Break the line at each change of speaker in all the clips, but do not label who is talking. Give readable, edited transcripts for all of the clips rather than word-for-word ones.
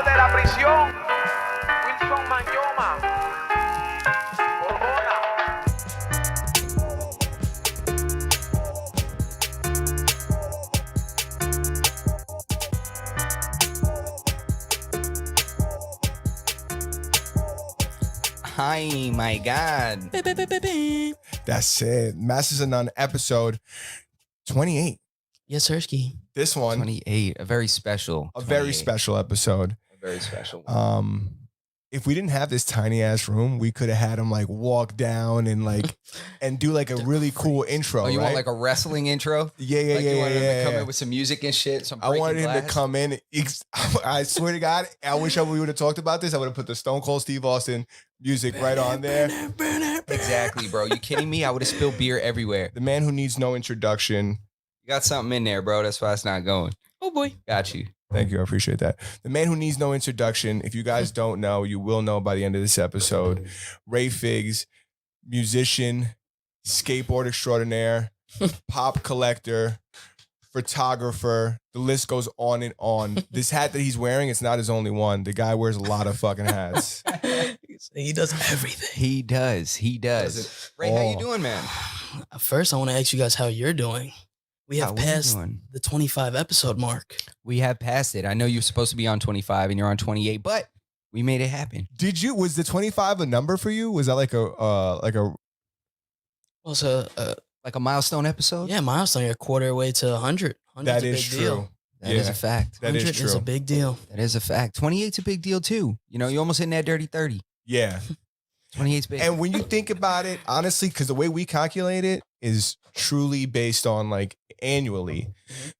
de la prisión, Wilson Mayoma, Hormona.
Hi, my God.
That's it. Masters of None episode 28.
Yes, Sirski.
This one,
28, a very special.
a very
28.
special episode.
A very special one.
If we didn't have this tiny ass room, we could have had him like walk down and like and do like a really cool intro.
Oh, you
right?
want like a wrestling intro?
Yeah,
Like you wanted him to come
yeah.
in with some music and shit. Some
I wanted him to
glass?
come in. I swear to God, I wish we would have talked about this. I would have put the Stone Cold Steve Austin music right on there.
Exactly, bro. You kidding me? I would have spilled beer everywhere.
The man who needs no introduction.
You got something in there, bro. That's why it's not going.
Oh boy.
Got you.
Thank you. I appreciate that. The man who needs no introduction. If you guys don't know, you will know by the end of this episode. RayFigz, musician, skateboard extraordinaire, pop collector, photographer. The list goes on and on. This hat that he's wearing, it's not his only one. The guy wears a lot of fucking hats.
He does everything.
He does. He does. Ray, how you doing, man?
First, I want to ask you guys how you're doing. We have
How are you
passed
doing?
the 25 episode mark.
We have passed it. I know you're supposed to be on 25 and you're on 28, but we made it happen.
Was the 25 a number for you? Was that like a
Well, so,
Like a milestone episode?
yeah, milestone. You're a quarter way to 100. 100's
that
a
is
big
true.
deal.
That is
Yeah.
a fact.
That is
100 is
true.
a big deal.
That is a fact. 28's a big deal too. You know, you almost hitting that dirty 30.
Yeah.
28's big.
And when you think about it, honestly, because the way we calculate it is truly based on like annually.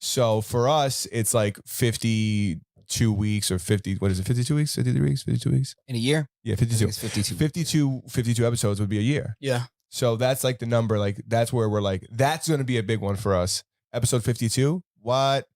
So for us, it's like 52 weeks or 50, what is it, 52 weeks, 53 weeks, 52 weeks?
In a year?
Yeah,
I think
52.
it's 52.
52 episodes would be a year.
Yeah.
So that's like the number, like that's where we're like, that's going to be a big one for us. Episode 52, what?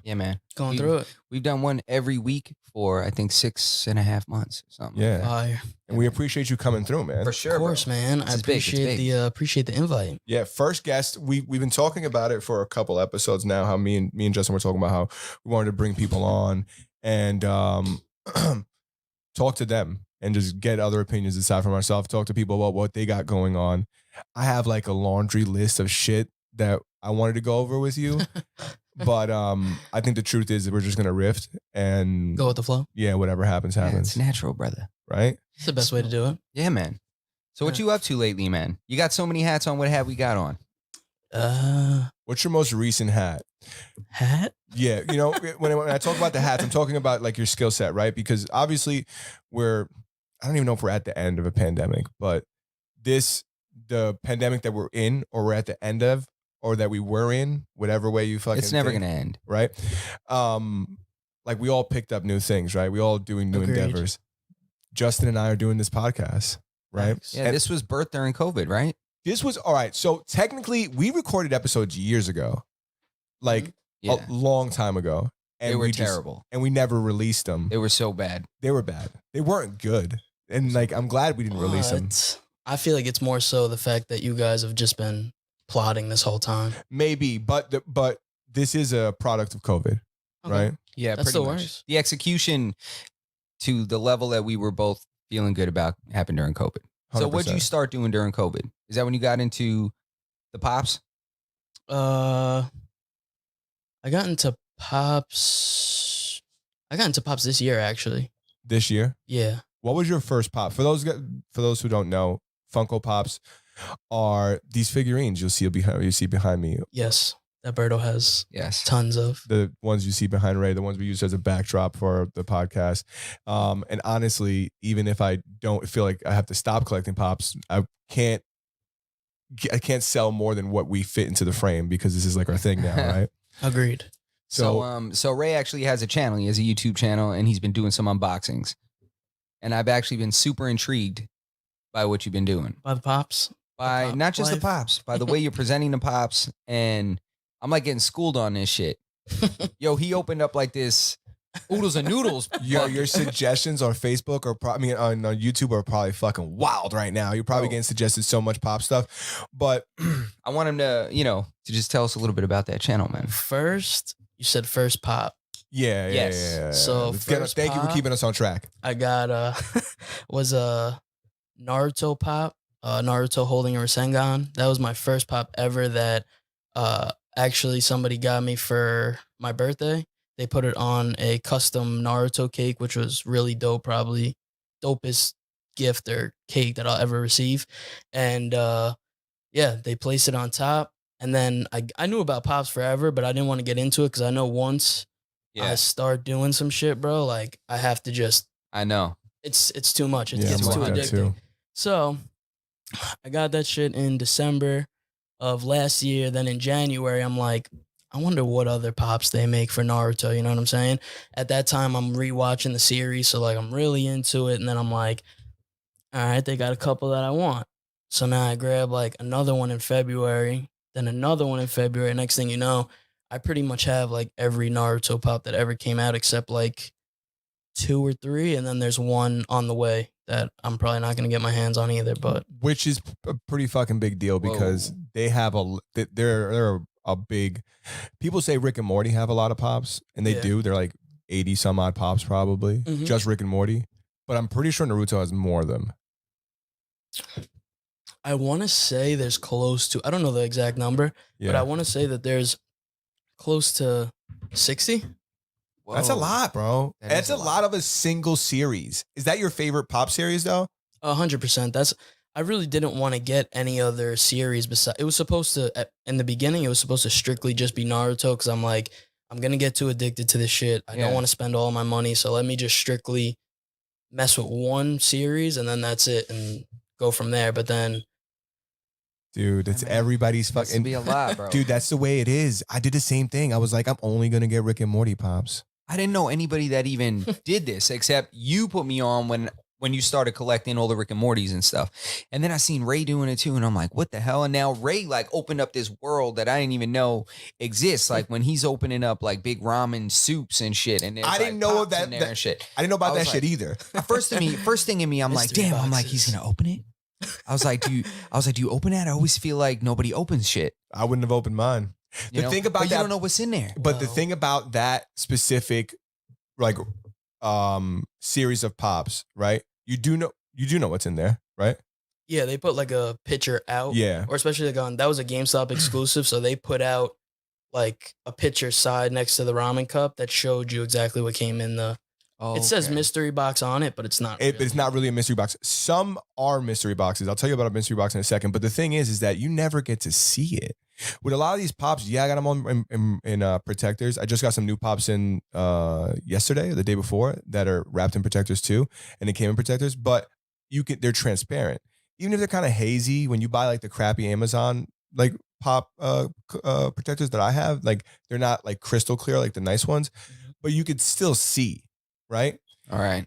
Yeah, man.
Going through it.
We've done one every week for, I think, 6.5 months or something.
Yeah.
Fire.
And we appreciate you coming through, man.
For sure,
Of course,
bro.
man. I
This is big, it's
appreciate
big.
appreciate the invite.
Yeah, first guest. We've been talking about it for a couple episodes now. How me and Justin were talking about how we wanted to bring people on and talk to them and just get other opinions aside from ourselves. Talk to people about what they got going on. I have like a laundry list of shit that I wanted to go over with you, but I think the truth is that we're just gonna riff and
Go with the flow.
yeah, whatever happens,
Yeah,
happens.
it's natural, brother.
Right?
It's the best way to do it.
Yeah, man. So what you up to lately, man? You got so many hats on. What hat we got on?
What's your most recent hat?
Hat?
Yeah, you know, when I talk about the hats, I'm talking about like your skill set, right? Because obviously I don't even know if we're at the end of a pandemic, but the pandemic that we're in or we're at the end of or that we were in, whatever way you fucking
It's never
think,
going to end.
right? Like we all picked up new things, right? We all doing new
Agreed.
endeavors. Justin and I are doing this podcast, right?
Thanks.
Yeah,
And
this was birthed during COVID, right?
this was all right. So technically we recorded episodes years ago, like
Yeah.
a long time ago. And
They were
we just-
terrible.
and we never released them.
They were so bad.
They were bad. They weren't good. And like, I'm glad we didn't release them.
I feel like it's more so the fact that you guys have just been plotting this whole time.
Maybe, but this is a product of COVID,
Okay.
right?
Yeah,
That's
pretty
the
much.
worst.
The execution to the level that we were both feeling good about happened during COVID. So what'd you
100%.
start doing during COVID? Is that when you got into the pops?
I got into pops. I got into pops this year, actually.
This year?
Yeah.
What was your first pop? For those who don't know, Funko Pops are these figurines you see behind me.
Yes. That Berto has
Yes.
tons of.
The ones you see behind Ray, the ones we use as a backdrop for the podcast. And honestly, even if I don't feel like I have to stop collecting pops, I can't sell more than what we fit into the frame because this is like our thing now, right?
Agreed.
So Ray actually has a channel. He has a YouTube channel and he's been doing some unboxings. And I've actually been super intrigued by what you've been doing.
By the pops.
By
pop
not just the
life.
pops, by the way you're presenting the pops. And I'm like getting schooled on this shit. Yo, he opened up like this oodles and noodles.
Your suggestions on Facebook or on YouTube are probably fucking wild right now. You're probably
Bro.
getting suggested so much pop stuff, but
I want him to, to just tell us a little bit about that channel, man.
First, you said first pop.
Yeah.
Yes.
So
thank you for keeping us on track.
I got was a Naruto pop, Naruto holding a Rasengan. That was my first pop ever that actually somebody got me for my birthday. They put it on a custom Naruto cake, which was really dope, probably dopest gift or cake that I'll ever receive. And yeah, they placed it on top. And then I knew about pops forever, but I didn't want to get into it because I know once I start doing some shit, bro, like I have to just.
I know.
It's too much. It
Yeah,
gets
I'm
too
like that
addicting.
too.
So I got that shit in December of last year. Then in January, I'm like, I wonder what other pops they make for Naruto. You know what I'm saying? At that time, I'm rewatching the series, so like I'm really into it. And then I'm like, all right, they got a couple that I want. So now I grab like another one in February, then another one in February. Next thing you know, I pretty much have like every Naruto pop that ever came out except like 2 or 3, and then there's one on the way that I'm probably not gonna get my hands on either. But
Which is a pretty fucking big deal because they have they're a big. People say Rick and Morty have a lot of pops, and they
Yeah.
do. They're like 80 some odd pops probably,
Mhm.
just Rick and Morty. But I'm pretty sure Naruto has more of them.
I want to say there's close to, I don't know the exact number, but I want to say that there's close to 60.
That's a
Whoa.
lot, bro.
That
That's
is
a
a
lot of a single series. Is that your favorite pop series though?
100%. I really didn't want to get any other series besides. It was supposed to, in the beginning, it was supposed to strictly just be Naruto because I'm like, I'm gonna get too addicted to this shit. I don't want to spend all my money, so let me just strictly mess with one series and then that's it and go from there. But then,
Dude, it's
I mean,
everybody's
It's to
fucking.
be a lot, bro.
Dude, that's the way it is. I did the same thing. I was like, I'm only gonna get Rick and Morty pops.
I didn't know anybody that even did this except you put me on when you started collecting all the Rick and Mortys and stuff. And then I seen Ray doing it too. And I'm like, what the hell? And now Ray like opened up this world that I didn't even know exists. Like when he's opening up like big ramen soups and shit. And there's,
I didn't
like,
know
pops
that-
in there
that-
and shit.
I didn't know about
I
that
was
shit
like-
either.
First thing in me, I'm like,
Mystery
damn, I'm like, he's
boxes.
gonna open it. I was like, do you open that? I always feel like nobody opens shit.
I wouldn't have opened mine.
You
The
know?
thing about
but
that-
you don't know what's in there.
But the
Well-
thing about that specific like series of pops, right? You do know what's in there, right?
yeah, they put like a picture out.
Yeah.
Or especially like that was a GameStop exclusive, so they put out like a picture side next to the ramen cup that showed you exactly what came in the.
Oh,
It says
okay.
mystery box on it, but it's not.
But it's not really a mystery box. Some are mystery boxes. I'll tell you about a mystery box in a second. But the thing is that you never get to see it. With a lot of these pops, yeah, I got them on in protectors. I just got some new pops in yesterday or the day before that are wrapped in protectors too, and they came in protectors. But they're transparent, even if they're kind of hazy. When you buy like the crappy Amazon like pop protectors that I have, like they're not like crystal clear like the nice ones, but you could still see, right?
All right.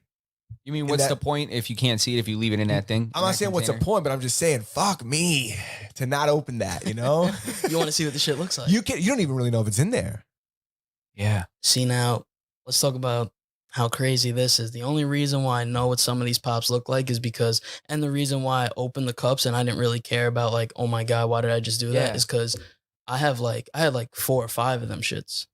You mean
And
what's
that-
the point if you can't see it if you leave it in that thing?
I'm
in
not
that
saying what's the
container?
point, but I'm just saying, fuck me to not open that, you know?
You want to see what the shit looks like.
you don't even really know if it's in there.
Yeah.
See now, let's talk about how crazy this is. The only reason why I know what some of these pops look like is because, and the reason why I opened the cups and I didn't really care about like, oh my God, why did I just do that?
Yeah.
Is because I had like 4 or 5 of them shits.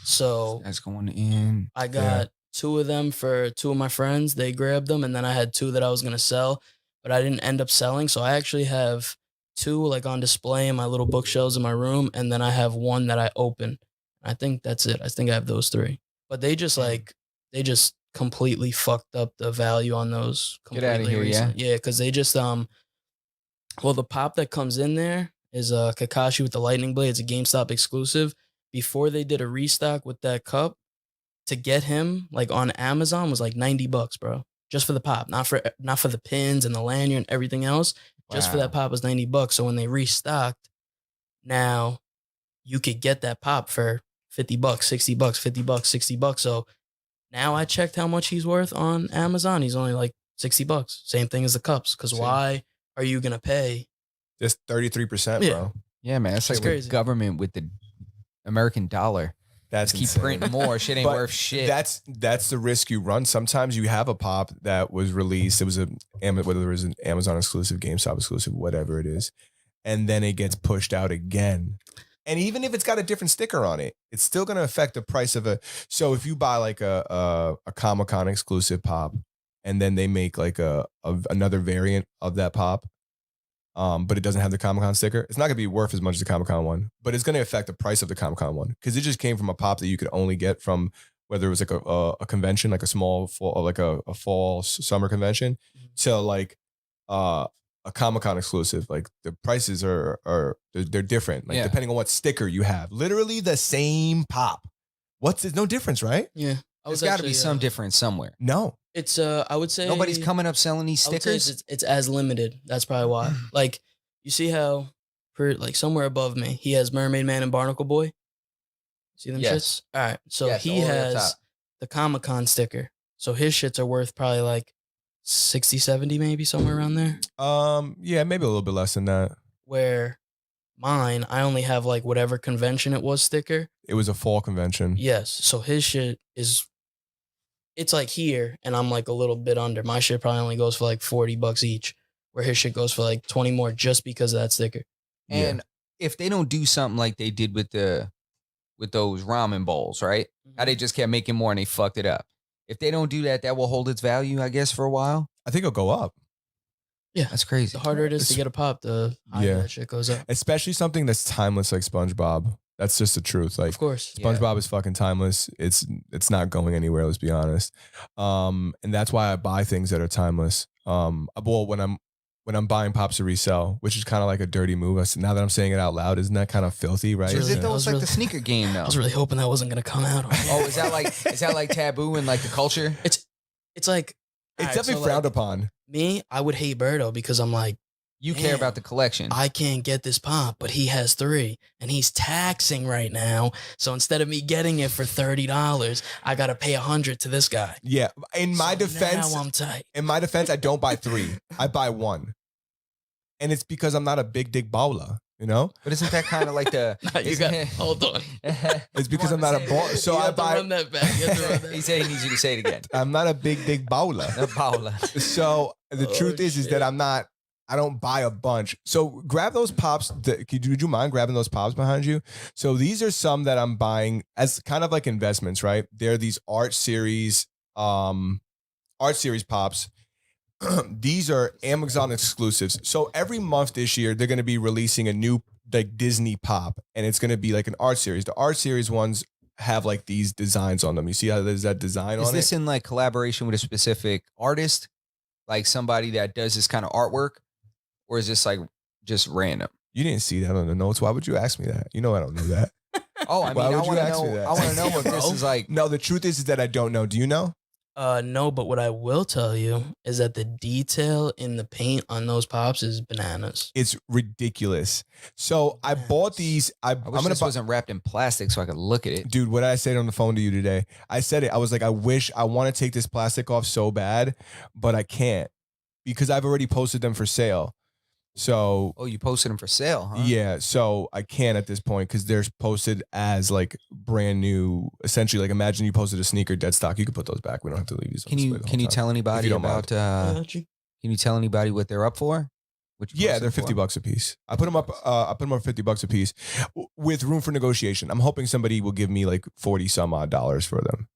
So
That's going in.
I got 2 of them for 2 of my friends. They grabbed them, and then I had 2 that I was gonna sell, but I didn't end up selling. So I actually have 2 like on display in my little bookshelves in my room, and then I have 1 that I open. I think that's it. I think I have those 3. But they just completely fucked up the value on those.
Get outta
completely
here, yeah?
recently. Yeah, because they just well, the pop that comes in there is Kakashi with the lightning blade. It's a GameStop exclusive. Before they did a restock with that cup, to get him like on Amazon was like $90, bro. Just for the pop, not for the pins and the lanyard and everything else. Just for
Wow.
that pop was $90. So when they restocked, now you could get that pop for $50, $60, $50, $60. So now I checked how much he's worth on Amazon. He's only like $60. Same thing as the cups. Because
See.
why are you gonna pay?
Just 33%,
Yeah.
bro.
Yeah, man. It's
It's
like the
crazy.
government with the American dollar.
That's
Just keep
insane.
printing more. Shit ain't
But
worth shit.
That's the risk you run. Sometimes you have a pop that was released. It was whether it was an Amazon exclusive, GameStop exclusive, whatever it is, and then it gets pushed out again. And even if it's got a different sticker on it, it's still going to affect the price of a. So if you buy like a Comic-Con exclusive pop, and then they make like another variant of that pop, but it doesn't have the Comic-Con sticker, it's not going to be worth as much as the Comic-Con one, but it's going to affect the price of the Comic-Con one because it just came from a pop that you could only get from whether it was like a convention, like a small fall, like a fall summer convention, to like a Comic-Con exclusive. Like the prices they're different, like depending on what sticker you have. Literally the same pop. There's no difference, right?
Yeah.
There's got to be some difference somewhere.
No.
It's I would say
nobody's coming up selling these
I would say
stickers.
it's as limited. That's probably why. Like you see how for like somewhere above me, he has Mermaid Man and Barnacle Boy. See them
Yes.
shits? All right. So
Yes,
he
all the way up
has
top.
the Comic-Con sticker. So his shits are worth probably like 60, 70 maybe somewhere around there.
Yeah, maybe a little bit less than that.
Where mine, I only have like whatever convention it was sticker.
It was a fall convention.
Yes. So his shit it's like here and I'm like a little bit under. My shit probably only goes for like $40 each, where his shit goes for like 20 more just because of that sticker.
And if they don't do something like they did with those ramen bowls, right? How they just kept making more and they fucked it up. If they don't do that, that will hold its value, I guess, for a while.
I think it'll go up.
Yeah.
That's crazy.
The harder it is to get a pop, the higher that shit goes up.
Especially something that's timeless like SpongeBob. That's just the truth. Like,
of course.
SpongeBob is fucking timeless. It's not going anywhere, let's be honest. And that's why I buy things that are timeless. Well, when I'm buying pops to resell, which is kind of like a dirty move. Now that I'm saying it out loud, isn't that kind of filthy, right?
Is
really-
it though?
I
It's
was
like the sneaker game now.
I was really hoping that wasn't gonna come out.
Oh, is that like taboo in like the culture?
It's like
It's
alright,
definitely
so,
frowned
like,
upon.
me, I would hate Birdo because I'm like,
You care
Damn.
about the collection.
I can't get this pop, but he has 3 and he's taxing right now. So instead of me getting it for $30, I gotta pay $100 to this guy.
Yeah. In my defense,
now I'm tight.
I don't buy 3. I buy 1. And it's because I'm not a big dick baller, you know?
But isn't that kind of like the?
You got hold on.
It's because I'm not a baller. So
you
I
have to
buy.
run that back. You have to run that
He said he needs you to say it again.
I'm not a big dick baller.
Paula.
So the
Oh,
truth is
shit.
that I don't buy a bunch. So grab those pops. Would you mind grabbing those pops behind you? So these are some that I'm buying as kind of like investments, right? They're these art series pops. These are Amazon exclusives. So every month this year, they're going to be releasing a new like Disney pop, and it's going to be like an art series. The art series ones have like these designs on them. You see how there's that design
Is
on
this
it?
in like collaboration with a specific artist, like somebody that does this kind of artwork, or is this like just random?
You didn't see that on the notes. Why would you ask me that? You know I don't know that.
Oh, I mean,
Why
I
would you
want to
ask me
know.
that?
I want to know what this is like.
No, the truth is that I don't know. Do you know?
No, but what I will tell you is that the detail in the paint on those pops is bananas.
It's ridiculous. So I bought these.
I
I'm
wish
gonna
this
buy.
wasn't wrapped in plastic so I could look at it.
Dude, what did I say on the phone to you today? I said it. I was like, I want to take this plastic off so bad, but I can't because I've already posted them for sale. So
Oh, you posted them for sale, huh?
yeah, so I can't at this point because they're posted as like brand new. Essentially, like imagine you posted a sneaker dead stock. You could put those back. We don't have to leave these. On
Can you
display the
can
whole
you
time.
tell anybody
don't
about?
mind.
Can you tell anybody what they're up for? What you
Yeah,
posted
they're
them for?
$50 a piece. I put them up. I put them up $50 a piece, with room for negotiation. I'm hoping somebody will give me like 40 some odd dollars for them.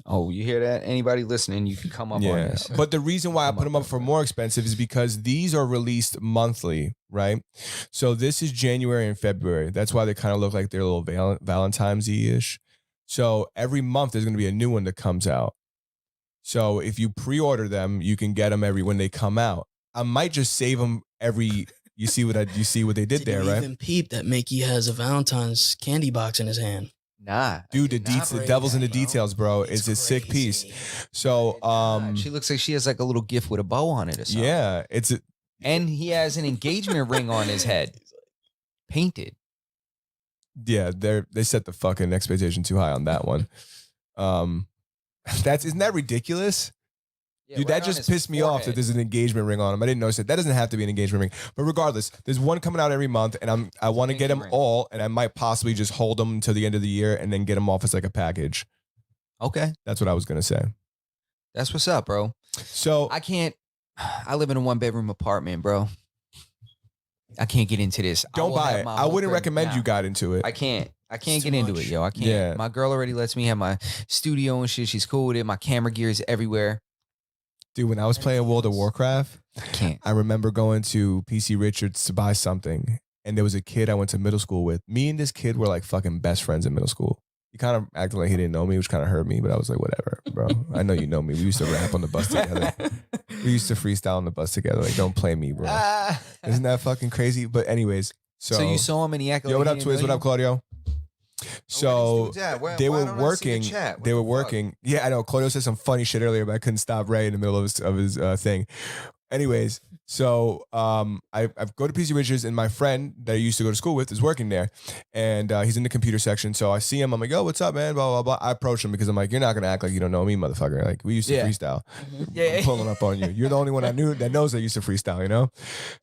Oh, you hear that? Anybody listening, you can come up on
Yeah,
this.
but the reason why I
Come
put them up for more expensive is because these are released monthly, right? So this is January and February. That's why they kind of look like they're a little Valentine's-y ish. So every month there's going to be a new one that comes out. So if you pre-order them, you can get them when they come out. I might just save them every. You see what they did there,
you
right?
even peep that Mickey has a Valentine's candy box in his hand?
Nah,
Dude,
I did not.
the devil's in the
bro.
details, bro. It's a sick piece.
crazy.
So,
She looks like she has like a little gift with a bow on it or something.
yeah,
And he has an engagement ring on his head, painted.
yeah, they set the fucking expectation too high on that one. Isn't that ridiculous?
Yeah,
Dude,
right
that
on
just
his
pissed me off that
forehead.
there's an engagement ring on him. I didn't notice it. That doesn't have to be an engagement ring. But regardless, there's one coming out every month, and I want to get them
ring.
all, and I might possibly just hold them until the end of the year and then get them off as like a package.
Okay,
That's what I was gonna say.
that's what's up, bro.
So
I can't. I live in a 1-bedroom apartment, bro. I can't get into this.
Don't buy it. I wouldn't recommend you got into it.
I can't
It's
get
too
into
much.
it, yo. I can't.
Yeah.
My girl already lets me have my studio and shit. She's cool with it. My camera gear is everywhere.
Dude, when I was playing World of Warcraft,
I can't.
I remember going to PC Richards to buy something, and there was a kid I went to middle school with. Me and this kid were like fucking best friends in middle school. He kind of acted like he didn't know me, which kind of hurt me, but I was like, whatever, bro. I know you know me. We used to rap on the bus together. We used to freestyle on the bus together. Like, don't play me, bro. Isn't that fucking crazy? But anyways,
So you saw him and he acted
yo,
like
what up,
he didn't
Twiz?
know
What up,
you?
Claudio? So they
why
were
don't I see
working.
the chat? What
They
the
were
fuck?
working. Yeah, I know. Claudio said some funny shit earlier, but I couldn't stop Ray in the middle of his thing. Anyways, so I go to PC Richards, and my friend that I used to go to school with is working there, and he's in the computer section. So I see him. I'm like, "Yo, what's up, man?" Blah blah blah. I approach him because I'm like, "You're not gonna act like you don't know me, motherfucker. Like we used to
Yeah.
freestyle.
Yeah.
I'm pulling up on you. You're the only one I knew that knows I used to freestyle, you know."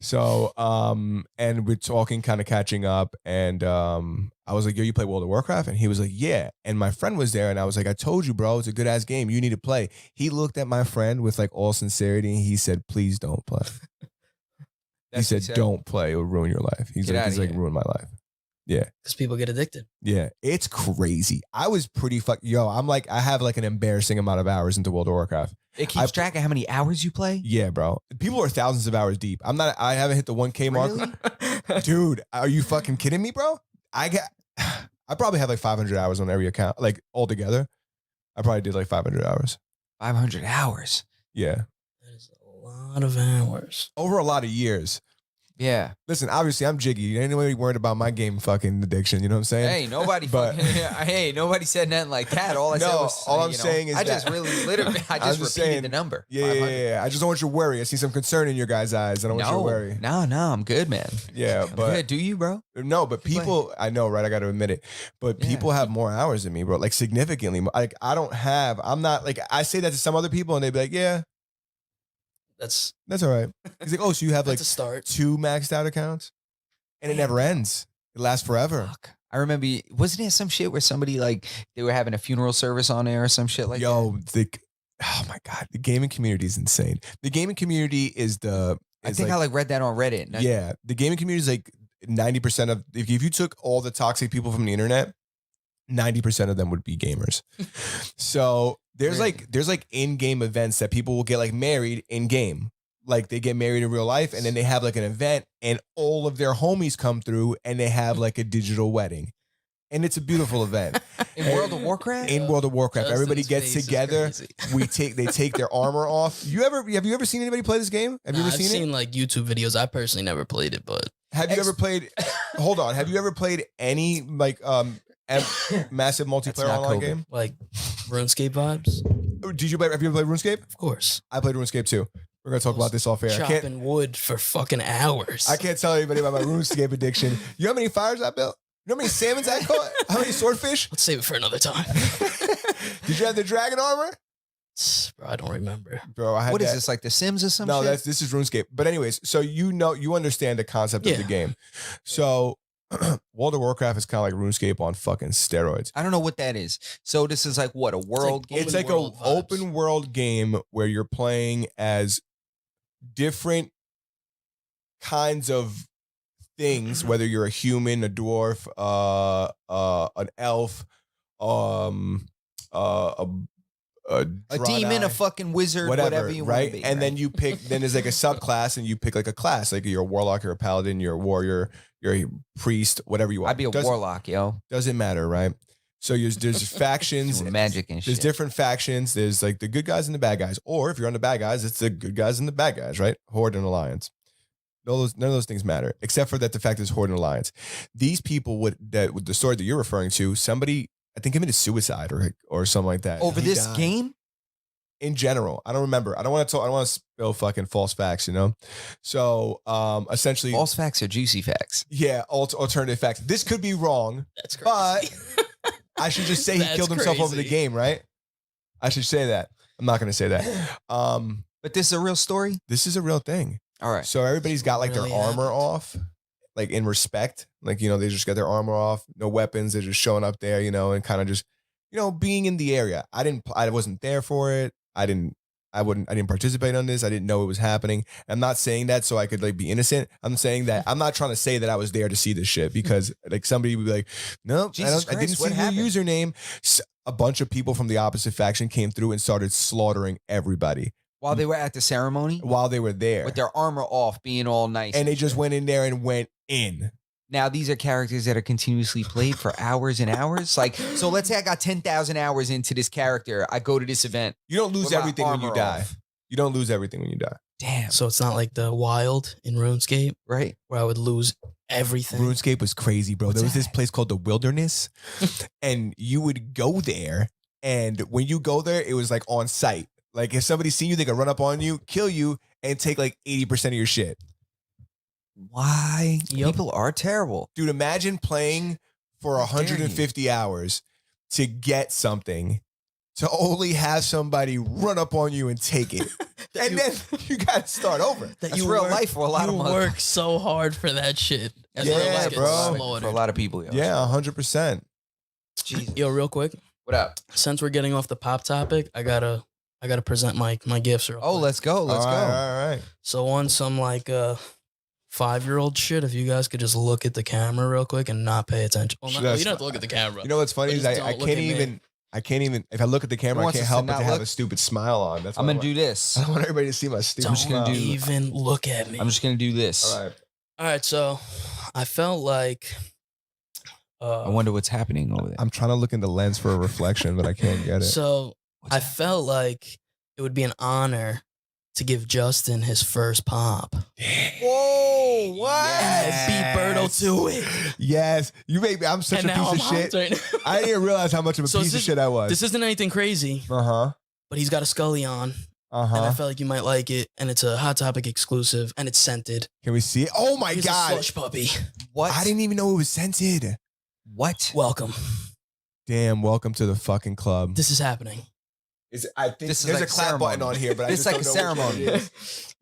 So and we're talking, kind of catching up, and I was like, "Yo, you play World of Warcraft?" And he was like, "Yeah." And my friend was there, and I was like, "I told you, bro, it's a good ass game. You need to play." He looked at my friend with like all sincerity, and he said, "Please don't play." He
That's what
said, "Don't play; it'll ruin your life." He's
Get
like,
outta
"He's like,
here.
ruin my life." Yeah,
Because people get addicted.
yeah, it's crazy. I was pretty yo. I'm like, I have like an embarrassing amount of hours into World of Warcraft.
It keeps
I-
track of how many hours you play?
Yeah, bro. People are thousands of hours deep. I haven't hit the 1K mark.
Really?
Dude, are you fucking kidding me, bro? I probably have like 500 hours on every account, like altogether. I probably did like 500 hours.
500 hours.
Yeah.
That is a lot of hours.
Over a lot of years.
Yeah.
Listen, obviously I'm jiggy. Ain't nobody worried about my game fucking addiction. You know what I'm saying?
Hey, nobody
But-
fucking, hey, nobody said nothing like that. All I said
No,
was,
all I'm
you know,
saying is
I just
that-
really, literally, I
I'm
just
just
repeated
saying,
the number.
Yeah,
500.
yeah. I just don't want you to worry. I see some concern in your guys' eyes. I don't want you to worry.
No, I'm good, man.
Yeah,
I'm
but
good. Do you, bro?
no, but
Play.
people, I know, right? I got to admit it, but
Yeah.
people have more hours than me, bro. Like significantly more. Like I'm not like, I say that to some other people and they'd be like, yeah,
That's
that's all right. He's like, oh, so you have like
a start.
2 maxed out accounts, and it never ends. It lasts forever.
Fuck. I remember, wasn't there some shit where somebody like they were having a funeral service on there or some shit like that?
Yo, oh my god, the gaming community is insane. The gaming community is
I think I like read that on Reddit. And
yeah, the gaming community is like 90% of if you took all the toxic people from the internet, 90% of them would be gamers. So there's
Really?
like in-game events that people will get like married in game. Like they get married in real life and then they have like an event and all of their homies come through and they have like a digital wedding. And it's a beautiful event.
In World of Warcraft?
In World of Warcraft,
Justin's
everybody gets
face is
together.
crazy.
They take their armor off. Have you ever seen anybody play this game? Have you ever
I've
seen it?
seen like YouTube videos. I personally never played it, but
Have you ever played? Hold on. Have you ever played any like massive multiplayer
not
online
COVID.
game?
like RuneScape vibes,
Did you play? Have you ever played RuneScape?
of course.
I played RuneScape too. We're gonna talk about this off air.
Chopping wood for fucking hours.
I can't tell anybody about my RuneScape addiction. You know how many fires I built? You know how many salmons I caught? How many swordfish?
Let's save it for another time.
Did you have the dragon armor?
Bro, I don't remember.
Bro, I had
What is
that.
this, like The Sims or some
No,
shit?
this is RuneScape. But anyways, so you understand the concept of the
Yeah.
game. So World of Warcraft is kind of like RuneScape on fucking steroids.
I don't know what that is. So this is like what, a world game?
It's like
Open world
an
vibes.
open world game where you're playing as different kinds of things, whether you're a human, a dwarf, an elf, a
demon, a
Draenei,
fucking wizard, whatever, you
right?
want to be.
And then you pick. Then there's like a subclass, and you pick like a class. Like you're a warlock, you're a paladin, you're a warrior, you're a priest, whatever you want.
I'd be a warlock, yo.
Doesn't matter, right? So there's factions,
Doing magic and
there's
shit.
different factions. There's like the good guys and the bad guys. Or if you're on the bad guys, it's the good guys and the bad guys, right? Horde and alliance. None of those things matter, except for that the fact is Horde and alliance. These people with the story that you're referring to, somebody I think committed suicide or something like that.
Over
He
this
died.
game?
In general, I don't remember. I don't want to spill fucking false facts, you know. So essentially,
False facts or juicy facts?
yeah, alternative facts. This could be wrong.
That's crazy.
But I should just say he
That's
killed himself over the
crazy.
game, right? I should say that. I'm not going to say that.
But this is a real story?
This is a real thing.
All right.
So everybody's got like
Really
their armor
happened.
off, like in respect. Like, you know, they just got their armor off, no weapons. They're just showing up there, you know, and kind of just, you know, being in the area. I wasn't there for it. I didn't I didn't participate on this. I didn't know it was happening. I'm not saying that so I could like be innocent. I'm saying that I'm not trying to say that I was there to see this shit because like somebody would be like, no, I didn't see your username. A bunch of people from the opposite faction came through and started slaughtering everybody.
While they were at the ceremony?
While they were there.
With their armor off, being all nice.
And they just went in there and went in.
Now, these are characters that are continuously played for hours and hours. Like, so let's say I got 10,000 hours into this character. I go to this event.
You don't lose everything when you die. You don't lose everything when you die.
Damn.
So it's not like the wild in RuneScape,
right?
Where I would lose everything.
RuneScape was crazy, bro. There was this place called the Wilderness, and you would go there, and when you go there, it was like on site. Like if somebody seen you, they could run up on you, kill you, and take like 80% of your shit.
Why? People are terrible.
Dude, imagine playing for 150 hours to get something, to only have somebody run up on you and take it. And then you got to start over.
That's real life for a lot of
months. You work so hard for that shit.
Yeah, bro.
For a lot of people.
Yeah, 100%.
Jesus.
Yo, real quick.
What up?
Since we're getting off the pop topic, I gotta present my gifts. Real quick.
Let's go. Let's go.
All right.
So on some like 5-year-old shit, if you guys could just look at the camera real quick and not pay attention. Well, you don't have to look at the camera.
You know what's funny is I can't even, if I look at the camera, I can't help but to have a stupid smile on. That's
I'm going to do this.
I don't want everybody to see my stupid smile.
Don't even look at me.
I'm just going to do this.
All
right. So I felt like...
I wonder what's happening over there.
I'm trying to look in the lens for a reflection, but I can't get it.
So I felt like it would be an honor to give Justin his first pop.
Whoa, what?
And I beat Berto to it.
Yes. You made me, I'm such a piece of shit. I didn't even realize how much of a piece of shit I was.
This isn't anything crazy.
Uh-huh.
But he's got a Scully on.
Uh-huh.
And I felt like you might like it. And it's a Hot Topic exclusive. And it's scented.
Can we see it? Oh my God.
A slush puppy.
What? I didn't even know it was scented.
What?
Welcome.
Damn, welcome to the fucking club.
This is happening.
I think there's like a clap button on here, but
this
I
is
just
like
don't
a
know
ceremony.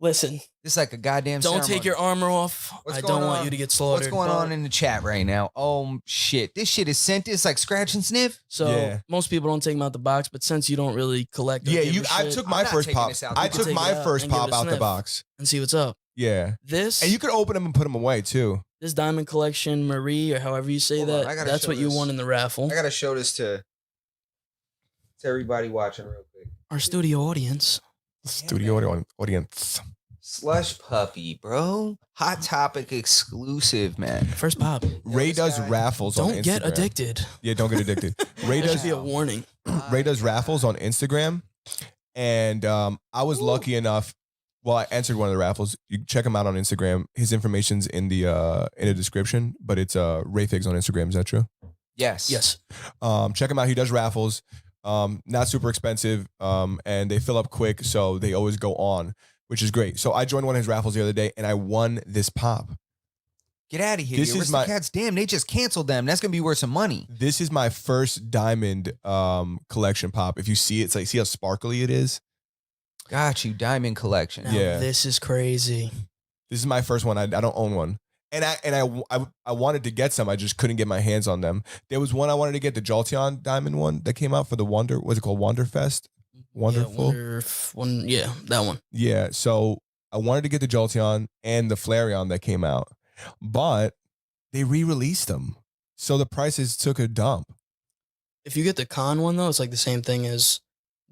Listen.
This is like a goddamn
Don't
ceremony.
take your armor off. I don't want you to get slaughtered.
What's going on in the chat right now? Oh, shit. This shit is scented. It's like scratch and sniff.
So most people don't take them out the box, but since you don't really collect them,
I took my first pop. I took my first pop out the box.
And see what's up.
Yeah.
This.
And you could open them and put them away too.
This Diamond Collection Marie, or however you say that, that's what you won in the raffle.
I got to show this to everybody watching real quick.
Our studio audience.
Studio audience.
Slush puppy, bro. Hot Topic exclusive, man.
First pop.
Ray does raffles on Instagram.
Don't get addicted.
Yeah, don't get addicted. Ray does
be a warning.
Ray does raffles on Instagram. And I was lucky enough. Well, I answered one of the raffles. You can check him out on Instagram. His information's in the description, but it's RayFigz on Instagram. Is that true?
Yes.
Yes.
Check him out. He does raffles. Not super expensive. And they fill up quick, so they always go on, which is great. So I joined one of his raffles the other day, and I won this pop.
Get out of here.
This is my
cats. Damn, they just canceled them. That's gonna be worth some money.
This is my first diamond collection pop. If you see it, it's like, see how sparkly it is.
Got you, diamond collection.
Now, this is crazy.
This is my first one. I don't own one, and I wanted to get some. I just couldn't get my hands on them. There was one I wanted to get, the Jolteon diamond one that came out for the Wonder. What's it called? Wonderfest. Wonderful.
Yeah, that one.
Yeah. So I wanted to get the Jolteon and the Flareon that came out, but they re-released them, so the prices took a dump.
If you get the con one though, it's like the same thing as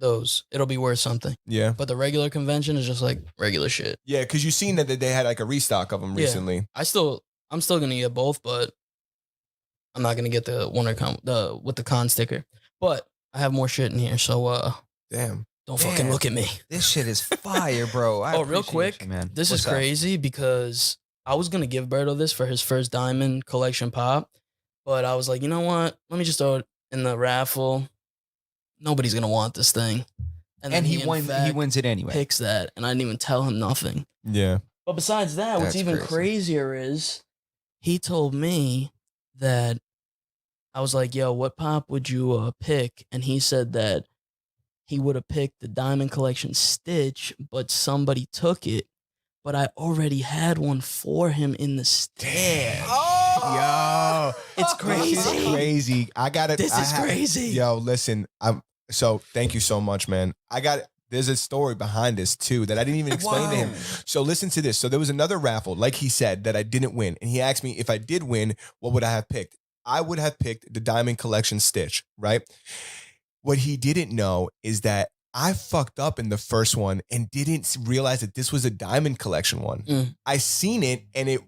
those. It'll be worth something.
Yeah.
But the regular convention is just like regular shit.
Yeah, because you seen that they had like a restock of them recently.
I'm still gonna get both, but I'm not gonna get the Wonder Con with the con sticker. But I have more shit in here, so
damn.
Don't fucking look at me.
This shit is fire, bro.
Real quick,
you, man.
This is crazy because I was gonna give Berto this for his first diamond collection pop, but I was like, you know what? Let me just throw it in the raffle. Nobody's gonna want this thing,
and he wins it anyway.
Picks that, and I didn't even tell him nothing.
Yeah.
But besides that, what's even crazier is he told me that I was like, "Yo, what pop would you pick?" And he said that he would have picked the Diamond Collection Stitch, but somebody took it. But I already had one for him in the stash.
Yo,
it's crazy.
This is crazy. I got it.
This is crazy.
Yo, listen. So thank you so much, man. I got there's a story behind this too that I didn't even explain to him. So listen to this. So there was another raffle, like he said, that I didn't win. And he asked me if I did win, what would I have picked? I would have picked the Diamond Collection Stitch, right? What he didn't know is that I fucked up in the first one and didn't realize that this was a Diamond Collection one. I seen it and it,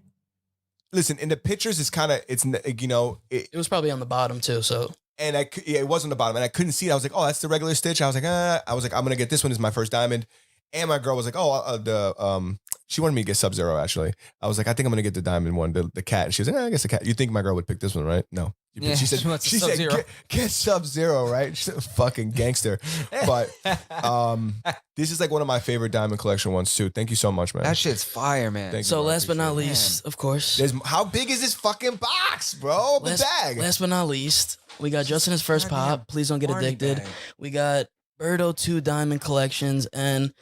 listen, in the pictures, it's kind of, it's, you know.
It was probably on the bottom too, so.
And it was on the bottom and I couldn't see it. I was like, oh, that's the regular Stitch. I was like, I'm going to get this one as my first Diamond. And my girl was like, she wanted me to get Sub-Zero actually. I was like, I think I'm going to get the Diamond one, the cat. And she was like, I guess the cat. You think my girl would pick this one, right? No.
Yeah,
she said, get Sub-Zero, right? She's a fucking gangster. But this is like one of my favorite Diamond Collection ones too. Thank you so much, man.
That shit's fire, man.
Thank you,
So
bro.
last but not
Appreciate
least, of course.
how big is this fucking box, bro? The bag.
Last but not least, we got Justin his first pop. Please don't get addicted.
Bag.
We got Birdo 2 Diamond Collections, and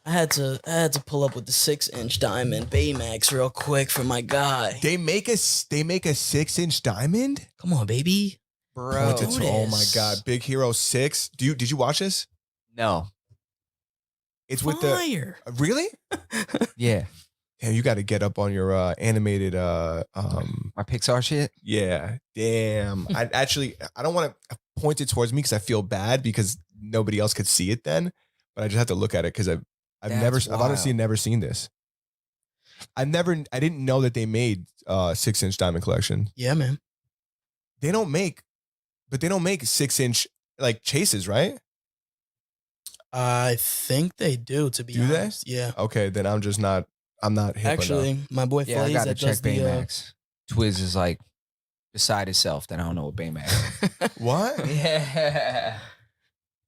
I had to pull up with the 6-inch diamond Baymax real quick for my guy.
They make a 6-inch diamond?
Come on, baby.
Bro.
Oh my God. Big Hero 6. Did you watch this?
No.
It's with the
Fire.
Really?
Yeah.
Damn, you got to get up on your animated
My Pixar shit?
yeah. Damn. I don't want to point it towards me because I feel bad because nobody else could see it then, but I just have to look at it because I've honestly never seen this. I didn't know that they made 6-inch Diamond Collection.
Yeah, man.
They don't make 6-inch like chases, right?
I think they do, to be
Do they?
honest. Yeah.
Okay, then I'm not hip
Actually,
enough.
my boy
Yeah, I
Figz
gotta
that
check
does the
Baymax. Twiz is like beside itself that I don't know what Baymax is.
What?
Yeah.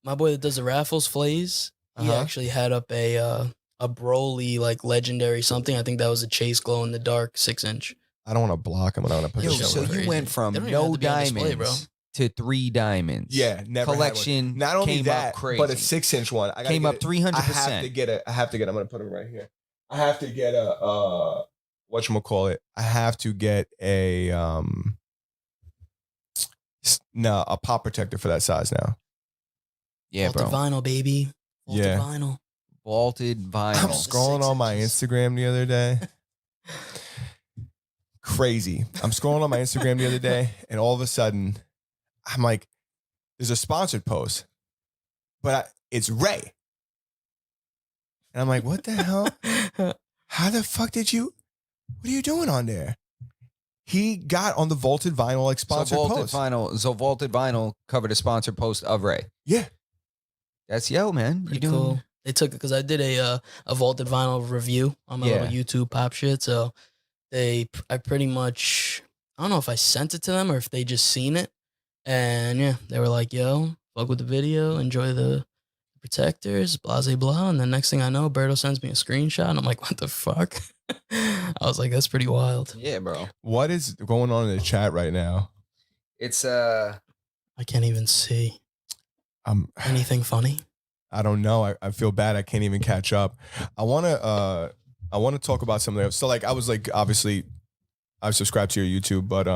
my boy that does the raffles, Flays, he actually had up a Broly like legendary something. I think that was a Chase glow in the dark 6-inch.
I don't want to block him. I don't want to put
Yo,
this
so
over.
you went from
They don't even have
no
to be on display,
diamonds
bro.
to 3 diamonds.
Yeah, never had
Collection
one. Not only
came
that,
up crazy.
but a 6-inch one. I gotta
Came
get
up
it.
300%.
I have to get it. I'm gonna put it right here. I have to get a whatchamacallit. I have to get a a pop protector for that size now.
Yeah,
Vaulted
bro.
vinyl, baby. Vaulted
Yeah.
vinyl.
Vaulted vinyl.
I'm scrolling on my
6
Instagram the other day. Crazy. I'm scrolling on my Instagram the other day, and all of a sudden, I'm like, there's a sponsored post, but it's Ray. And I'm like, what the hell? How the fuck what are you doing on there? He got on the Vaulted Vinyl like sponsored post.
Vaulted Vinyl covered a sponsored post of Ray.
Yeah.
That's man. You
Pretty
doing
cool. They took it because I did a vaulted vinyl review on my little YouTube pop shit. So I pretty much, I don't know if I sent it to them or if they just seen it. And yeah, they were like, yo, fuck with the video, enjoy the protectors, blah, blah, blah. And the next thing I know, Berto sends me a screenshot. And I'm like, what the fuck? I was like, that's pretty wild.
Yeah, bro.
What is going on in the chat right now?
It's
I can't even see anything funny.
I don't know. I feel bad. I can't even catch up. I want to talk about something else. So like, I was like, obviously I've subscribed to your YouTube, but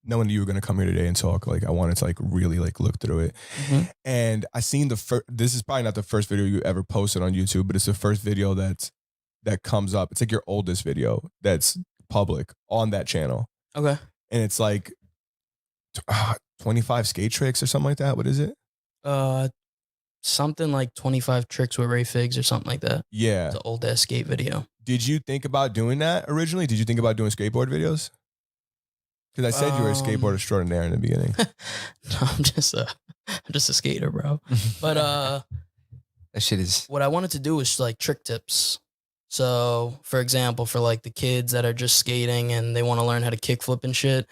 knowing that you were going to come here today and talk, like I wanted to like really like look through it.
Mm-hmm.
And I seen this is probably not the first video you ever posted on YouTube, but it's the first video that comes up. It's like your oldest video that's public on that channel.
Okay.
And it's like 25 skate tricks or something like that. What is it?
Something like 25 tricks with RayFigz or something like that.
Yeah.
It's an old ass skate video.
Did you think about doing that originally? Did you think about doing skateboard videos? Because I said you were a skateboard extraordinaire in the beginning.
No, I'm just a skater, bro. But
that shit is.
what I wanted to do was like trick tips. So, for example, for like the kids that are just skating and they want to learn how to kickflip and shit,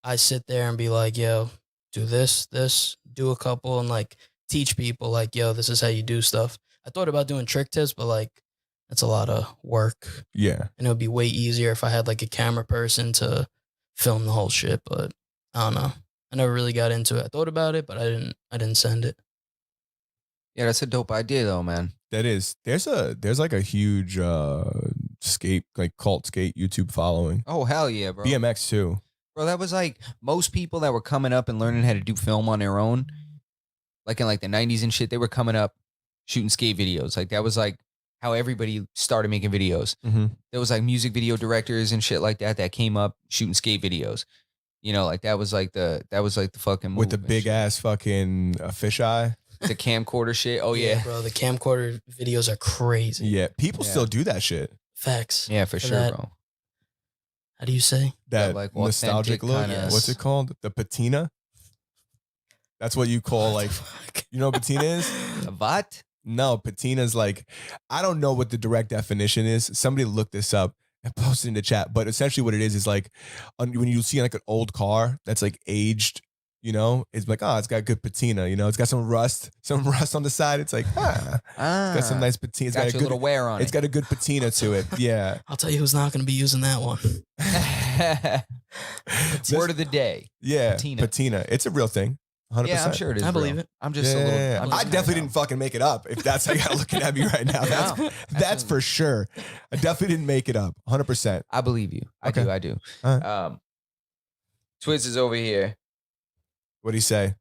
I sit there and be like, yo, do this, do a couple, and like teach people like, yo, this is how you do stuff. I thought about doing trick tips, but like that's a lot of work.
Yeah.
And it would be way easier if I had like a camera person to film the whole shit, but I don't know. I never really got into it. I thought about it, but I didn't send it.
Yeah, that's a dope idea though, man.
That is. There's like a huge skate, like cult skate YouTube following.
Oh, hell yeah, bro.
BMX too.
Bro, that was like most people that were coming up and learning how to do film on their own, like in like the 90s and shit, they were coming up shooting skate videos. Like that was like how everybody started making videos.
Mm-hmm.
There was like music video directors and shit like that came up shooting skate videos. You know, like that was like the fucking move
With the
and
big
shit.
ass fucking fisheye.
The camcorder shit. Oh yeah.
bro. The camcorder videos are crazy.
Yeah, people
Yeah.
still do that shit.
Facts.
Yeah, for sure,
that.
bro.
How do you say?
That
like,
nostalgic
authentic
look.
kinda-
What's it called? The patina. That's what you call like. You know what patina is?
What?
No, patina's like, I don't know what the direct definition is. Somebody look this up and post it in the chat. But essentially what it is like when you see like an old car that's like aged, you know, it's like, oh, it's got good patina, you know, it's got some rust on the side. It's like, it's got some nice patina. It's
Got
got a
your
good,
little wear on
it's
it.
got a good patina to it. Yeah.
I'll tell you who's not going to be using that one.
Word of the day.
Yeah.
Patina.
Patina. It's a real thing. 100%.
Yeah, I'm sure it is.
I
bro.
believe it.
I'm just a
Yeah,
little.
yeah, yeah.
I'm
I
just
definitely didn't fucking make it up. If that's how you're looking at me right now, that's for sure. I definitely didn't make it up. 100%.
I believe you.
Okay.
I do.
All right.
Twiz is over here.
What'd he say?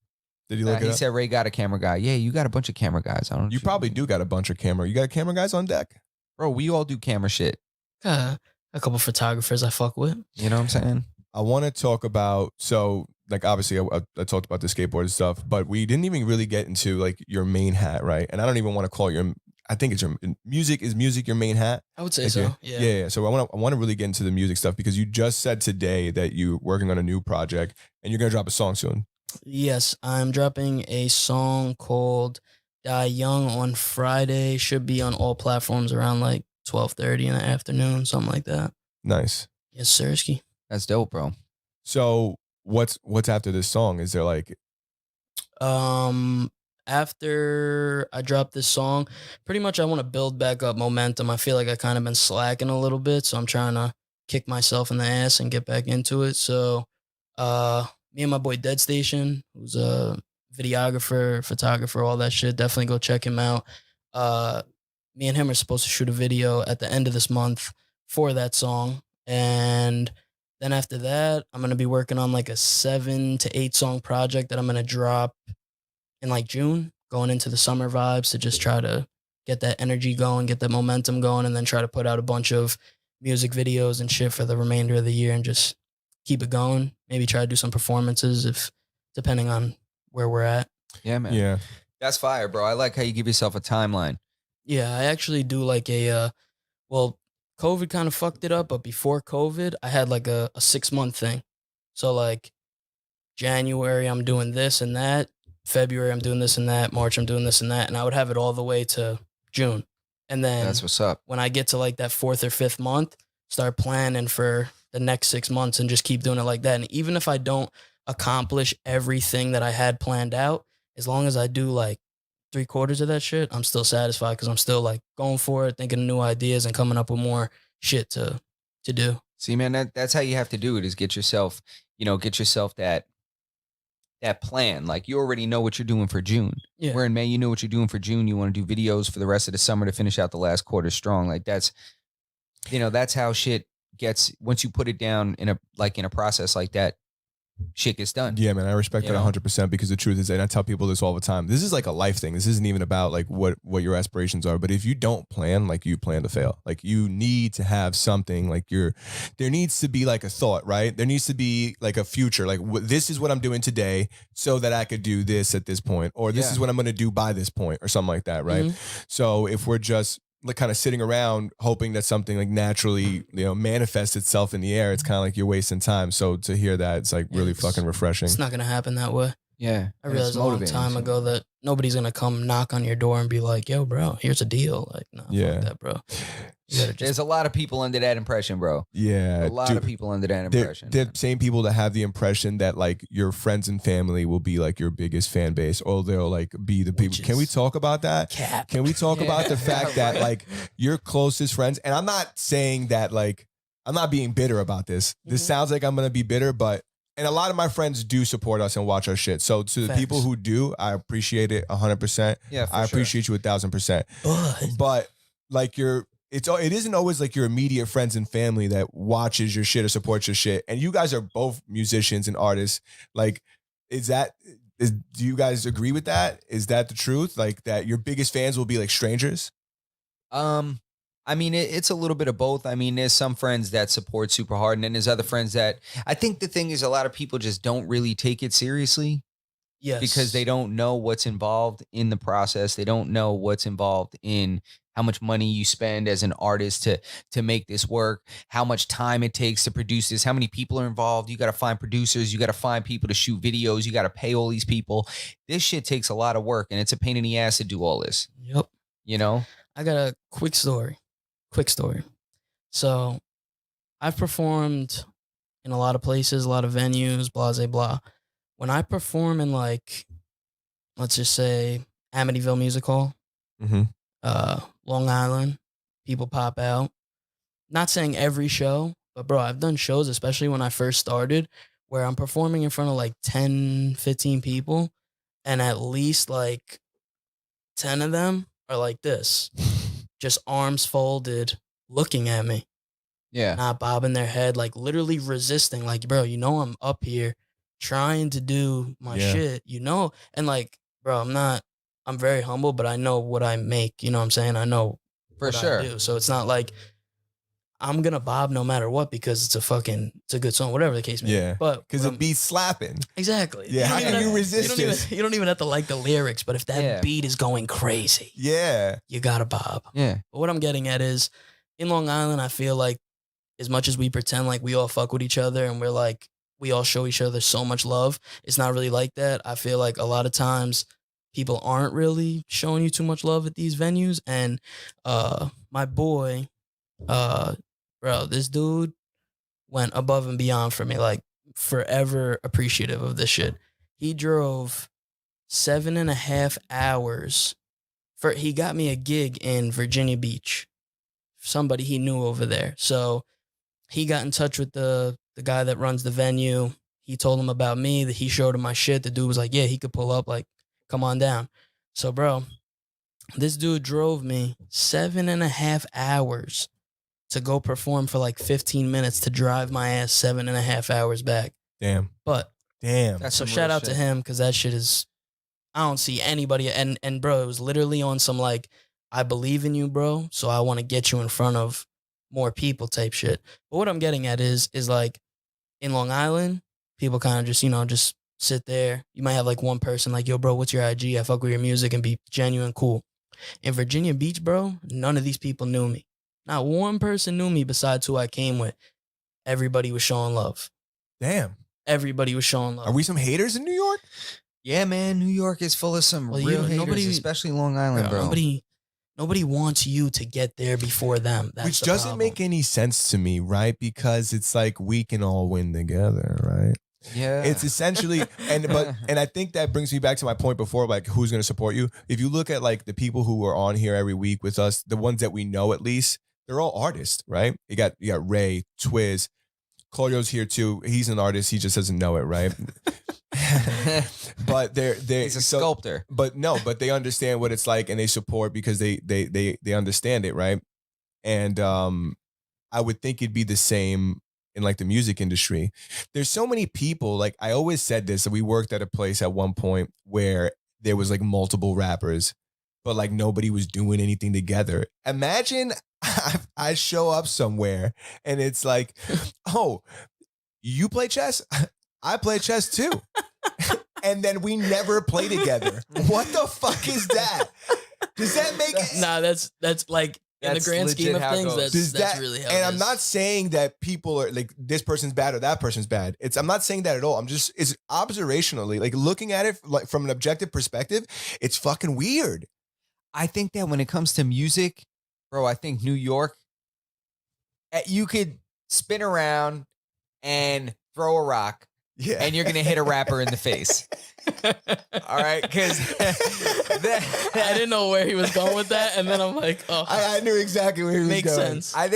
Did he look
He
it up?
said Ray got a camera guy. Yeah, you got a bunch of camera guys. I don't.
You probably do got a bunch of camera. You got camera guys on deck?
bro. We all do camera shit.
A couple photographers I fuck with.
You know what I'm saying?
I want to talk about, so like obviously I talked about the skateboard stuff, but we didn't even really get into like your main hat, right? And I don't even want to call your, I think it's your music your main hat?
I would say
Like
so.
Yeah. So I want to really get into the music stuff because you just said today that you're working on a new project and you're going to drop a song soon.
Yes, I'm dropping a song called Die Young on Friday. Should be on all platforms around like 12:30 in the afternoon, something like that.
Nice.
Yes, Sirski.
That's dope, bro.
So what's after this song? Is there like,
After I drop this song, pretty much I want to build back up momentum. I feel like I kind of been slacking a little bit, so I'm trying to kick myself in the ass and get back into it. So, me and my boy Dead Station, who's a videographer, photographer, all that shit, definitely go check him out. Me and him are supposed to shoot a video at the end of this month for that song, and then after that, I'm gonna be working on like a 7 to 8 song project that I'm gonna drop in like June, going into the summer vibes to just try to get that energy going, get that momentum going, and then try to put out a bunch of music videos and shit for the remainder of the year and just keep it going. Maybe try to do some performances if depending on where we're at.
Yeah, man.
yeah,
That's fire, bro. I like how you give yourself a timeline.
Yeah, I actually do like well, COVID kind of fucked it up, but before COVID, I had like a 6-month thing. So like January, I'm doing this and that. February, I'm doing this and that. March, I'm doing this and that. And I would have it all the way to June. And then
That's what's up.
when I get to like that 4th or 5th month, start planning for the next 6 months and just keep doing it like that. And even if I don't accomplish everything that I had planned out, as long as I do like 3/4 of that shit, I'm still satisfied because I'm still like going for it, thinking of new ideas and coming up with more shit to do.
See, man, that's how you have to do it is get yourself that plan. Like you already know what you're doing for June.
Yeah.
Where in May, you know what you're doing for June. You want to do videos for the rest of the summer to finish out the last quarter strong. Like that's how shit gets once you put it down in a process like that, shit gets done.
yeah, man, I respect
You
that
know?
100% because the truth is, and I tell people this all the time, this is like a life thing. This isn't even about like what your aspirations are, but if you don't plan, like you plan to fail. Like you need to have something like there needs to be like a thought, right? There needs to be like a future, like this is what I'm doing today so that I could do this at this point, or this
Yeah.
is what I'm going to do by this point or something like that, right?
Mhm.
So if we're just like kind of sitting around hoping that something like naturally, manifests itself in the air, it's kind of like you're wasting time. So to hear that, it's like really
It's-
fucking refreshing.
It's not going to happen that way.
Yeah.
I realized a long time ago that nobody's going to come knock on your door and be like, yo, bro, here's a deal. Like, nah,
Yeah.
fuck that, bro. You gotta just
There's a lot of people under that impression, bro.
Yeah.
A lot
dude,
of people under that
they're
impression.
the same people that have the impression that like your friends and family will be like your biggest fan base, or they'll like be the people.
Which
Can we
is
talk about that?
cap.
Can we talk about the
Yeah,
fact that
right.
like your closest friends, and I'm not saying that like, I'm not being bitter about this. This
Mhm.
sounds like I'm going to be bitter, but, and a lot of my friends do support us and watch our shit. So to the
Facts.
people who do, I appreciate it 100%.
Yeah, for
I
sure.
appreciate you 1,000%.
But
But like it isn't always like your immediate friends and family that watches your shit or supports your shit. And you guys are both musicians and artists. Like, is that Do you guys agree with that? Is that the truth? Like that your biggest fans will be like strangers?
I mean, it's a little bit of both. I mean, there's some friends that support super hard, and then there's other friends that I think the thing is a lot of people just don't really take it seriously.
Yes.
Because they don't know what's involved in the process. They don't know what's involved in how much money you spend as an artist to make this work, how much time it takes to produce this, how many people are involved. You got to find producers. You got to find people to shoot videos. You got to pay all these people. This shit takes a lot of work, and it's a pain in the ass to do all this.
Yep.
You know?
I got a quick story. So I've performed in a lot of places, a lot of venues, blah, blah, blah. When I perform in like, let's just say Amityville Music Hall, Long Island, people pop out. Not saying every show, but bro, I've done shows, especially when I first started, where I'm performing in front of like 10, 15 people, and at least like 10 of them are like this, just arms folded, looking at me.
Yeah.
Not bobbing their head, like literally resisting, like, bro, you know I'm up here trying to do my shit, you know? And like, bro, I'm very humble, but I know what I make, you know what I'm saying? I know
For
what
sure.
I do. So it's not like I'm gonna bob no matter what because it's a good song, whatever the case may be.
Yeah.
But
Because it beats slapping.
exactly.
Yeah, how can you resist this?
You don't even have to like the lyrics, but if that beat is going crazy,
Yeah.
you gotta bob.
Yeah.
But what I'm getting at is, in Long Island, I feel like as much as we pretend like we all fuck with each other and we're like, we all show each other so much love, it's not really like that. I feel like a lot of times people aren't really showing you too much love at these venues. And my boy, bro, this dude went above and beyond for me, like forever appreciative of this shit. He drove 7.5 hours. He got me a gig in Virginia Beach. Somebody he knew over there. So he got in touch with the guy that runs the venue. He told him about me, that he showed him my shit. The dude was like, yeah, he could pull up, like, come on down. So, bro, this dude drove me 7.5 hours to go perform for like 15 minutes to drive my ass 7.5 hours back.
Damn.
But
Damn.
That's
so
some
shout
real
out to
shit.
him, because that shit is, I don't see anybody. And bro, it was literally on some like, I believe in you, bro, so I want to get you in front of more people type shit. But what I'm getting at is like, in Long Island, people kind of just, you know, just sit there. You might have like one person like, yo, bro, what's your IG? I fuck with your music, and be genuine, cool. In Virginia Beach, bro, none of these people knew me. Not one person knew me besides who I came with. Everybody was showing love.
Damn.
Everybody was showing love.
Are we some haters in New York?
Yeah, man. New York is full of some
Well,
real
you-
haters, especially Long Island, bro.
Nobody wants you to get there before them. That's
Which
the
doesn't
problem.
make any sense to me, right? Because it's like we can all win together, right?
Yeah.
It's essentially, and I think that brings me back to my point before, like who's going to support you. If you look at like the people who are on here every week with us, the ones that we know at least, they're all artists, right? You got Ray, Twiz, Claudio's here too. He's an artist. He just doesn't know it, right? But
He's a sculptor.
But they understand what it's like, and they support because they understand it, right? And I would think it'd be the same in like the music industry. There's so many people, like I always said this, that we worked at a place at one point where there was like multiple rappers, but like nobody was doing anything together. Imagine I show up somewhere and it's like, oh, you play chess? I play chess too. And then we never play together. What the fuck is that? Does that make
Nah, that's like, in the
That's
grand scheme
legit
of
how it
things,
goes.
that's really how it
And I'm
is.
not saying that people are like this person's bad or that person's bad. I'm not saying that at all. It's observationally, like looking at it like from an objective perspective, it's fucking weird.
I think that when it comes to music, bro, I think New York, you could spin around and throw a rock,
Yeah.
and you're gonna hit a rapper in the face. All right, because
I didn't know where he was going with that, and then I'm like, oh,
I knew exactly where he was
makes
going.
sense.
I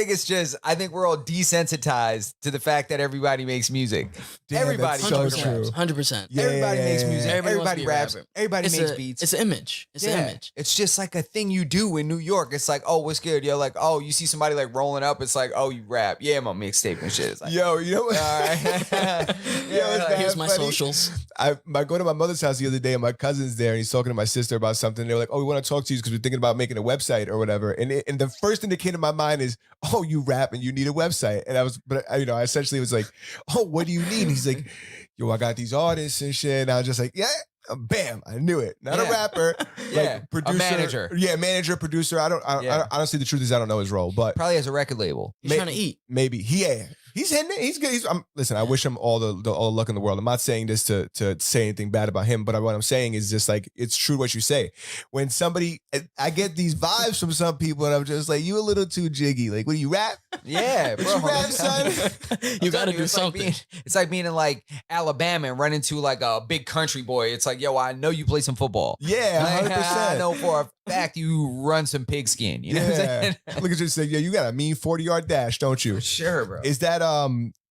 think we're all desensitized to the fact that everybody makes music.
Damn,
Everybody
that's so
knows
true.
raps.
100%.
Yeah,
Everybody makes music.
Everybody wants to
Everybody
be a
raps.
rapper.
Everybody makes beats.
It's an image. It's an image.
It's just like a thing you do in New York. It's like, oh, what's good? You're like, oh, you see somebody like rolling up. It's like, oh, you rap. Yeah, I'm on mixtape and shit. It's like,
Yo, you know what?
all right.
Yo, it's
Here's
bad
my
funny.
socials.
I go to my mother's house the other day, and my cousin's there, and he's talking to my sister about something. They were like, "Oh, we want to talk to you because we're thinking about making a website or whatever." And the first thing that came to my mind is, "Oh, you rap and you need a website." And I essentially was like, "Oh, what do you need?" And he's like, "Yo, I got these artists and shit." And I was just like, "Yeah." Bam! I knew it. Not a rapper, like producer,
a manager.
Yeah, manager, producer. I honestly, the truth is, I don't know his role, but
probably has a record label.
He's trying to eat.
Maybe he's hitting it. He's good. Listen, I wish him all the luck in the world. I'm not saying this to say anything bad about him, but what I'm saying is just like it's true what you say. When somebody, I get these vibes from some people, and I'm just like, you a little too jiggy. Like, when you rap,
yeah, bro.
You rap, son.
You got to do something.
It's like being in like Alabama and run into like a big country boy. It's like, yo, I know you play some football.
Yeah, 100%.
I know for a fact you run some pigskin. You know what I'm saying?
Look at you say, yeah, you got a mean 40-yard dash, don't you?
For sure, bro.
Is that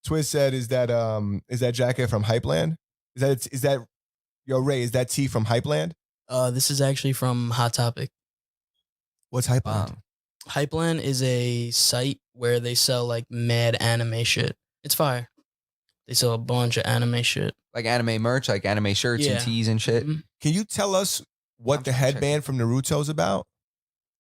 Twiz said, is that jacket from Hypeland? Is that yo, Ray, is that tee from Hypeland?
This is actually from Hot Topic.
What's Hypeland?
Hypeland is a site where they sell like mad anime shit. It's fire. They sell a bunch of anime shit.
Like anime merch, like anime shirts and tees and shit.
Mm-hmm.
Can you tell us what the headband from Naruto's about?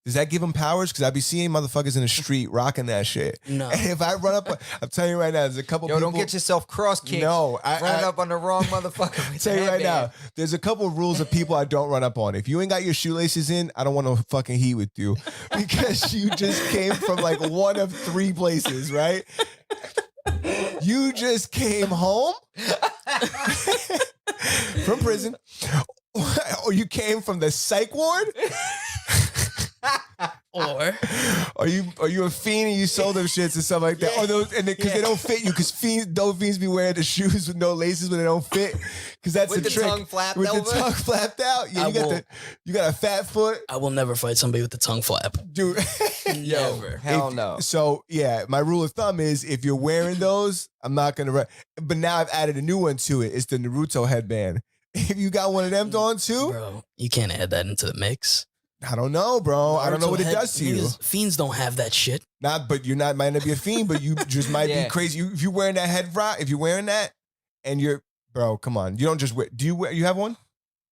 Does that give him powers? Because I be seeing motherfuckers in the street rocking that shit.
No.
And if I run up, I'm telling you right now, there's a couple people.
Don't get yourself cross-kicked.
No.
Run up on the wrong motherfucker.
I tell you right now, there's a couple of rules of people I don't run up on. If you ain't got your shoelaces in, I don't want no fucking heat with you. Because you just came from like one of three places, right? You just came home from prison, or you came from the psych ward,
or
are you a fiend and you sold them shits and stuff like that? Or those, and because they don't fit you, because fiends be wearing the shoes with no laces when they don't fit, because that's
with
the trick.
Tongue flapped
with
over?
the tongue flapped out. Yeah, you got a fat foot.
I will never fight somebody with the tongue flap.
Dude.
Never.
Hell no.
So yeah, my rule of thumb is if you're wearing those, I'm not gonna. But now I've added a new one to it. It's the Naruto headband. If you got one of them on too,
bro, you can't add that into the mix.
I don't know, bro. I don't know what it does to you.
Fiends don't have that shit.
But you're not might not be a fiend, but you just might be crazy. If you're wearing that head wrap, if you're wearing that, and you're, bro, come on. You don't just wear. Do you wear? You have one?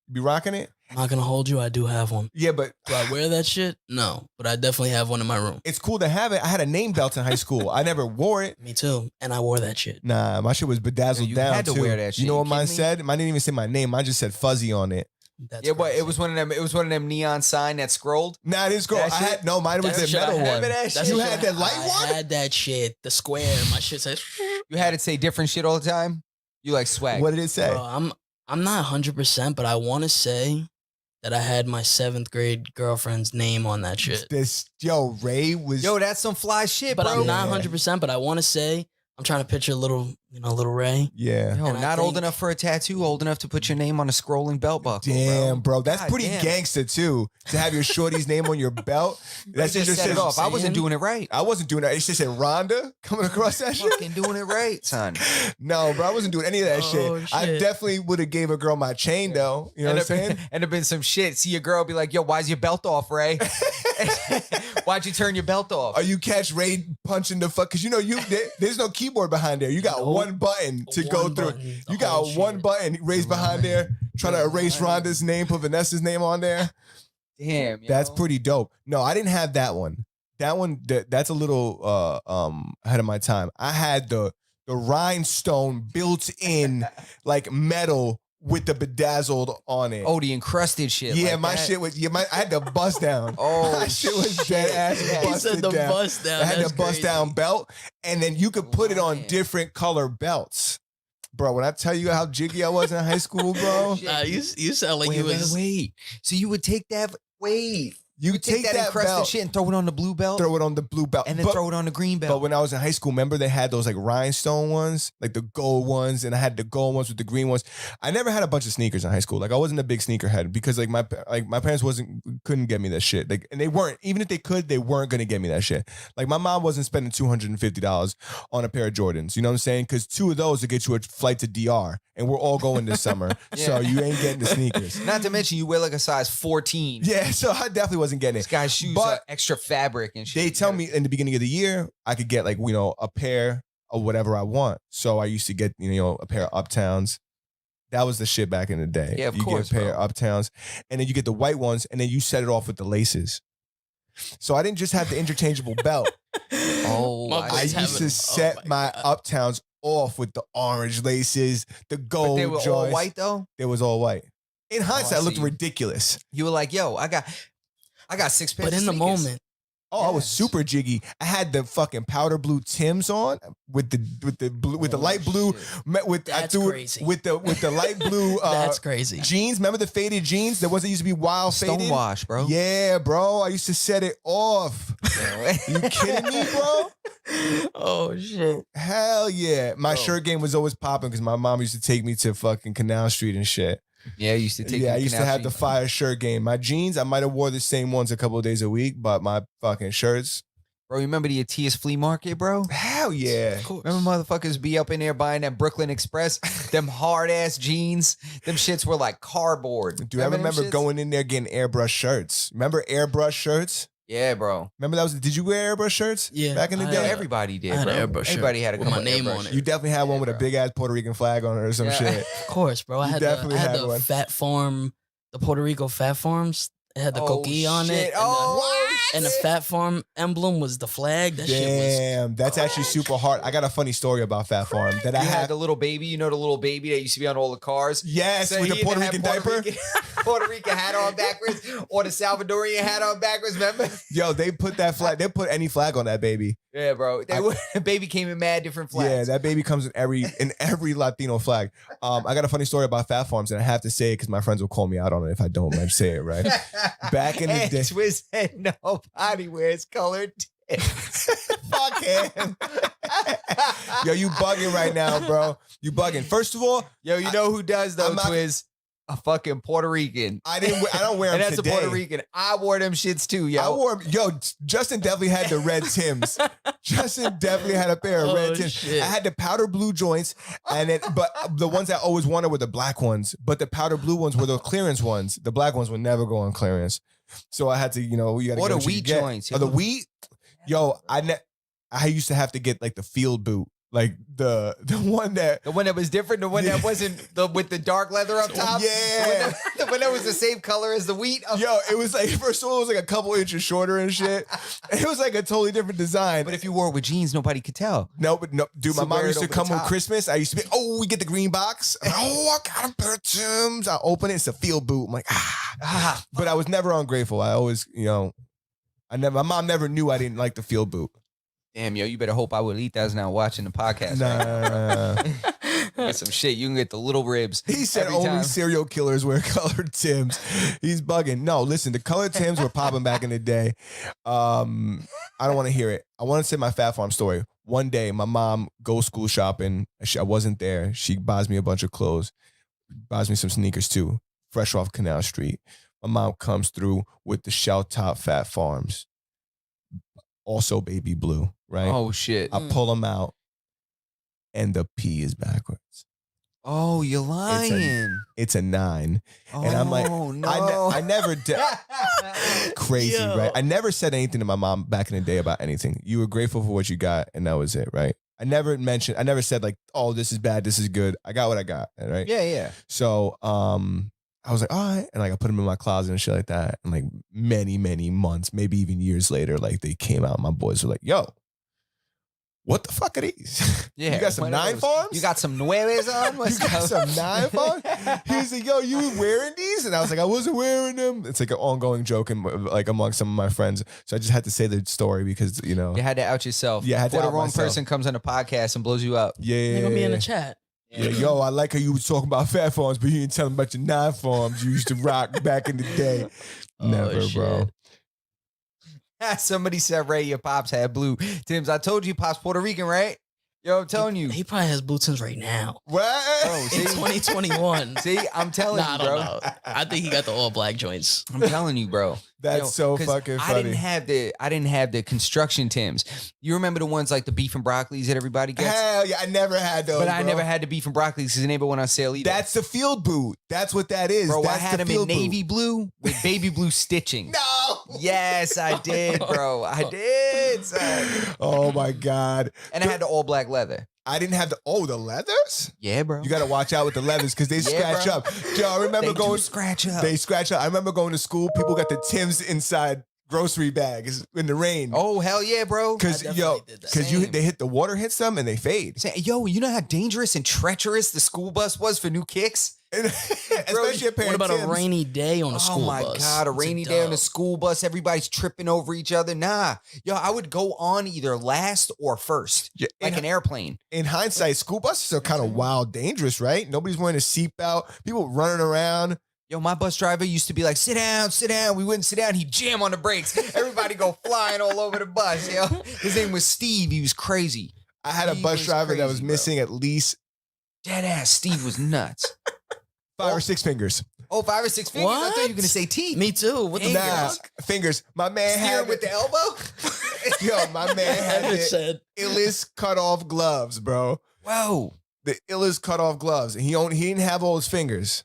You be rocking it?
I'm not gonna hold you. I do have one.
Yeah, but
do I wear that shit? No, but I definitely have one in my room.
It's cool to have it. I had a name belt in high school. I never wore it.
Me too, and I wore that shit.
Nah, my shit was bedazzled
you
down
had to
too.
wear that shit.
You know what mine
me?
said? Mine didn't even say my name. Mine just said fuzzy on it.
That's
but
crazy.
it was one of them. It was one of them neon sign that scrolled.
Nah, this girl. Mine was the metal one. You had that light one.
I had that shit. The square. My shit says.
You had it say different shit all the time. You like swag.
What did it say?
Bro, I'm not 100%, but I want to say that I had my 7th grade girlfriend's name on that shit.
Ray was.
Yo, that's some fly shit,
But
bro.
I'm not 100%, but I want to say I'm trying to picture little Ray.
Yeah.
Yo, not old enough for a tattoo, old enough to put your name on a scrolling belt buckle.
Damn, bro. That's
God
pretty
damn.
gangster too. To have your shorty's name on your belt. That's
just set it off. I wasn't doing it right.
I wasn't doing that. It just said Rhonda coming across that shit.
Fucking doing it right, son.
No, bro. I wasn't doing any of that shit. I definitely would have gave a girl my chain though. You know what I'm saying?
And there been some shit. See your girl be like, yo, why's your belt off, Ray? Why'd you turn your belt off?
Or you catch Ray punching the fuck, because you know there's no keyboard behind there. You got one button to go through. You got one button raised behind there, trying to erase Rhonda's name, put Vanessa's name on there.
Damn,
that's pretty dope. No, I didn't have that one. That one, that's a little ahead of my time. I had the rhinestone built in like metal with the bedazzled on it.
Oh, the encrusted shit.
Yeah,
like
my
that?
shit was. Yeah, I had the bust down.
Oh,
my shit was dead ass busted
He said the
down.
bust down.
I had
That's
the bust
crazy.
down belt, and then you could put it on
Man.
different color belts. Bro, when I tell you how jiggy I was in high school, bro,
You sound like
wait. So you would take that. Wait.
you
Take that encrusted
belt,
shit and throw it on the blue belt,
throw it on the blue belt,
and then throw it on the green
But
belt.
when I was in high school, remember they had those like rhinestone ones, like the gold ones, and I had the gold ones with the green ones. I never had a bunch of sneakers in high school. Like I wasn't a big sneakerhead because like my parents couldn't get me that shit. Like, and they weren't, even if they could, they weren't gonna get me that shit. Like my mom wasn't spending $250 on a pair of Jordans. You know what I'm saying? Because 2 of those would get you a flight to DR, and we're all going this summer, so you ain't getting the sneakers.
Not to mention you wear like a size 14.
Yeah, so I definitely wasn't getting
This
it.
guy's shoes
But
are extra fabric and shit.
They tell me in the beginning of the year I could get like, you know, a pair of whatever I want. So I used to get, you know, a pair of Uptowns, That was the shit back in the day.
Yeah, of
you
course,
get a pair
bro.
of Uptowns, and then you get the white ones, and then you set it off with the laces. So I didn't just have the interchangeable belt.
Oh,
My
I
boys
used
having-
to set
oh
my
God.
Uptowns off with the orange laces, the
But
gold
they were all
joints.
white though.
They was all white. In hindsight,
I
it looked
see.
ridiculous.
You were like, yo, I got 6 pairs.
But
of
in the
sneakers.
moment,
Oh, I was
Yes.
super jiggy. I had the fucking powder blue Tims on with the
Oh,
light blue
shit.
met with I
That's
threw
crazy.
it with the light blue
that's crazy.
jeans. Remember the faded jeans? The ones that used to be wild faded.
Stonewash, bro.
Yeah, bro. I used to set it off. You kidding me, bro?
Oh shit.
Hell yeah. My
Bro.
shirt game was always popping because my mom used to take me to fucking Canal Street and shit.
Yeah, I used to take.
Yeah, I
you
used to
Canal
have the
Street.
fire shirt game. My jeans, I might have wore the same ones a couple of days a week, but my fucking shirts,
Bro, you remember the Atias flea market, bro?
hell yeah.
Remember motherfuckers be up in there buying that Brooklyn Express, them hard ass jeans. Them shits were like cardboard.
Dude, I
them
remember
shits?
going in there getting airbrush shirts. Remember airbrush shirts?
Yeah, bro.
Remember that was, did you wear airbrush shirts?
Yeah,
Back in the
I
Yeah,
day?
had
everybody did,
I had
bro.
an airbrush shirt
Everybody had a
with my
couple
name
airbrush
on it.
You definitely had one
Yeah,
with a
bro.
big ass Puerto Rican flag on it or some
Yeah.
shit.
Of course, bro. I
You
had
definitely
I had
had
the
one.
Fat Farm, the Puerto Rico Fat Farms. It had the
Oh,
coquille on
shit.
it. And the Fat Farm emblem was the flag. That shit was.
Damn, that's actually super hard. I got a funny story about Fat Farm that I
You had
had.
the little baby, you know, the little baby that used to be on all the cars.
Yes,
So
with the
he
Puerto
had
Rican diaper.
Puerto Rican hat on backwards, or the Salvadorian hat on backwards. Remember?
Yo, they put that flag. They put any flag on that baby.
Yeah, bro. The baby came in mad different flags.
Yeah, that baby comes in every Latino flag. I got a funny story about Fat Farms, and I have to say it because my friends will call me out on it if I don't say it right. Back in the
Hey,
day,
Twiz said nobody wears colored
fuck him. Yo, you bugging right now, bro. You bugging. First of all,
Yo, you know who does though,
I'm not-
Twiz? A fucking Puerto Rican.
I don't wear
And
them
that's
today.
a Puerto Rican. I wore them shits too, yo.
I wore Justin definitely had the red Tims. Justin definitely had a pair of red
Oh,
Tims.
shit.
I had the powder blue joints, but the ones I always wanted were the black ones. But the powder blue ones were the clearance ones. The black ones would never go on clearance. So I had to, you got to
Or
get
the
what you
wheat
could get.
joints,
Or the
yo.
wheat. Yo, I used to have to get like the field boot, like the one that.
The one that was different, the one that wasn't with the dark leather up top.
Yeah.
The one that was the same color as the wheat.
Yo, it was like, first of all, it was like a couple inches shorter and shit. It was like a totally different design.
But if you wore it with jeans, nobody could tell.
No, dude, my
So
mom
wear it
used to
over
come
the
on
top.
Christmas. I used to be, we get the green box. I got a pair of Tims. I open it, it's a field boot. I'm like, But I was never ungrateful. I always, my mom never knew I didn't like the field boot.
Damn, yo, you better hope Abuelita's now watching the podcast.
Nah.
Get some shit. You can get the little ribs.
He said
every
only
time.
serial killers wear colored Tims. He's bugging. No, listen, the colored Tims were popping back in the day. I don't want to hear it. I want to say my Fat Farm story. One day, my mom goes school shopping. I wasn't there. She buys me a bunch of clothes, buys me some sneakers too, fresh off Canal Street. My mom comes through with the shell top Fat Farms, also baby blue, right?
Oh, shit.
I pull them out, and the P is backwards.
Oh, you're lying.
It's a 9. And I'm like,
oh, no.
I never did. Crazy,
Yo.
right? I never said anything to my mom back in the day about anything. You were grateful for what you got, and that was it, right? I never said like, oh, this is bad, this is good. I got what I got, right?
Yeah, yeah.
So I was like, all right. And like I put them in my closet and shit like that. And like many, many months, maybe even years later, like they came out, my boys were like, yo, what the fuck are these?
Yeah.
You got some
One of
9
those-
farms?
You got some nueves on?
You
What's
got
up?
some 9 farms? He was like, yo, you were wearing these? And I was like, I wasn't wearing them. It's like an ongoing joke like among some of my friends. So I just had to say the story because,
You had to out yourself.
Yeah, I had to
Before
out
the wrong
myself.
person comes on the podcast and blows you up.
yeah.
They're gonna be in the chat.
Yeah, yo, I like how you was talking about Fat Farms, but you didn't tell them about your 9 farms you used to rock back in the day.
Oh,
Never, bro.
shit.
Somebody said, Ray, your pops had blue Tims. I told you, pops Puerto Rican, right? Yo, I'm telling you.
He probably has blue Tims right now.
What?
Bro,
In
see?
2021.
See, I'm telling
Nah, I
you,
don't
bro.
know. I think he got the all black joints.
I'm telling you, bro.
That's
Yo,
so
'cause
fucking
I
funny.
didn't have the construction Tims. You remember the ones like the beef and broccolis that everybody gets?
Hell yeah, I never had those.
But I
bro.
never had the beef and broccolis because they never went on sale either.
That's the field boot. That's what that is.
Bro,
That's
I had
the
them in
field boot.
navy blue with baby blue stitching.
No.
Yes, I did, bro. I did, son.
Oh my God.
And I had the all black leather.
I didn't have the leathers?
Yeah, bro.
You got to watch out with the leathers because they
Yeah,
scratch
bro.
up. Yo, I remember
They
going.
do scratch up.
They scratch up. I remember going to school. People got the Timbs inside grocery bags in the rain.
Oh, hell yeah, bro.
Because
I definitely did that.
Same.
they hit the water hits them and they fade.
Yo, you know how dangerous and treacherous the school bus was for new kicks?
And especially a pair
What
of
about a
Timbs.
rainy day on a school
Oh my
bus?
God, a
It's
rainy day on a
dub.
school bus, everybody's tripping over each other. Nah. Yo, I would go on either last or first,
Yeah,
like an airplane.
in hindsight, school buses are kind of wild, dangerous, right? Nobody's wearing a seatbelt. People running around.
Yo, my bus driver used to be like, sit down, sit down. We wouldn't sit down. He'd jam on the brakes. Everybody go flying all over the bus, yo. His name was Steve. He was crazy.
I had a
He
bus
was
driver that was
crazy, bro.
missing at least
Dead ass Steve was nuts.
5 or 6 fingers.
Oh, 5 or 6 fingers? I thought you were going to say teeth.
Me too. What the
Fingers.
Nah,
fuck?
fingers. My man
Steering
had
with the elbow?
Yo, my man had
Evan
the
said,
illest cut off gloves, bro.
Whoa.
The illest cut off gloves. And he didn't have all his fingers.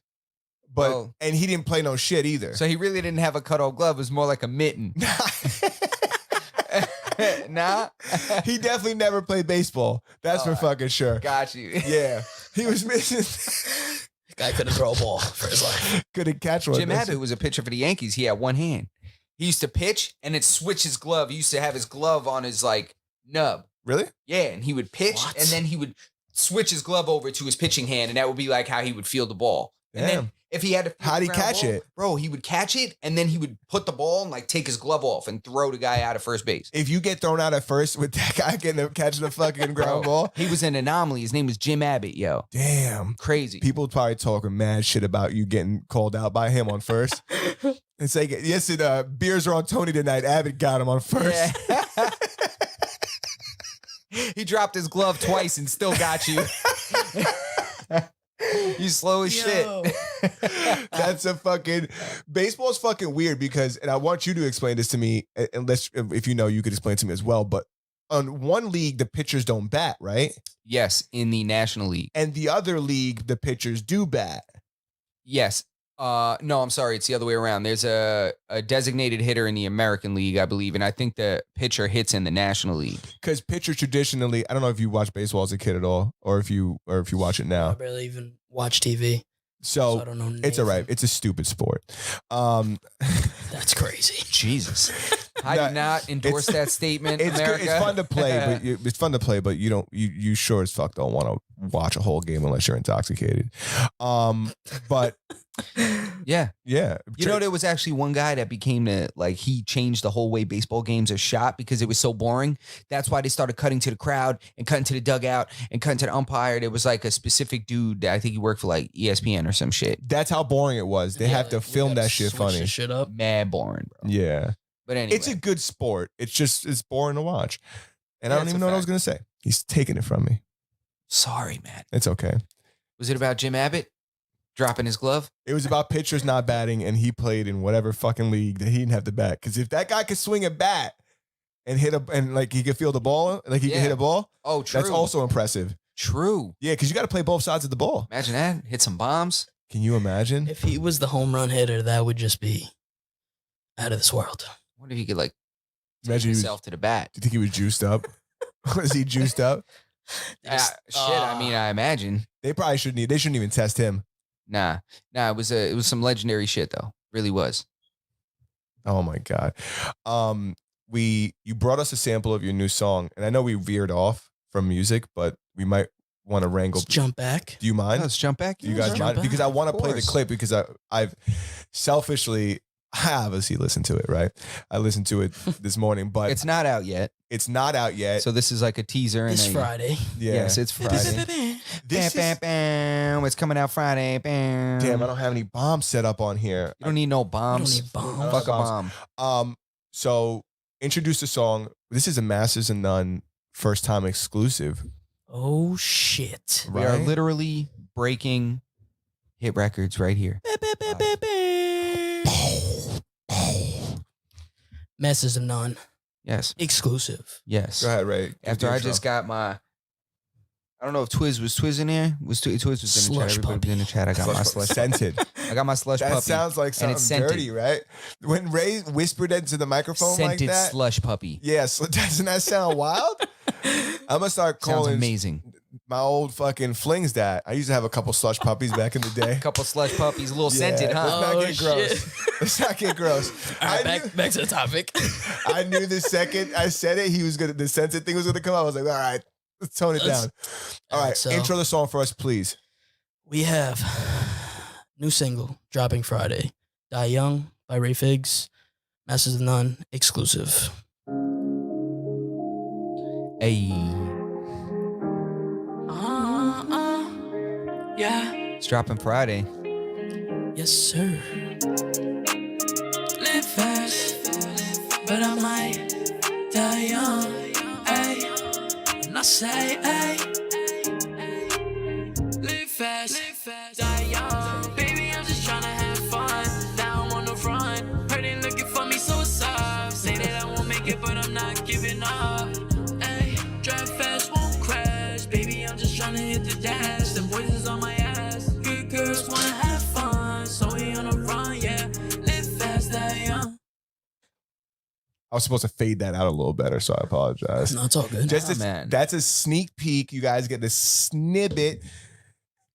But
Oh.
and he didn't play no shit either.
So he really didn't have a cut-off glove. It was more like a mitten. Nah?
He definitely never played baseball. That's for fucking sure.
Got you.
Yeah. He was missing.
guy couldn't throw a ball for his life.
Couldn't catch one.
Jim Abbott was a pitcher for the Yankees. He had one hand. He used to pitch and then switch his glove. He used to have his glove on his like nub.
Really?
Yeah, and he would pitch
What?
and then he would switch his glove over to his pitching hand, and that would be like how he would field the ball. And
Damn.
then if he had to field
How'd
the
he
ground
catch
ball,
it?
Bro, he would catch it and then he would put the ball and like take his glove off and throw the guy out of first base.
If you get thrown out at first with that guy catching the fucking ground ball,
He was an anomaly. His name was Jim Abbott, yo.
damn.
Crazy.
People probably talking mad shit about you getting called out by him on first. It's like, yes, beers are on Tony tonight. Abbott got him on first.
Yeah. He dropped his glove twice and still got you. You slow as
Yo.
shit.
That's a fucking baseball's fucking weird because, and I want you to explain this to me, unless if you know, you could explain it to me as well. But on one league, the pitchers don't bat, right?
Yes, in the National League.
And the other league, the pitchers do bat.
Yes. No, I'm sorry. It's the other way around. There's a designated hitter in the American League, I believe, and I think the pitcher hits in the National League.
Because pitchers traditionally, I don't know if you watched baseball as a kid at all, or if you watch it
I
now.
barely even watch TV, so I
So
don't know.
it's all right.
anything.
It's a stupid sport.
That's crazy.
Jesus. I
No,
do not endorse that statement,
It's good,
America.
it's fun to play, but it's fun to play, but you sure as fuck don't want to watch a whole game unless you're intoxicated. But
Yeah.
yeah,
You know, there was actually one guy that became he changed the whole way baseball games are shot because it was so boring. That's why they started cutting to the crowd and cutting to the dugout and cutting to the umpire. There was like a specific dude that I think he worked for like ESPN or some shit.
that's how boring it was. They have to
like, we
film
gotta
that shit
switch
funny.
the shit up.
Mad boring, bro.
Yeah,
But anyway.
it's a good sport. It's boring to watch, and
Yeah,
I don't
it's
even
a
know what I was
fact.
gonna say. He's taking it from me.
Sorry, man.
It's okay.
Was it about Jim Abbott dropping his glove?
It was about pitchers not batting, and he played in whatever fucking league that he didn't have to bat. Because if that guy could swing a bat and like he could feel the ball, like he could
Yeah.
hit a ball,
Oh, true.
that's also impressive.
true.
Yeah, because you got to play both sides of the ball.
Imagine that. Hit some bombs.
Can you imagine?
If he was the home run hitter, that would just be out of this world.
What if he could like take
Imagine he was, do
himself to the bat?
you think he was juiced up? Was he juiced up?
I mean, I imagine.
They probably shouldn't. They shouldn't even test him.
Nah. It was some legendary shit though. Really was.
Oh my god. You brought us a sample of your new song, and I know we veered off from music, but we might want to wrangle.
Let's jump back.
Do you mind?
Let's jump back.
Do you
Yeah,
guys
jump
mind?
back.
Because I want to
Of
play the
course.
clip because I've selfishly, I obviously listened to it, right? I listened to it this morning, but
It's not out yet.
it's not out yet.
So this is like a teaser.
This
and
Friday.
Yeah.
Yes, it's Friday.
This
Bam,
is-
bam, bam. It's coming out Friday. Bam.
Damn, I don't have any bombs set up on here.
You don't need no bombs.
need bombs.
Fuck a
Bombs.
bomb.
So introduce the song. This is a Masters and None first time exclusive.
Oh shit.
We are
Right?
literally breaking hit records right here.
Masters of None.
Yes.
Exclusive.
Yes.
Go ahead, Ray. Give
After
the
I
intro.
just got my, I don't know if Twiz was in there. Twiz was in the chat.
Slush
Everybody was in the chat. I got my slush.
scented.
I got my slush
That
puppy.
sounds like
And
something
it's scented.
dirty, right? When Ray whispered into the microphone
Scented
like that.
slush puppy.
Yes, doesn't that sound wild? I'm gonna start
Sounds
calling.
amazing.
my old fucking flings that. I used to have a couple slush puppies back in the day.
A couple slush puppies, a little scented, huh?
Let's not
Oh,
get gross.
shit.
Let's not get gross.
All right,
I knew-
back to the topic.
I knew the second I said it, the scented thing was gonna come out. I was like, all right, let's tone it down. All right,
so-
intro the song for us, please.
We have new single dropping Friday. Die Young by RayFigz. Masters of None exclusive.
Hey,
Yeah.
it's dropping Friday.
Yes, sir. Live fast, but I might die young. Ay, and I say, ay, live fast, die young. Baby, I'm just trying to have fun. Now I'm on the run. Heard they looking for me, so what's up? Say that I won't make it, but I'm not giving up. Ay, drive fast, won't crash. Baby, I'm just trying to hit the dash. The boys is on my ass. Good girls wanna have fun, so we on the run, yeah. Live fast, die young.
I was supposed to fade that out a little better, so I apologize.
No, it's all good.
Just
Nah,
a-
man.
That's a sneak peek. You guys get the snippet.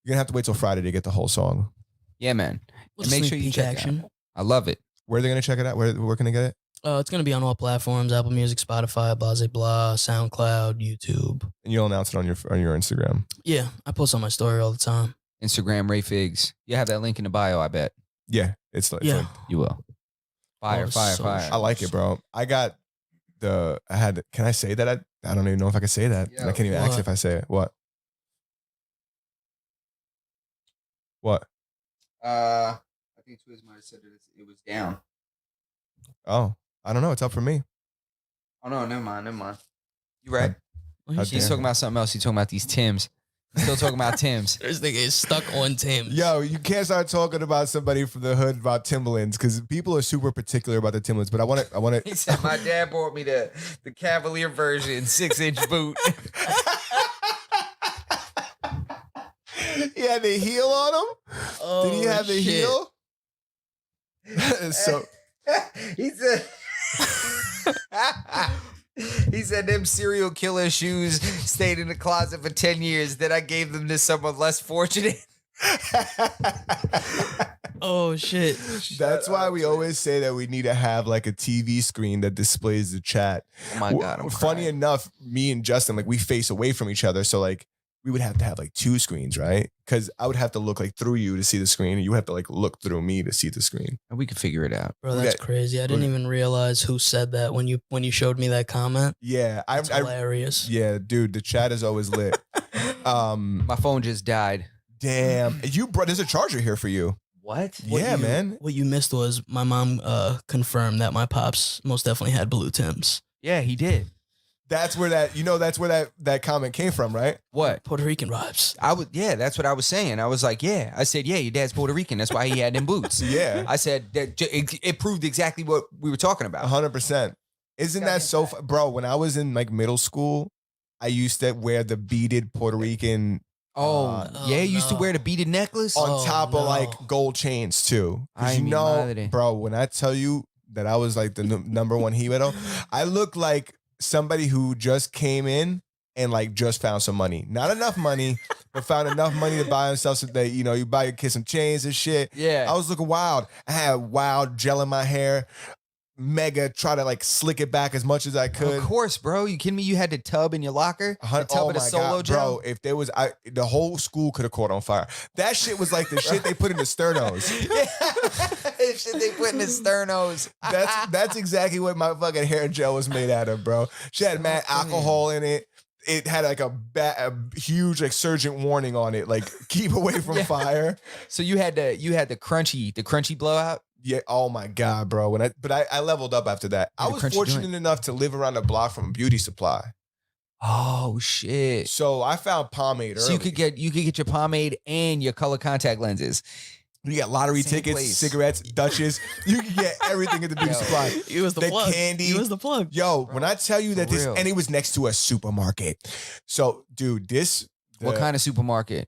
You're gonna have to wait till Friday to get the whole song.
Yeah, man.
Little
make
sneak
sure you
peek
check it
action.
out. I love it.
Where are they gonna check it out? Where can they get it?
It's gonna be on all platforms: Apple Music, Spotify, blah blah blah, SoundCloud, YouTube.
And you'll announce it on your Instagram.
Yeah, I post on my story all the time.
Instagram, RayFigz. You have that link in the bio, I bet.
Yeah, it's like
Yeah,
You will. Fire,
Oh,
fire,
so
fire.
I like it, bro. Can I say that? I don't even know if I can say that.
Yo,
I can't even ask
what?
if I say it. What? What?
I think Twiz might have said it was down.
Oh, I don't know. It's up for me.
Oh, no, never mind. You right.
How
He's
dare-
talking about something else. He's talking about these Tims. He's still talking about Tims.
this nigga is stuck on Tim.
Yo, you can't start talking about somebody from the hood about Timberlands because people are super particular about the Timberlands. But I want
He
to.
said, my dad bought me the Cavalier version, 6-inch boot.
He had the heel on him.
Oh,
Did he have the
shit.
heel? So
He said, he said them serial killer shoes stayed in the closet for 10 years. Then I gave them to someone less fortunate.
Oh shit.
that's why we always say that we need to have like a TV screen that displays the chat.
Oh my God. I'm
Funny
crying.
enough, me and Justin, like we face away from each other. So like we would have to have like two screens, right? Because I would have to look like through you to see the screen, and you have to like look through me to see the screen.
And we can figure it out.
Bro, that's
Okay.
crazy. I didn't
Okay.
even realize who said that when you showed me that comment.
Yeah,
That's hilarious.
yeah, dude, the chat is always lit.
My phone just died.
Damn, you brought. There's a charger here for you.
What?
Yeah, man.
What you missed was my mom confirmed that my pops most definitely had blue Tims.
Yeah, he did.
That's where that comment came from, right?
What?
Puerto Rican vibes.
Yeah, that's what I was saying. I was like, yeah. I said, yeah, your dad's Puerto Rican. That's why he had them boots.
Yeah,
I said that it proved exactly what we were talking about.
100%. Isn't that so, bro? When I was in like middle school, I used to wear the beaded Puerto Rican
Oh, yeah, you used to
no.
wear the beaded necklace.
on
Oh,
top
no.
of like gold chains too. 'Cause
Ay,
you
mi
know,
madre.
bro, when I tell you that I was like the number one Jiménez, I looked like somebody who just came in and like just found some money. Not enough money, but found enough money to buy himself so that, you buy your kid some chains and shit.
Yeah.
I was looking wild. I had wild gel in my hair, mega try to like slick it back as much as I could.
Of course, bro. You kidding me? You had the tub in your locker? The tub
Oh
of the
my
solo
God,
gel?
bro! If there was, the whole school could have caught on fire. That shit was like the shit they put in the sternos.
Shit they put in the sternos.
That's exactly what my fucking hair gel was made out of, bro. She had mad alcohol in it. It had like a huge like surgeon warning on it, like keep away from
Yeah.
fire.
So you had the crunchy blowout?
Yeah. Oh my God, bro. But I leveled up after that. I
the
was
crunchy
fortunate
joint.
enough to live around the block from a beauty supply.
Oh shit.
So I found pomade early.
So you could get your pomade and your color contact lenses.
You got lottery
Same
tickets,
place.
cigarettes, Dutches. You can get everything at the beauty
Yo.
supply.
He was the plug.
candy.
He was the plug.
Yo, when I tell you that
for
this,
real.
and it was next to a supermarket. So, dude,
What kind of supermarket?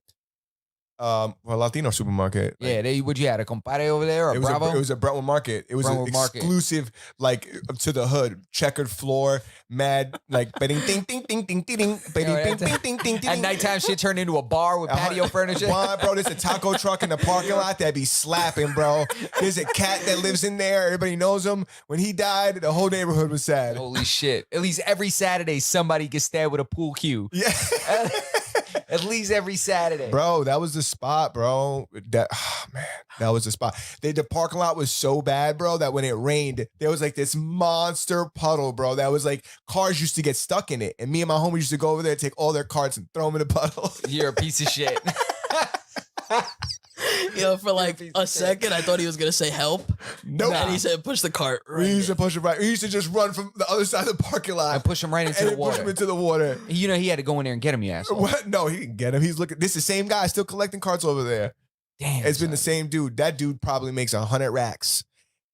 Latino supermarket.
Yeah, would you had a compadre over there or
It was
Bravo?
it was a Brentwood Market. It was an
Brentwood Market.
exclusive, like to the hood, checkered floor, mad like ding ding ding ding ding ding ding ding ding ding.
At nighttime, shit turned into a bar with patio furniture.
Why, bro? There's a taco truck in the parking lot that be slapping, bro. There's a cat that lives in there. Everybody knows him. When he died, the whole neighborhood was sad.
Holy shit! At least every Saturday, somebody gets stabbed with a pool cue.
Yeah.
At least every Saturday,
Bro, that was the spot, bro. That was the spot. The parking lot was so bad, bro, that when it rained, there was like this monster puddle, bro. That was like cars used to get stuck in it. And me and my homies used to go over there, take all their carts and throw them in the puddle.
You're a piece of shit.
Yo, for like a second, I thought he was gonna say help.
Nope.
And he said push the cart. Right
We used to
in.
push it right. We used to just run from the other side of the parking lot
And push him right into
and
the
then push
water.
him into the water.
You know, he had to go in there and get him, you asshole.
What? No, he didn't get him. He's looking. This is the same guy still collecting carts over there.
Damn.
It's been the
son.
same dude. That dude probably makes 100 racks.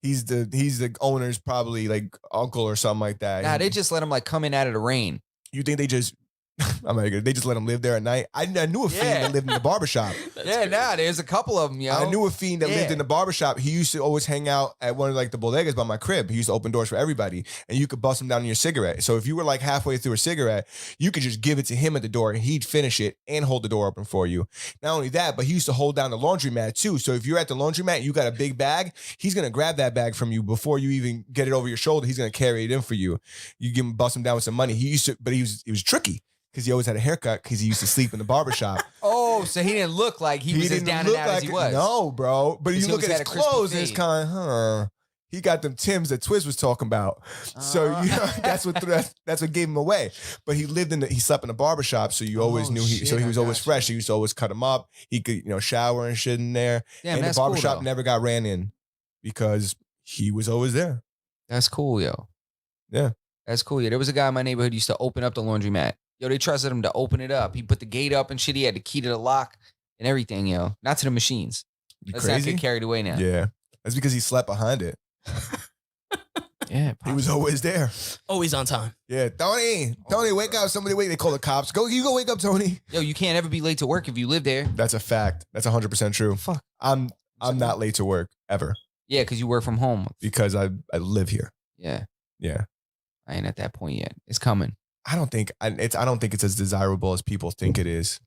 He's the owner's probably like uncle or something like that.
Nah, they just let him like come in out of the rain.
You think they just? I'm not good. They just let him live there at night. I knew a fiend
Yeah.
that lived in the barbershop.
There's a couple of them, yo.
I knew a fiend that lived
Yeah.
in the barbershop. He used to always hang out at one of like the bodegas by my crib. He used to open doors for everybody, and you could bust him down in your cigarette. So if you were like halfway through a cigarette, you could just give it to him at the door, and he'd finish it and hold the door open for you. Not only that, but he used to hold down the laundromat too. So if you're at the laundromat and you got a big bag, he's gonna grab that bag from you before you even get it over your shoulder. He's gonna carry it in for you. You give him, bust him down with some money. He was tricky. Because he always had a haircut because he used to sleep in the barbershop.
Oh, so he didn't look like he was as
didn't
down and
look
out as he was.
No, bro. But you
He
look
always
at his
had a crispy
clothes and it's
fade.
kind of, He got them Timbs that Twiz was talking about. So you know, that's what gave him away. But he slept in the barbershop, so you always
Oh,
knew he
shit,
was
I
always
gotcha.
fresh. So you used to always cut him up. He could, shower and shit in there.
Damn,
and the
that's cool,
barbershop
though.
never got ran in because he was always there.
That's cool, yo.
Yeah.
That's cool. Yeah, there was a guy in my neighborhood who used to open up the laundromat. Yo, they trusted him to open it up. He put the gate up and shit. He had the key to the lock and everything, yo. Not to the machines.
You
Let's not
crazy?
get carried away now.
Yeah. That's because he slept behind it.
Yeah,
He was always there.
Always on time.
Yeah, Tony, wake up. Somebody wake. They call the cops. You go wake up, Tony.
Yo, you can't ever be late to work if you live there.
That's a fact. That's 100% true.
Fuck.
I'm not late to work ever
Yeah, because you work from home.
because I live here.
Yeah,
Yeah.
I ain't at that point yet. It's coming.
I don't think it's as desirable as people think it is.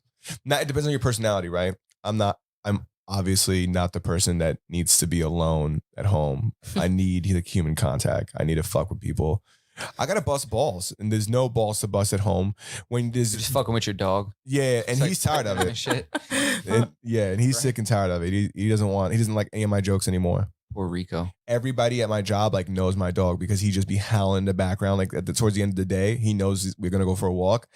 Now, it depends on your personality, right? I'm obviously not the person that needs to be alone at home. I need the human contact. I need to fuck with people. I gotta bust balls, and there's no balls to bust at home. When there's
You're just fucking with your dog.
yeah, and
It's like
he's tired of
and
it.
Shit.
And he's
Right.
sick and tired of it. He doesn't like any of my jokes anymore.
Poor Rico.
Everybody at my job like knows my dog because he just be howling in the background. Like towards the end of the day, he knows we're gonna go for a walk.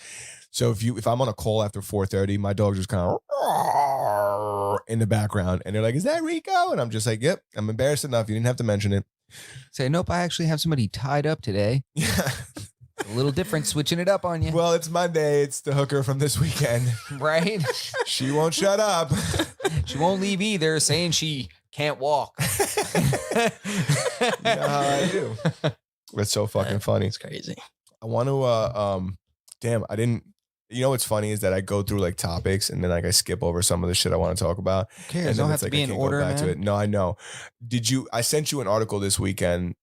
So if I'm on a call after 4:30, my dog just kind of in the background, and they're like, "Is that Rico?" And I'm just like, "Yep." I'm embarrassed enough. You didn't have to mention it.
Say, nope, I actually have somebody tied up today.
Yeah.
A little different, switching it up on you.
Well, it's Monday. It's the hooker from this weekend.
Right?
She won't shut up.
She won't leave either, saying she can't walk.
You know how I do. That's so fucking funny.
It's crazy.
I want to damn, I didn't. You know what's funny is that I go through like topics and then like I skip over some of the shit I want to talk about.
Who cares?
And
Don't
then
have
it's
to
like
be
I
in
can't
order,
go back
man.
to it. No, I know. I sent you an article this weekend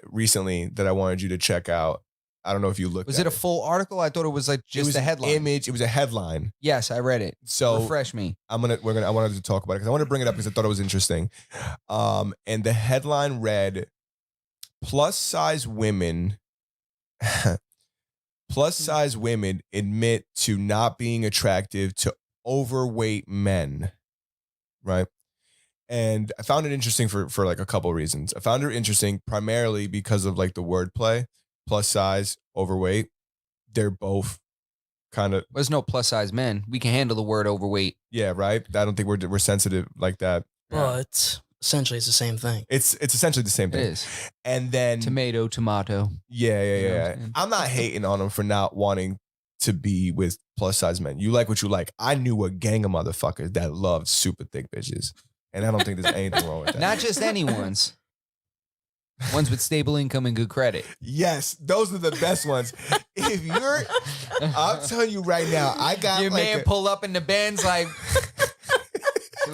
recently that I wanted you to check out. I don't know if you looked
Was
at
it a full article? I thought it was like
It
just
was
the
an
headline.
image. It was a headline.
Yes, I read it.
So
Refresh me.
I wanted to talk about it because I want to bring it up because I thought it was interesting. And the headline read, plus size women admit to not being attractive to overweight men. Right. And I found it interesting for like a couple of reasons. I found it interesting primarily because of like the wordplay, plus size, overweight. They're both kind of,
There's no plus size men. We can handle the word overweight.
yeah, right. I don't think we're sensitive like that.
But essentially, it's the same thing.
It's essentially the same
It
thing.
is.
And then
Tomato.
yeah.
You know what I'm saying?
I'm not hating on them for not wanting to be with plus size men. You like what you like. I knew a gang of motherfuckers that loved super thick bitches. And I don't think there's anything wrong with that.
Not just anyone's. Ones with stable income and good credit.
Yes, those are the best ones. If you're, I'm telling you right now, I got
Your
like
man pull up in the Benz like,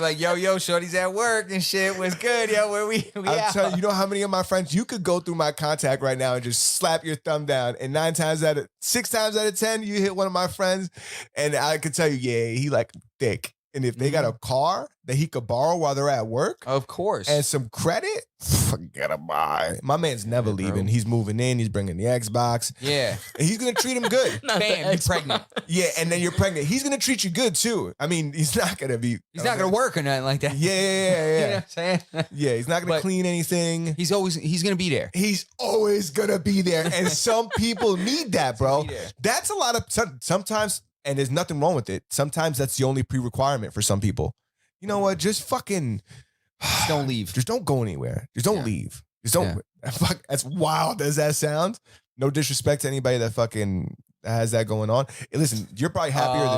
Like, yo, shorty's at work and shit. What's good, yo? Where we
I'm
out?
telling you, you know how many of my friends you could go through my contact right now and just slap your thumb down, and 6 times out of 10, you hit one of my friends, and I could tell you, yeah, he like thick. And if they got a car that he could borrow while they're at work,
Of course.
and some credit, forget about it. My man's never
Yeah, bro.
leaving. He's moving in. He's bringing the Xbox.
Yeah.
And he's gonna treat him good.
Not the
Bam, you're
Xbox.
pregnant.
Yeah, and then you're pregnant. He's gonna treat you good too. I mean, he's not gonna be.
He's not gonna work or nothing like that.
Yeah,
You know what I'm saying?
yeah. He's not gonna
But-
clean anything.
He's gonna be there.
He's always gonna be there, and some people need that, bro.
Be there.
That's a lot of sometimes, and there's nothing wrong with it. Sometimes that's the only pre-requirement for some people. You know what? Just fucking.
Just don't leave.
Just don't go anywhere. Just don't
Yeah.
leave. Just don't. Fuck, that's wild as that sounds. No disrespect to anybody that fucking has that going on. Hey, listen, you're probably happier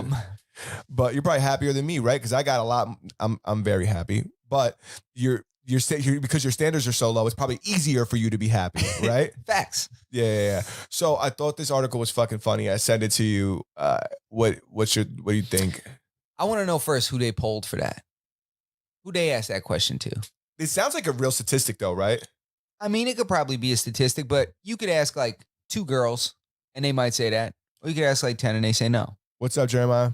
than me, right? Because I got a lot. I'm very happy, but you're because your standards are so low. It's probably easier for you to be happy, right?
Facts.
Yeah. So I thought this article was fucking funny. I sent it to you. What do you think?
I want to know first who they polled for that. Who they asked that question to.
It sounds like a real statistic, though, right?
I mean, it could probably be a statistic, but you could ask like 2 girls and they might say that. Or you could ask like 10 and they say no.
What's up, Jeremiah?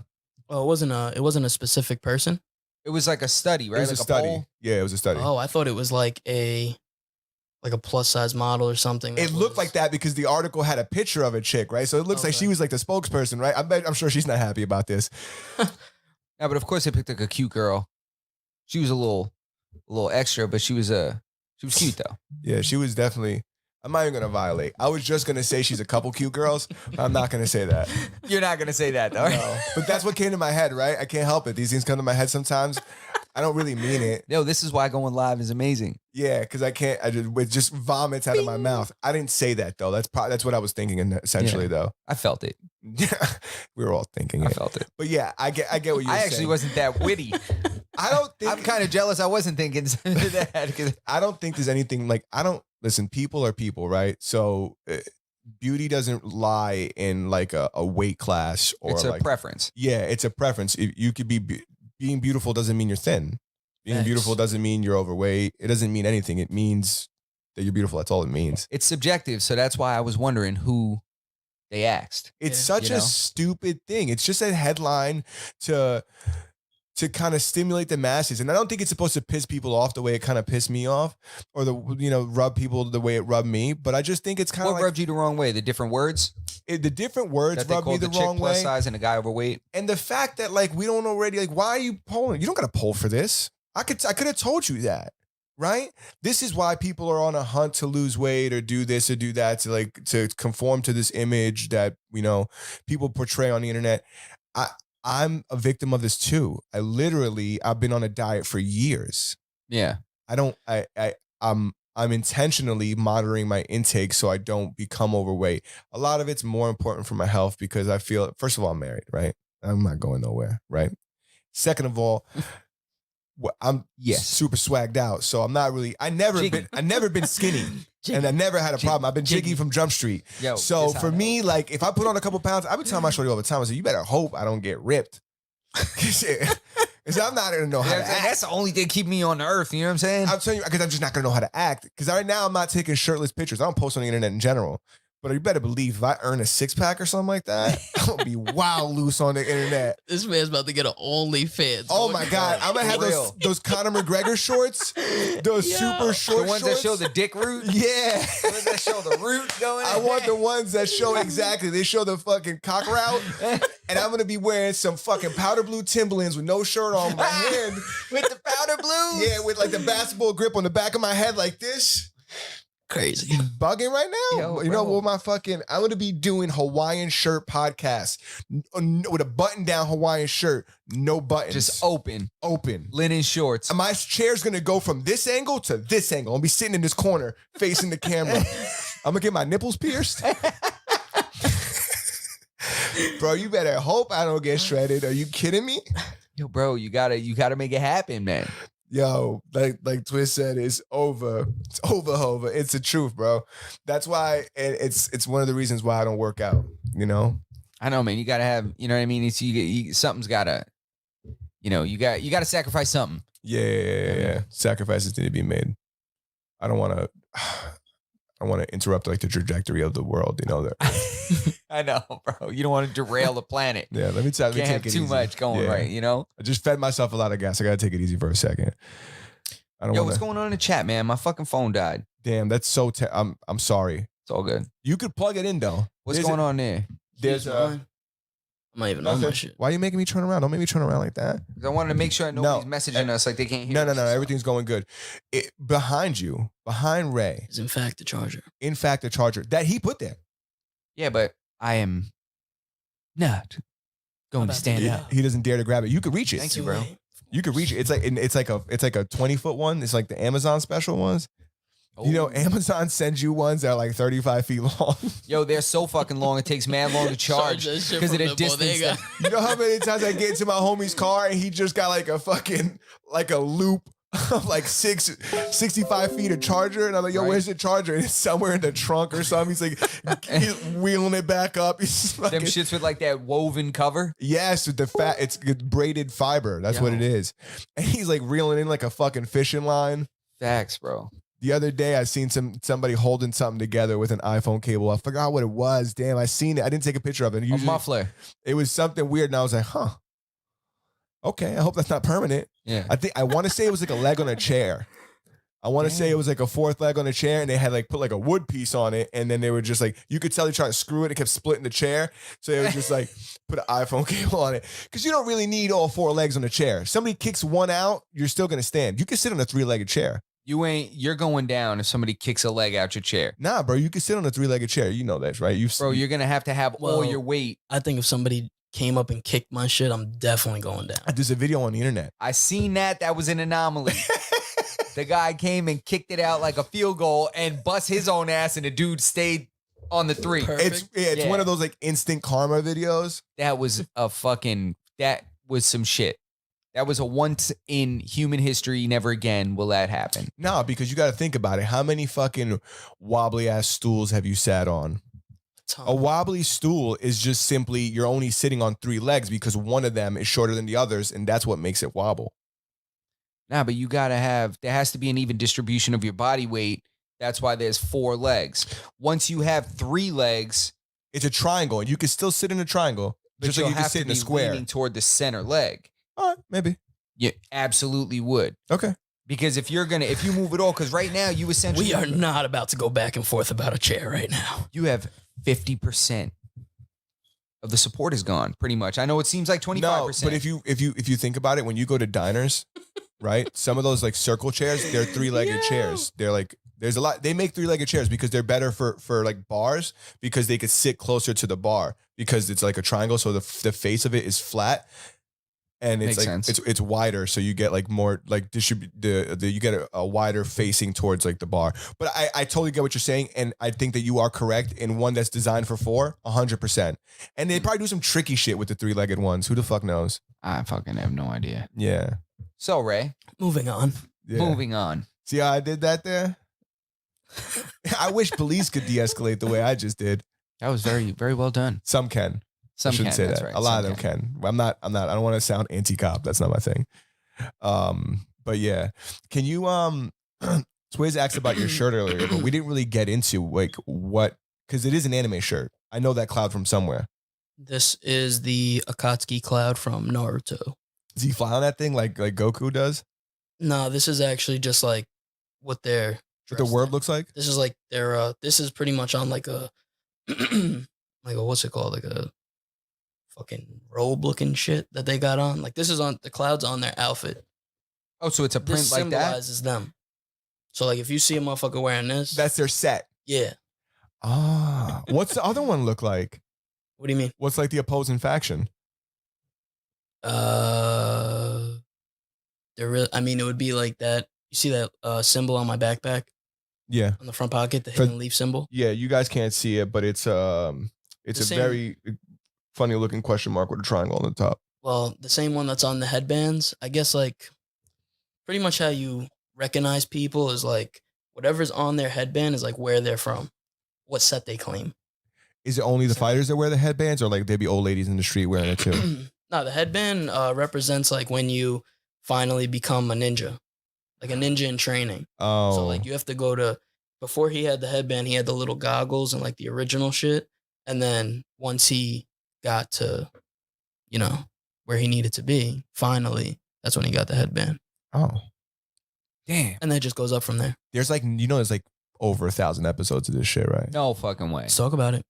Well, it wasn't a specific person.
It was like a study, right?
It was
like
a study.
poll.
Yeah, it was a study.
Oh, I thought it was like a plus size model or something.
It looked like that because the article had a picture of a chick, right? So it looks like she was like the spokesperson, right? I'm sure she's not happy about this.
Yeah, but of course they picked like a cute girl. She was a little extra, but she was cute though.
Yeah, she was definitely. I'm not even gonna violate. I was just gonna say she's a couple cute girls. But I'm not gonna say that.
You're not gonna say that though.
No, but that's what came to my head, right? I can't help it. These things come to my head sometimes. I don't really mean it.
Yo, this is why going live is amazing.
Yeah, because I can't. It just vomits out of my mouth. I didn't say that though. That's what I was thinking. Essentially, though.
I felt it.
Yeah, we were all thinking
I
it.
felt it.
But yeah, I get what you're saying.
I actually wasn't that witty.
I don't think.
I'm kind of jealous. I wasn't thinking that. 'Cause
I don't think there's anything like listen, people are people, right? So beauty doesn't lie in like a weight class or
it's a
like
preference.
yeah, it's a preference. You could be being beautiful doesn't mean you're thin. Being
Thanks.
beautiful doesn't mean you're overweight. It doesn't mean anything. It means that you're beautiful. That's all it means.
It's subjective, so that's why I was wondering who they asked.
It's
Yeah.
such
You
a
know?
stupid thing. It's just a headline to kind of stimulate the masses. And I don't think it's supposed to piss people off the way it kind of pissed me off or rub people the way it rubbed me. But I just think it's kind
What
of like
rubbed you the wrong way? The different words
the different words
that they
rub me
called
the
the chick
wrong
plus
way.
size and a guy overweight.
And the fact that like we don't already like why are you polling? You don't got to poll for this. I could have told you that, right? This is why people are on a hunt to lose weight or do this or do that to conform to this image that people portray on the internet. I'm a victim of this too. I've been on a diet for years.
Yeah.
I'm intentionally monitoring my intake so I don't become overweight. A lot of it's more important for my health because I feel, first of all, I'm married, right? I'm not going nowhere, right? Second of all, I'm super swagged out. So I'm not really, I never been skinny and I never had a problem. I've been jiggy from Jump Street.
Yo,
So
this how
for
I
me, like if I put on a couple pounds, I've been telling my shorty all the time, I say, you better hope I don't get ripped. Because I'm not going to know how to act.
That's the only thing keep me on the earth. You know what I'm saying?
I'm telling you, because I'm just not going to know how to act. Because right now I'm not taking shirtless pictures. I don't post on the internet in general. But you better believe if I earn a 6-pack or something like that, I'm going to be wild loose on the internet.
This man's about to get an OnlyFans.
Oh my God. I'm going to have those Conor McGregor shorts. Those super short
the ones
shorts.
that show the dick root?
Yeah.
The ones that show the root going
I want the ones that show exactly. They show the fucking cock route. And I'm going to be wearing some fucking powder blue Timberlands with no shirt on my hand.
with the powder blue.
Yeah, with like the basketball grip on the back of my head like this.
Crazy.
Bugging right now.
Yo,
you know
bro.
what I'm going to be doing Hawaiian shirt podcast with a button down Hawaiian shirt. No buttons.
Just open. Linen shorts.
My chair's going to go from this angle to this angle. I'll be sitting in this corner facing the camera. I'm going to get my nipples pierced. Bro, you better hope I don't get shredded. Are you kidding me?
Yo, bro, you gotta make it happen, man.
Yo, like Twist said, it's over. It's over. It's the truth, bro. That's why it's one of the reasons why I don't work out.
I know, man. You gotta have, you know what I mean? It's something's gotta you know, you got to sacrifice something.
Yeah. Sacrifices need to be made. I don't want to interrupt like the trajectory of the world, you know.
I know, bro. You don't want to derail the planet.
Yeah, let me
Can't
take
have
it
too
easy.
much going right, you know?
I just fed myself a lot of gas. I got to take it easy for a second. I don't
Yo,
want
what's going on in the chat, man? My fucking phone died.
Damn, that's so I'm sorry.
It's all good.
You could plug it in though.
What's going on there?
There's
I'm not even on my shit.
Why are you making me turn around? Don't make me turn around like that.
'Cause I wanted to make sure nobody's messaging us like they can't hear.
No. Everything's going good. Behind you, behind Ray,
Is in fact the charger.
in fact, the charger that he put there.
Yeah, but I am not going to stand up.
He doesn't dare to grab it. You could reach it.
Thank you, bro.
You could reach it. It's like a 20-foot one. It's like the Amazon special ones. You know, Amazon sends you ones that are like 35 feet long.
Yo, they're so fucking long. It takes mad long to charge
that shit
because of
from
the
the
distance.
bodega.
You know how many times I get into my homie's car and he just got like a fucking a loop of like 65 feet of charger, and I'm like, yo,
Right.
where's the charger? And it's somewhere in the trunk or something. He's like, he's wheeling it back up. He's
Them
fucking,
shits with like that woven cover.
yes, with the fat, it's braided fiber. That's what
Yo.
it is. And he's like reeling in like a fucking fishing line.
Facts, bro.
The other day, I seen somebody holding something together with an iPhone cable. I forgot what it was. Damn, I seen it. I didn't take a picture of it.
A
Usually,
muffler.
it was something weird, and I was like, huh. Okay, I hope that's not permanent.
Yeah.
I want to say it was like a leg on a chair. I want to say it was like a fourth leg on a chair, and they had like put like a wood piece on it, and then they were just like, you could tell they tried to screw it. It kept splitting the chair, so they would just like put an iPhone cable on it, because you don't really need all four legs on a chair. Somebody kicks one out, you're still gonna stand. You can sit on a 3-legged chair.
You're going down if somebody kicks a leg out your chair.
Nah, bro, you can sit on a 3-legged chair. You know this, right?
Bro, you're going to have all
Well,
your weight.
I think if somebody came up and kicked my shit, I'm definitely going down.
There's a video on the internet.
I seen that. That was an anomaly. The guy came and kicked it out like a field goal and bust his own ass, and the dude stayed on the 3.
Perfect.
It's
Yeah.
one of those like instant karma videos.
That was some shit. That was a once in human history, never again will that happen.
No, because you got to think about it. How many fucking wobbly ass stools have you sat on? A wobbly stool is just simply you're only sitting on 3 legs because one of them is shorter than the others, and that's what makes it wobble.
Nah, but there has to be an even distribution of your body weight. That's why there's 4 legs. Once you have 3 legs,
It's a triangle, and you can still sit in a triangle,
but
just like
you'll
you can
have
sit
to
in a
be
square.
leaning toward the center leg.
All right, maybe.
You absolutely would.
Okay.
Because if you move it all, because right now you essentially
We are not about to go back and forth about a chair right now.
you have 50% of the support is gone, pretty much. I know it seems like 25%.
No, but if you think about it, when you go to diners, right? Some of those like circle chairs, they're 3-legged chairs. They're like there's a lot. They make 3-legged chairs because they're better for like bars, because they could sit closer to the bar because it's like a triangle, so the face of it is flat. And it's
Makes
like
sense.
it's wider, so you get like more like you get a wider facing towards like the bar. But I totally get what you're saying, and I think that you are correct in one that's designed for 4, 100%. And they probably do some tricky shit with the 3-legged ones. Who the fuck knows?
I fucking have no idea.
Yeah.
So Ray,
Moving on.
Yeah.
moving on.
See how I did that there? I wish police could de-escalate the way I just did.
That was very, very well done.
Some can.
Some
I shouldn't
can,
say
that's
that.
right.
A lot
Some
of them can. I'm not. I don't want to sound anti-cop. That's not my thing. But yeah, can you Swayze asked about your shirt earlier, but we didn't really get into like what, because it is an anime shirt. I know that Cloud from somewhere.
This is the Akatsuki Cloud from Naruto.
Does he fly on that thing like Goku does?
No, this is actually just like what their
What the word looks like?
This is like their this is pretty much on like a like a, what's it called? Like a fucking robe looking shit that they got on. Like this is on the Clouds on their outfit.
Oh, so it's a print
This
like that?
symbolizes them. So like if you see a motherfucker wearing this,
That's their set.
yeah.
Ah, what's the other one look like?
What do you mean?
What's like the opposing faction?
They're real. I mean, it would be like that. You see that symbol on my backpack
Yeah,
on the front pocket, the
For-
hidden leaf symbol.
yeah. You guys can't see it, but it's a
same-
very funny looking question mark with a triangle on the top.
Well, the same one that's on the headbands. I guess like pretty much how you recognize people is like whatever's on their headband is like where they're from, what set they claim.
Is it only the fighters that wear the headbands, or like they be old ladies in the street wearing it too?
No, the headband represents like when you finally become a ninja, like a ninja in training.
Oh,
So like you have to go to, before he had the headband, he had the little goggles and like the original shit. And then once he got to, you know, where he needed to be, finally, that's when he got the headband.
oh,
Damn.
And that just goes up from there.
there's like there's like over 1,000 episodes of this shit, right?
No fucking way.
Let's talk about it.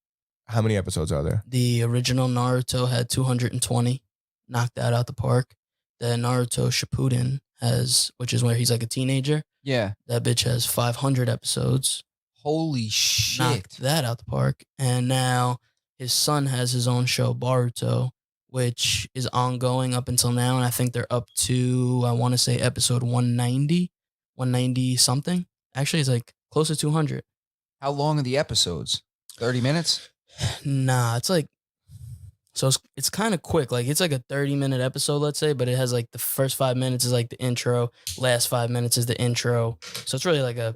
How many episodes are there?
The original Naruto had 220, knocked that out the park. The Naruto Shippuden has, which is where he's like a teenager.
Yeah.
That bitch has 500 episodes.
Holy shit.
Knocked that out the park. And now his son has his own show, Baruto, which is ongoing up until now. And I think they're up to, I want to say episode 190 something. Actually, it's like close to 200.
How long are the episodes? 30 minutes?
Nah, it's like, so it's kind of quick. Like it's like a 30-minute episode, let's say, but it has like the first 5 minutes is like the intro, last 5 minutes is the intro. So it's really like a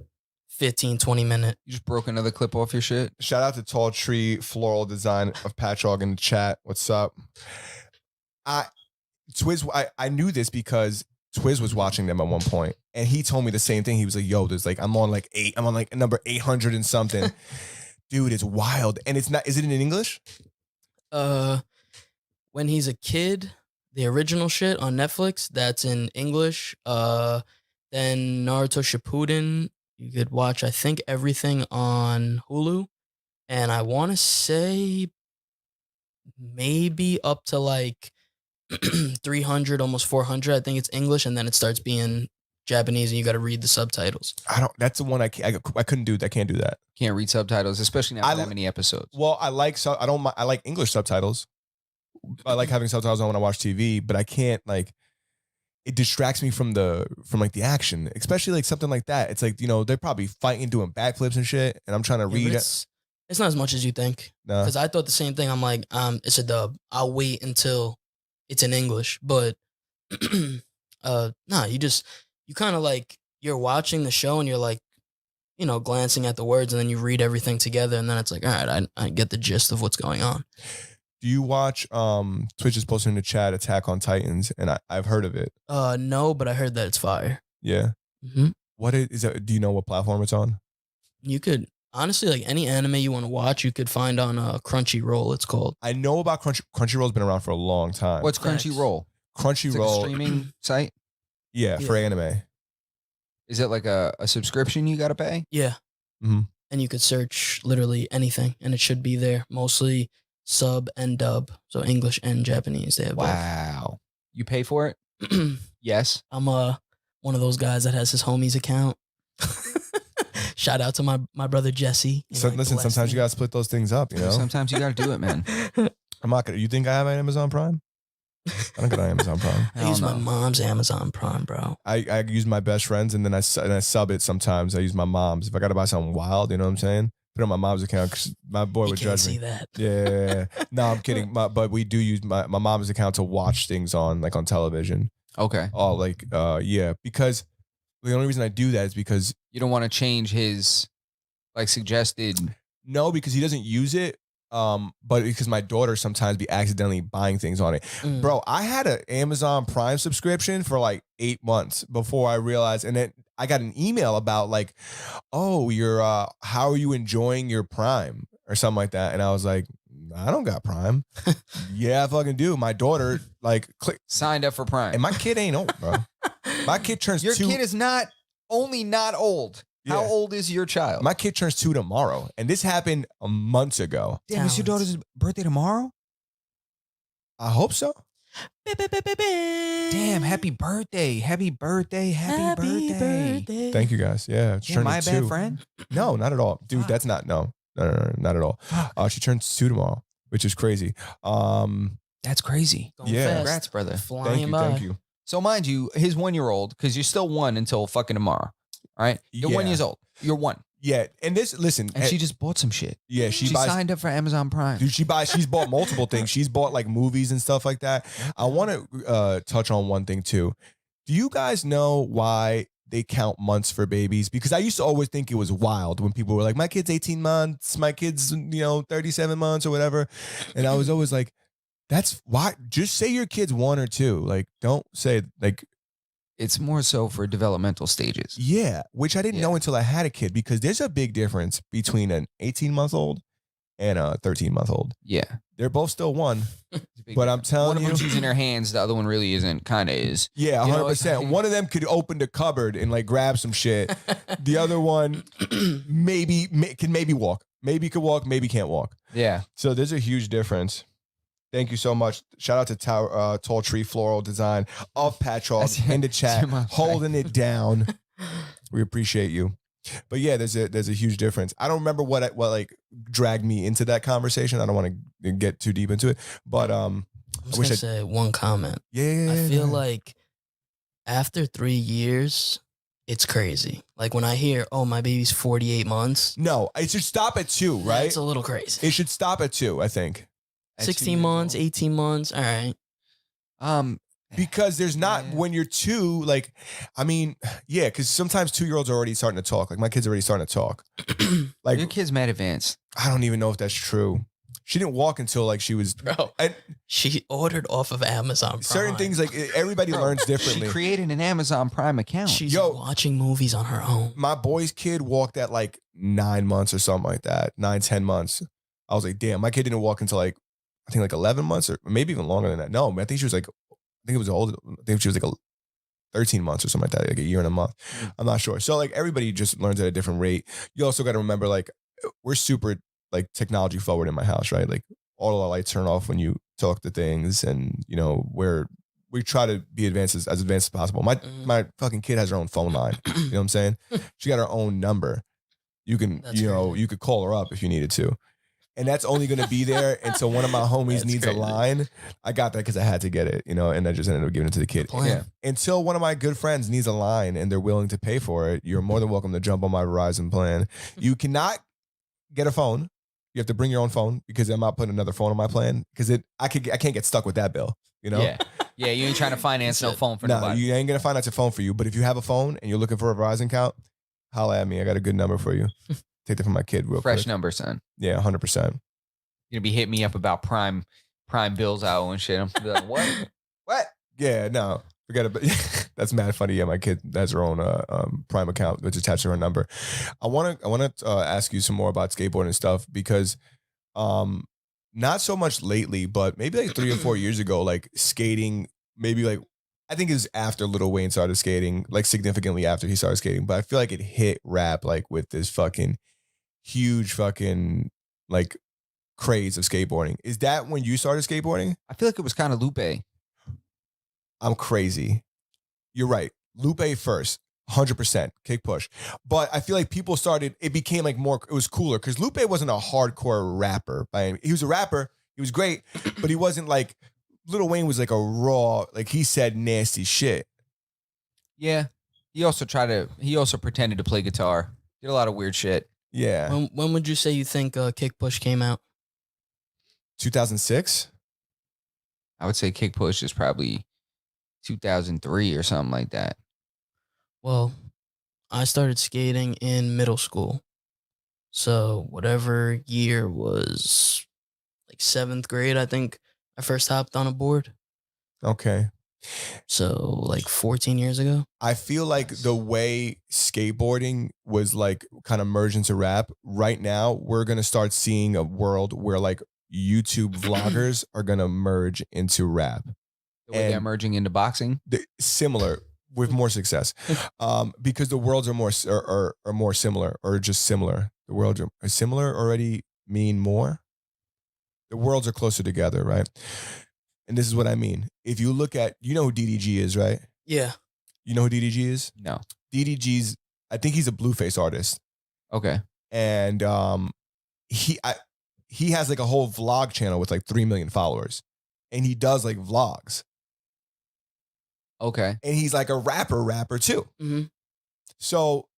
15, 20 minute.
You just broke another clip off your shit?
Shout out to Tall Tree Floral Design of Patchogue in the chat. What's up? Twiz, I knew this because Twiz was watching them at one point, and he told me the same thing. He was like, "Yo, there's like I'm on like number 800 and something." Dude, it's wild, and it's not. Is it in English?
When he's a kid, the original shit on Netflix, that's in English. Then Naruto Shippuden, you could watch, I think, everything on Hulu. And I want to say maybe up to like 300, almost 400. I think it's English, and then it starts being Japanese, and you got to read the subtitles.
That's the one I couldn't do. I can't do that.
Can't read subtitles, especially not for that many episodes.
Well, I like English subtitles. I like having subtitles on when I watch TV, but I can't like. It distracts me from like the action, especially like something like that. It's like they're probably fighting, doing backflips and shit, and I'm trying to read it.
It's not as much as you think.
No,
because I thought the same thing. I'm like, it's a dub. I'll wait until it's in English, but nah, you kind of like you're watching the show and you're like, glancing at the words, and then you read everything together, and then it's like, all right, I get the gist of what's going on.
Do you watch Twitch is posting in the chat Attack on Titans, and I've heard of it.
No, but I heard that it's fire.
Yeah.
Mm-hmm.
What is it? Do you know what platform it's on?
You could honestly, like any anime you want to watch, you could find on Crunchyroll. It's called.
I know about Crunchyroll's been around for a long time.
What's Crunchyroll?
Crunchyroll?
It's like a streaming site?
Yeah, for anime.
Is it like a subscription you got to pay?
Yeah.
Mm-hmm.
And you could search literally anything, and it should be there. Mostly sub and dub, so English and Japanese. They have
wow. You pay for it? Yes.
I'm one of those guys that has his homie's account. Shout out to my brother Jesse.
So listen, sometimes you gotta split those things up.
Sometimes you gotta do it, man.
I'm not gonna. You think I have an Amazon Prime? I don't get on Amazon Prime.
I use my mom's Amazon Prime, bro.
I use my best friends, and then I sub it sometimes. I use my mom's. If I gotta buy something wild, you know what I'm saying? Put it on my mom's account because my boy would judge me.
See that?
Yeah. No, I'm kidding. But we do use my mom's account to watch things on television.
Okay.
Oh, yeah. Because the only reason I do that is because
you don't want to change his suggested.
No, because he doesn't use it. But because my daughter sometimes be accidentally buying things on it. Bro, I had an Amazon Prime subscription for like 8 months before I realized, and then I got an email about oh, you're how are you enjoying your Prime or something like that, and I was like, I don't got Prime. Yeah, I fucking do. My daughter
signed up for Prime,
and my kid ain't old, bro. My kid turns
your
2.
kid is not old. Yeah. How old is your child?
My kid turns 2 tomorrow, and this happened months ago.
Damn, is your daughter's birthday tomorrow?
I hope so.
Damn, happy birthday. Happy birthday. Happy birthday.
Thank you guys. Yeah.
Am I a bad friend?
No, not at all. Dude, that's not, no, not at all. She turns 2 tomorrow, which is crazy.
That's crazy.
Yeah.
Congrats, brother.
Thank you.
So mind you, his 1-year-old, because you're still 1 until fucking tomorrow. All right? You're 1 year old. You're 1.
Yeah. And listen.
And she just bought some shit.
Yeah.
She signed up for Amazon Prime.
Dude, she's bought multiple things. She's bought movies and stuff like that. I want to touch on one thing too. Do you guys know why they count months for babies? Because I used to always think it was wild when people were like, my kid's 18 months, my kid's, 37 months or whatever. And I was always like, That's why. Just say your kid's 1 or 2. Like, don't say like.
It's more so for developmental stages.
Yeah, which I didn't know until I had a kid, because there's a big difference between an 18-month-old and a 13-month-old.
Yeah.
They're both still one, but I'm telling
one of
you,
them's using her hands, the other one really isn't. Kind of is.
Yeah,
You know,
100%. One of them could open the cupboard and like grab some shit. The other one can maybe walk. Maybe could walk, maybe can't walk.
Yeah.
So there's a huge difference. Thank you so much. Shout out to Tall Tree Floral Design of Patchogue in the chat, holding it down. We appreciate you. But yeah, there's a huge difference. I don't remember what like dragged me into that conversation. I don't want to get too deep into it, but
I was gonna say one comment.
Yeah,
I feel like after 3 years, it's crazy. Like when I hear, "Oh, my baby's 48 months."
No, it should stop at 2, right?
It's a little crazy.
It should stop at 2, I think.
16 months, 18 months. All right.
Because there's not, when you're 2, like, I mean, yeah, because sometimes 2-year-olds are already starting to talk. Like my kid's already starting to talk. Like
your kid's mad advanced.
I don't even know if that's true. She didn't walk until like she was.
Bro, she ordered off of Amazon Prime.
Certain things, like everybody learns differently.
She created an Amazon Prime account.
She's watching movies on her own.
My boy's kid walked at like 9 months or something like that. 9, 10 months. I was like, damn, my kid didn't walk until like, I think like 11 months or maybe even longer than that. No, man, I think she was like, I think it was older. I think she was like 13 months or something like that, like a year and a month. I'm not sure. So like everybody just learns at a different rate. You also got to remember, like, we're super like technology forward in my house, right? Like all our lights turn off when you talk to things, and you know, we try to be advanced as possible. My fucking kid has her own phone line. You know what I'm saying? She got her own number. You can, you could call her up if you needed to. And that's only going to be there until one of my homies needs a line. I got that because I had to get it, you know, and I just ended up giving it to the kid.
Yeah.
Until one of my good friends needs a line and they're willing to pay for it, you're more than welcome to jump on my Verizon plan. You cannot get a phone. You have to bring your own phone, because I'm not putting another phone on my plan, because I can't get stuck with that bill, you know?
Yeah. Yeah, you ain't trying to finance no phone for nobody.
You ain't going to finance a phone for you. But if you have a phone and you're looking for a Verizon account, holla at me. I got a good number for you. Take that from my kid real quick.
Fresh number, son.
Yeah, 100%.
You're gonna be hitting me up about prime bills out and shit. I'm gonna be like, what?
Yeah, no, forget it. That's mad funny. Yeah, my kid has her own Prime account that's attached to her number. I want to ask you some more about skateboarding and stuff, because not so much lately, but maybe like 3 or 4 years ago, like skating, maybe like, I think it was after Lil Wayne started skating, like significantly after he started skating, but I feel like it hit rap like with this fucking huge fucking like craze of skateboarding. Is that when you started skateboarding?
I feel like it was kind of Lupe.
I'm crazy. You're right. Lupe first, 100%, kick push. But I feel like people started, it became like more, it was cooler, because Lupe wasn't a hardcore rapper. He was a rapper. He was great, but he wasn't like, Lil Wayne was like a raw, like he said nasty shit.
Yeah. He also pretended to play guitar. Did a lot of weird shit.
Yeah.
When would you say you think Kick Push came out?
2006?
I would say Kick Push is probably 2003 or something like that.
Well, I started skating in middle school. So whatever year was like 7th grade, I think I first hopped on a board.
Okay.
So like 14 years ago.
I feel like the way skateboarding was like kind of merged into rap, right now we're going to start seeing a world where like YouTube vloggers are going to merge into rap.
The way they're merging into boxing?
Similar, with more success. Because the worlds are more similar, or just similar. The worlds are similar already mean more. The worlds are closer together, right? And this is what I mean. If you look at, you know who DDG is, right?
Yeah.
You know who DDG is?
No.
DDG's, I think he's a Blueface artist.
Okay.
And he has like a whole vlog channel with like 3 million followers. And he does like vlogs.
Okay.
And he's like a rapper too.
Mm-hmm.
So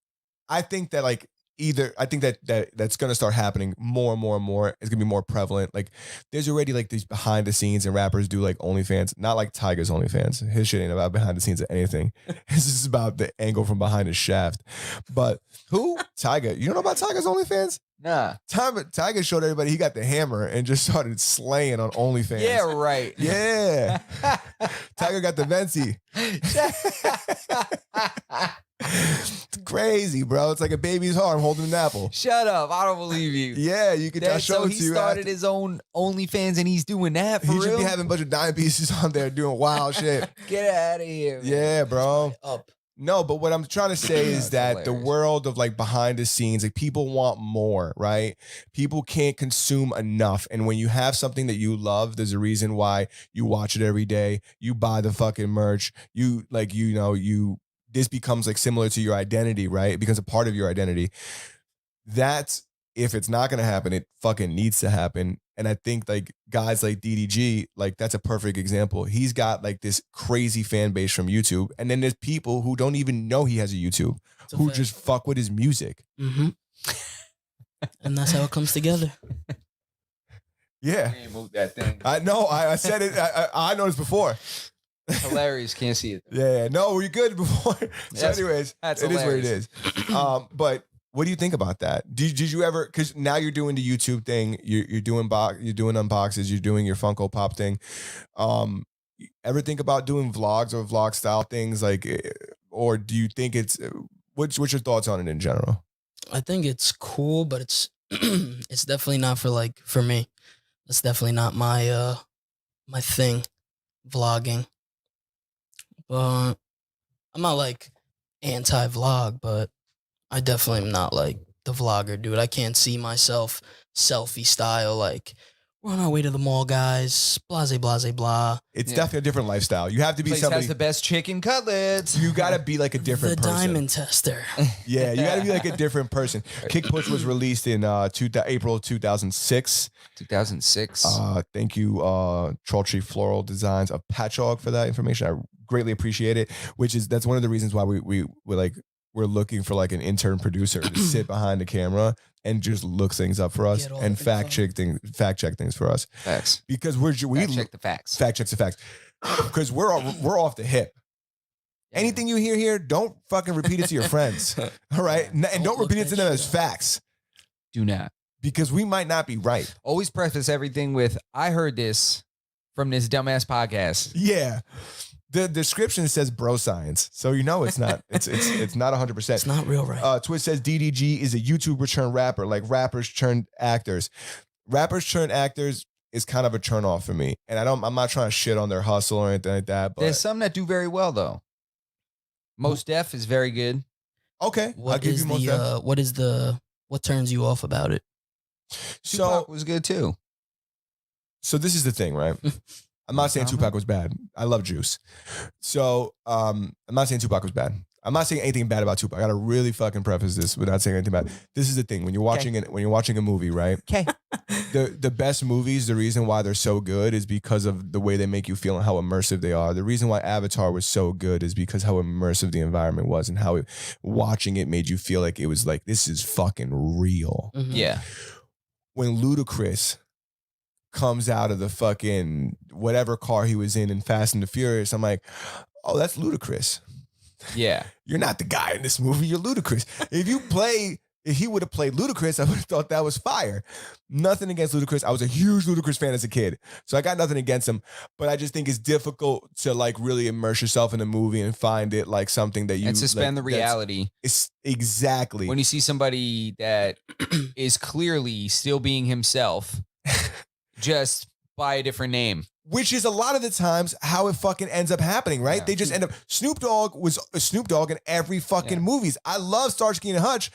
I think that like that's going to start happening more and more and more. It's going to be more prevalent. Like there's already like these behind the scenes, and rappers do like OnlyFans, not like Tyga's OnlyFans. His shit ain't about behind the scenes of anything. This is about the angle from behind his shaft. But who? Tyga. You don't know about Tyga's OnlyFans?
Nah.
Tiger showed everybody he got the hammer and just started slaying on OnlyFans.
Yeah, right.
Yeah. Tiger got the Venti. It's crazy, bro. It's like a baby's arm holding an apple.
Shut up. I don't believe you.
Yeah, you could just show
so
it
he
to you.
started his own OnlyFans and he's doing that for
He
real?
should be having a bunch of dime pieces on there doing wild shit.
Get out of here. Man.
Yeah, bro.
Up.
No, but what I'm trying to say is that
That's
the
hilarious.
world of like behind the scenes, like people want more, right? People can't consume enough. And when you have something that you love, there's a reason why you watch it every day. You buy the fucking merch. You like, this becomes like similar to your identity, right? It becomes a part of your identity. That's, if it's not going to happen, it fucking needs to happen. And I think like guys like DDG, like that's a perfect example. He's got like this crazy fan base from YouTube. And then there's people who don't even know he has a YouTube,
It's a
who
fact.
just fuck with his music.
Mm-hmm. And that's how it comes together.
Yeah.
Can't move that thing.
I know. I said it. I noticed before.
Hilarious. Can't see it.
Yeah. No, we're good before. So
That's-
anyways,
that's
it is what it
hilarious.
is. But what do you think about that? Did you ever, because now you're doing the YouTube thing, you're doing unboxes, you're doing your Funko Pop thing. Ever think about doing vlogs or vlog style things, like, or do you think it's, what's your thoughts on it in general?
I think it's cool, but it's it's definitely not for me. It's definitely not my my thing, vlogging. But I'm not like anti-vlog, but I definitely am not like the vlogger, dude. I can't see myself selfie style, like, we're on our way to the mall, guys, blase, blase, blah.
It's
Yeah.
definitely a different lifestyle. You have to be
Place
somebody,
has the best chicken cutlets.
you got to be like a different
The
person.
diamond tester.
Yeah, you got to be like a different person. Kick Push was released in April 2006.
2006.
Thank you, Troll Tree Floral Designs of Patchogue, for that information. I greatly appreciate it. That's one of the reasons why we're looking for like an intern producer to sit behind the camera and just look things up for us
Get all
and
the
fact check things for us,
Facts.
because we
Check the facts.
fact checks the facts, because we're off the hip. Anything you hear here, don't fucking repeat it to your friends. All right, and don't
Don't
repeat
look
it to
that
them as
shit up.
facts,
Do not.
because we might not be right.
Always preface everything with, I heard this from this dumbass podcast.
Yeah. The description says bro science, so you know it's not. It's not 100%.
It's not real right.
Twitch says DDG is a YouTuber turned rapper, like rappers turned actors. Rappers turned actors is kind of a turn off for me, and I'm not trying to shit on their hustle or anything like that. But
There's some that do very well though. Most Def is very good.
okay, I'll
What
give
is
you most.
what turns you off about it?
Tupac
So
was good too.
this is the thing, right? I'm not saying Tupac was bad. I love Juice. So I'm not saying Tupac was bad. I'm not saying anything bad about Tupac. I gotta really fucking preface this without saying anything bad. This is the thing. When you're watching a movie, right?
Okay.
The best movies, the reason why they're so good is because of the way they make you feel and how immersive they are. The reason why Avatar was so good is because how immersive the environment was and how watching it made you feel like it was like, this is fucking real.
Mhm.
Yeah.
When Ludacris comes out of the fucking whatever car he was in Fast and the Furious, I'm like, oh, that's Ludacris.
Yeah.
You're not the guy in this movie. You're Ludacris. If he would have played Ludacris, I would have thought that was fire. Nothing against Ludacris. I was a huge Ludacris fan as a kid, so I got nothing against him. But I just think it's difficult to like really immerse yourself in a movie and find it like something that you
And suspend the
like, that's-
reality.
It's exactly.
When you see somebody that is clearly still being himself, just by a different name.
Which is a lot of the times how it fucking ends up happening, right?
Yeah.
They just end up. Snoop Dogg was a Snoop Dogg in every fucking
Yeah.
movies. I love Starsky and Hutch,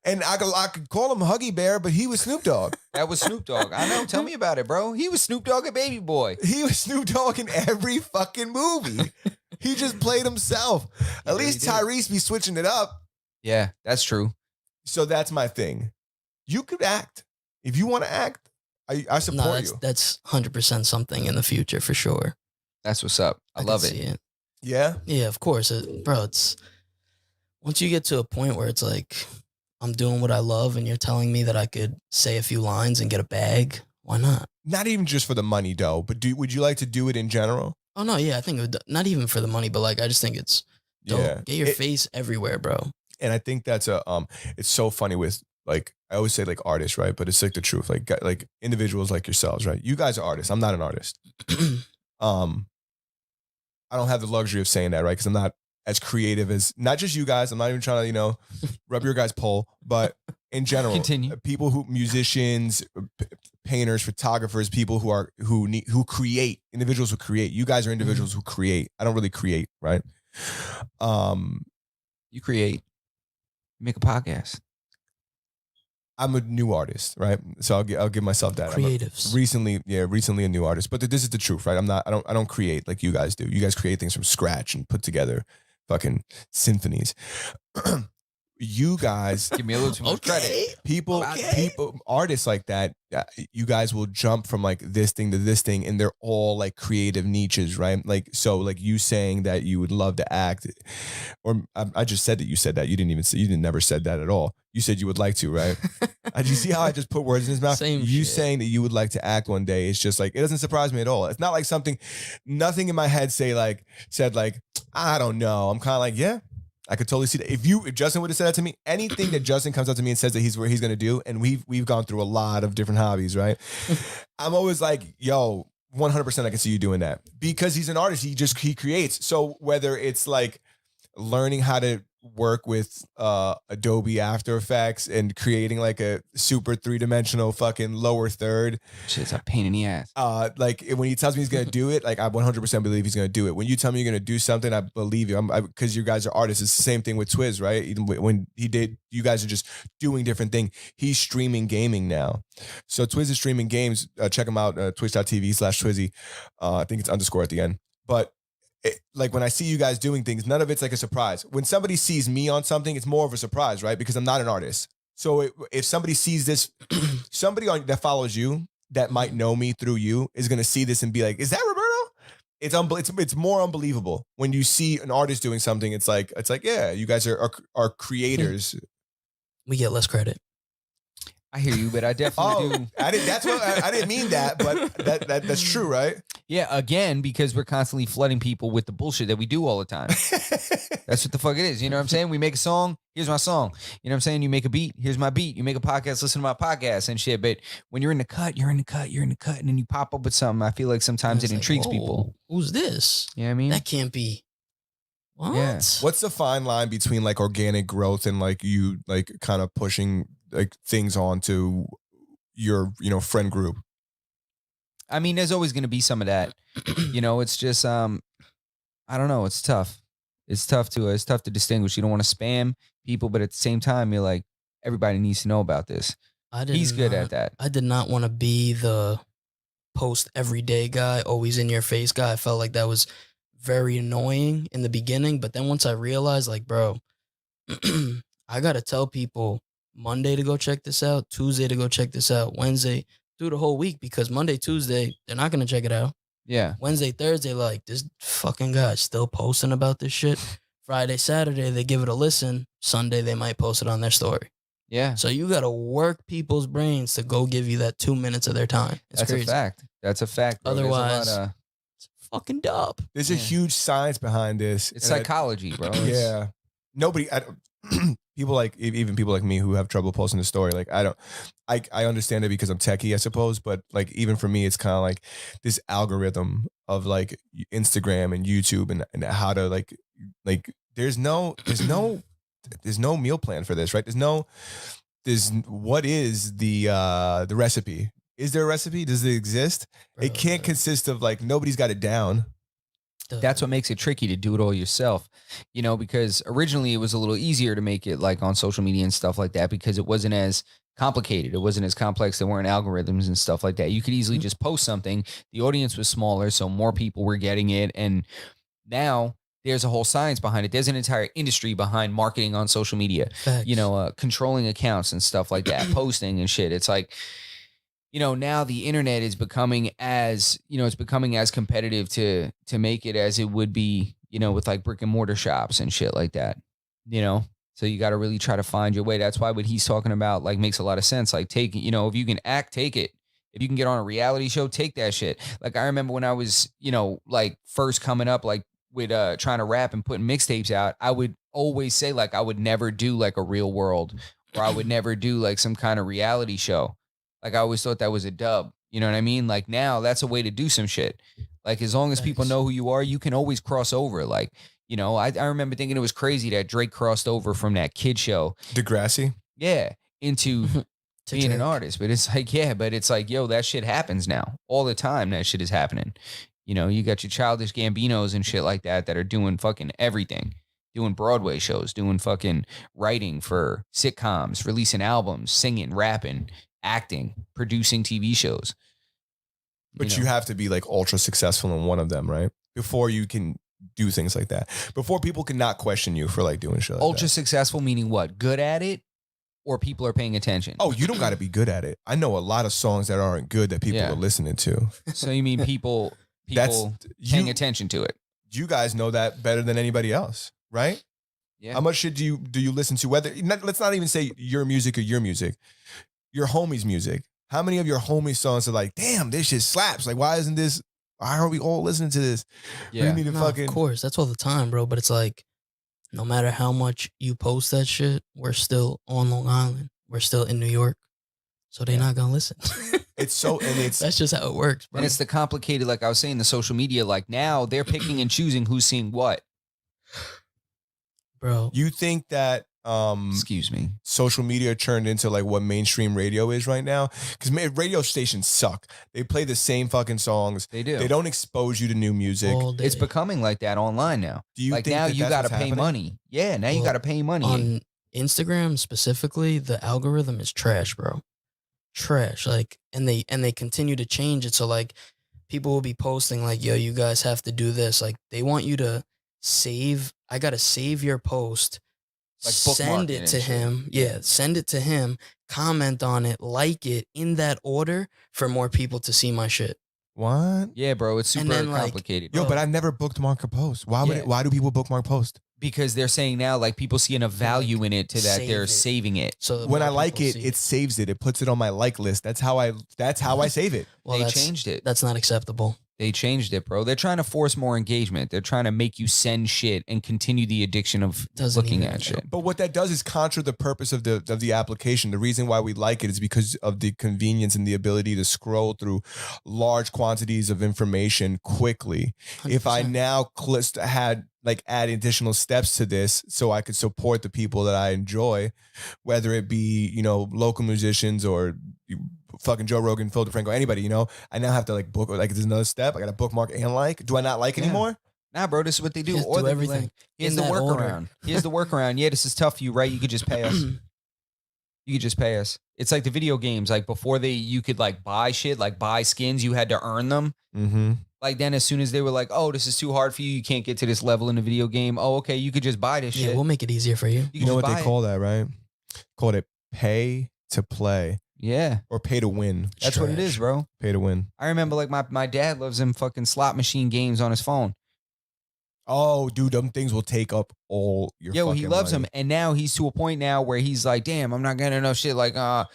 and I could call him Huggy Bear, but he was Snoop Dogg.
That was Snoop Dogg. I know. Tell me about it, bro. He was Snoop Dogg, a baby boy.
He was Snoop Dogg in every fucking movie. He just played himself. At
really
least
did.
Tyrese be switching it up.
Yeah, that's true.
So that's my thing. You could act if you want to act. I support
No,
you.
that's 100% something in the future for sure.
That's what's up. I love
can
it.
see it.
Yeah.
Yeah, of course, bro. It's once you get to a point where it's like I'm doing what I love, and you're telling me that I could say a few lines and get a bag. Why not?
Not even just for the money, though. But would you like to do it in general?
Oh no, yeah, I think it would, not even for the money, but like I just think it's dope.
Yeah.
Get your
It-
face everywhere, bro.
And I think that's it's so funny with like I always say like artists, right? But it's like the truth, like individuals like yourselves, right? You guys are artists. I'm not an artist. I don't have the luxury of saying that, right? Because I'm not as creative as not just you guys. I'm not even trying to, rub your guys' pole, but in general,
Continue.
People musicians, painters, photographers, people who create, individuals who create. You guys are individuals who create. I don't really create, right?
You create, you make a podcast.
I'm a new artist, right? So I'll give myself that.
Creatives.
Recently a new artist. But this is the truth, right? I don't create like you guys do. You guys create things from scratch and put together fucking symphonies. You guys
Give me a little too much credit.
people, artists like that, you guys will jump from like this thing to this thing, and they're all like creative niches, right? Like, so like you saying that you would love to act, or I just said that you said that. You never said that at all. You said you would like to, right? Did you see how I just put words in his mouth?
Same
you
shit.
saying that you would like to act one day, it's just like, it doesn't surprise me at all. It's not like nothing in my head said like, I don't know. I'm kind of like, yeah. I could totally see that. If Justin would have said that to me, anything that Justin comes up to me and says that he's going to do, and we've gone through a lot of different hobbies, right? I'm always like, yo, 100% I can see you doing that, because he's an artist. He creates. So whether it's like learning how to work with Adobe After Effects and creating like a super 3-dimensional fucking lower third,
Shit's a pain in the ass.
like when he tells me he's gonna do it, like I 100% believe he's gonna do it. When you tell me you're gonna do something, I believe you. Because you guys are artists. It's the same thing with Twiz, right? Even when you guys are just doing different things. He's streaming gaming now, so Twiz is streaming games. Check him out, twitch.tv/Twizzy. I think it's underscore at the end. But like when I see you guys doing things, none of it's like a surprise. When somebody sees me on something, it's more of a surprise, right? Because I'm not an artist. So if somebody sees this, somebody that follows you that might know me through you is going to see this and be like, is that Roberto? It's more unbelievable when you see an artist doing something. It's like, yeah, you guys are creators.
We get less credit.
I hear you, but I definitely do.
I didn't mean that, but that's true, right?
Yeah, again, because we're constantly flooding people with the bullshit that we do all the time. That's what the fuck it is. You know what I'm saying? We make a song, here's my song. You know what I'm saying? You make a beat, here's my beat. You make a podcast, listen to my podcast and shit. But when you're in the cut, and then you pop up with something, I feel like sometimes it
It's like,
intrigues
whoa,
people.
Who's this?
You know what I mean?
That can't be. What?
Yeah.
What's the fine line between like organic growth and like you like kind of pushing like things onto your friend group?
I mean, there's always going to be some of that. It's just I don't know. It's tough. It's tough to distinguish. You don't want to spam people, but at the same time, you're like, everybody needs to know about this. He's good at that.
I did not want to be the post everyday guy, always in your face guy. I felt like that was very annoying in the beginning, but then once I realized, like, bro, I gotta tell people Monday to go check this out, Tuesday to go check this out, Wednesday, through the whole week, because Monday, Tuesday, they're not gonna check it out.
Yeah.
Wednesday, Thursday, like, this fucking guy's still posting about this shit. Friday, Saturday, they give it a listen. Sunday, they might post it on their story.
Yeah.
So you gotta work people's brains to go give you that 2 minutes of their time. It's
That's
crazy.
a fact. That's a fact. Bro.
Otherwise,
There's
it's fucking dope.
There's a huge science behind this.
it's
And
psychology, bro.
yeah. Nobody, people like, even people like me who have trouble posting the story. Like I understand it because I'm techie, I suppose. But like, even for me, it's kind of like this algorithm of like Instagram and YouTube and how to like, there's no meal plan for this, right? What is the recipe? Is there a recipe? Does it exist? It can't consist of like, nobody's got it down.
That's what makes it tricky to do it all yourself, because originally it was a little easier to make it like on social media and stuff like that because it wasn't as complicated. It wasn't as complex. There weren't algorithms and stuff like that. You could easily just post something. The audience was smaller, so more people were getting it. And now there's a whole science behind it. There's an entire industry behind marketing on social media,
Facts.
Controlling accounts and stuff like that, posting and shit. It's like, now the internet is becoming as competitive to make it as it would be, with like brick and mortar shops and shit like that, so you got to really try to find your way. That's why what he's talking about like makes a lot of sense. Like take, if you can act, take it. If you can get on a reality show, take that shit. Like I remember when I was, like first coming up, like with trying to rap and putting mixtapes out, I would always say like I would never do like a real world or I would never do like some kind of reality show. Like I always thought that was a dub. You know what I mean? Like now that's a way to do some shit. Like as long as people know who you are, you can always cross over. Like, you know, I remember thinking it was crazy that Drake crossed over from that kid show.
Degrassi?
Yeah. Into being an
Drake.
artist. But it's like, yeah, but it's like, yo, that shit happens now. All the time that shit is happening. You know, you got your Childish Gambinos and shit like that are doing fucking everything. Doing Broadway shows, doing fucking writing for sitcoms, releasing albums, singing, rapping, acting, producing TV shows.
But you have to be like ultra successful in one of them, right? Before you can do things like that. Before people cannot question you for like doing shit like
ultra
that.
successful meaning what? Good at it, or people are paying attention?
Oh, you don't got to be good at it. I know a lot of songs that aren't good that people
Yeah.
are listening to.
So you mean people paying attention to it?
You guys know that better than anybody else, right?
Yeah.
How much shit do you listen to? Let's not even say your music, your homie's music. How many of your homie songs are like, damn, this shit slaps? Like, why aren't we all listening to this?
Yeah.
We need to
No,
fucking.
of course, that's all the time, bro. But it's like, no matter how much you post that shit, we're still on Long Island. We're still in New York, so they're not gonna listen.
It's so, and it's
That's just how it works, bro.
And it's the complicated, like I was saying, the social media. Like now they're picking and choosing who's seeing what.
Bro.
You think that
Excuse me.
social media turned into like what mainstream radio is right now? Because radio stations suck. They play the same fucking songs.
They do.
They don't expose you to new music.
All day.
It's becoming like that online now.
Do you
like
think
now
that
you
that's
got to
what's
pay
happening?
money. Yeah, now you
Well,
got to pay money.
on Instagram specifically, the algorithm is trash, bro. Trash. Like, and they continue to change it. So like, people will be posting like, "Yo, you guys have to do this." Like, they want you to save. I gotta save your post.
Like
send
bookmarking
it
and
to
shit.
him. Yeah, send it to him. Comment on it. Like it in that order for more people to see my shit.
What?
Yeah, bro, it's
And
super
then, like,
complicated.
Yo,
Bro.
but I never bookmark a post. Why would
Yeah.
why do people bookmark post?
Because they're saying now, like people see enough value in it to that
save
they're
it.
saving it.
So that
When
more
I like
people
it,
see
it saves it. It puts it on my like list. That's how I save it.
Well,
They
that's-
changed it.
That's not acceptable.
They changed it, bro. They're trying to force more engagement. They're trying to make you send shit and continue the addiction of
Doesn't
looking
even
at shit.
But what that does is contra the purpose of the application. The reason why we like it is because of the convenience and the ability to scroll through large quantities of information quickly. If I
100%.
now add additional steps to this so I could support the people that I enjoy, whether it be, local musicians or fucking Joe Rogan, Phil DeFranco, anybody, I now have to book, there's another step. I got to bookmark and like. Do I not like
Yeah.
anymore?
Nah, bro, this is what they do.
Just
Or
do
they'll be
everything
like, here's
in
the
that order.
workaround. Here's the workaround. Yeah, this is tough for you, right? You could just pay us. You could just pay us. It's like the video games. Like before you could buy shit, buy skins, you had to earn them.
Mm-hmm.
Like then as soon as they were like, oh, this is too hard for you. You can't get to this level in the video game. Oh, okay. You could just buy this
Yeah,
shit.
we'll make it easier for you.
You
You know
can
what
just
they
buy
call that, right? Called it pay to play
Yeah.
or pay to win.
That's what it is, bro.
Pay to win.
I remember my dad loves them fucking slot machine games on his phone.
Oh, dude, them things will take up all your
Yo,
fucking
he loves
money.
them. And now he's to a point now where he's like, damn, I'm not getting enough shit. Like, I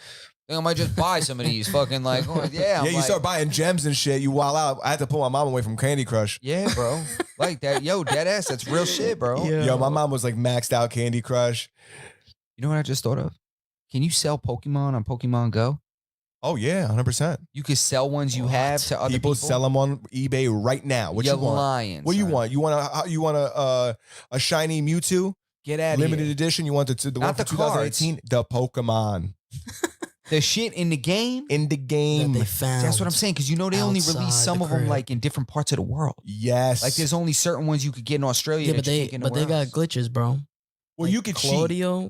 think I might just buy some of these fucking oh, yeah. I'm
Yeah, you
like,
start buying gems and shit. You wild out. I had to pull my mom away from Candy Crush.
yeah, bro. Like that. Yo, dead ass. That's real shit, bro.
Yeah.
Yo, my mom was maxed out Candy Crush.
You know what I just thought of? Can you sell Pokemon on Pokemon Go?
Oh yeah, 100%.
You could sell ones you have to other people.
People sell them on eBay right now. What
You're
you want?
lying.
What do you
son.
want? You want a shiny Mewtwo
Get out of
limited
here.
edition? You want the one
Not
for
the cards.
2018? The Pokemon
The shit in the game?
in the
That
game.
they found.
That's what I'm saying. Because they only
outside
release some
the
of them
crib.
in different parts of the world.
Yes.
Like there's only certain ones you could get in Australia.
Yeah,
that you can't get
but they
nowhere
got
else.
glitches, bro.
well, you could cheat.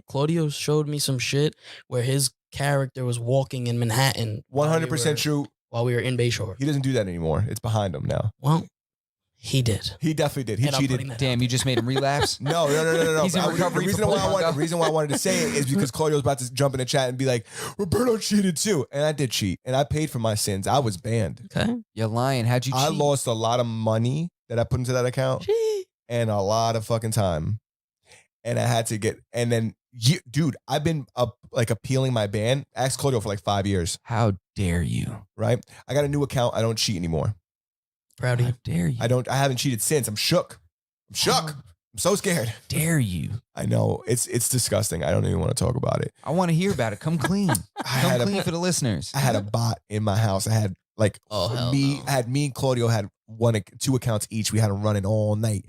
Claudio showed me some shit where his character was walking in Manhattan.
100% true.
While we were in Bayshore.
He doesn't do that anymore. It's behind him now.
Well, he did.
He definitely did. He
And I'm
cheated.
putting that
Damn, you just made him relapse.
No.
He's in
But
recovery
the reason
for
why
Pokemon Go.
the reason why I wanted to say it is because Claudio was about to jump in the chat and be like, Roberto cheated too. And I did cheat. And I paid for my sins. I was banned.
Okay.
You're lying. How'd you cheat?
I lost a lot of money that I put into that account and a lot of fucking time. And I had to dude, I've been appealing my ban. Ask Claudio for 5 years,
How dare you?
right? I got a new account. I don't cheat anymore.
Proud of
How
you.
dare you?
I haven't cheated since. I'm shook. I'm shook. I'm so scared.
Dare you?
I know. It's disgusting. I don't even want to talk about it.
I want to hear about it. Come clean. Come clean for the listeners.
I had a bot in my house. I had like me and Claudio had 2 accounts each. We had them running all night,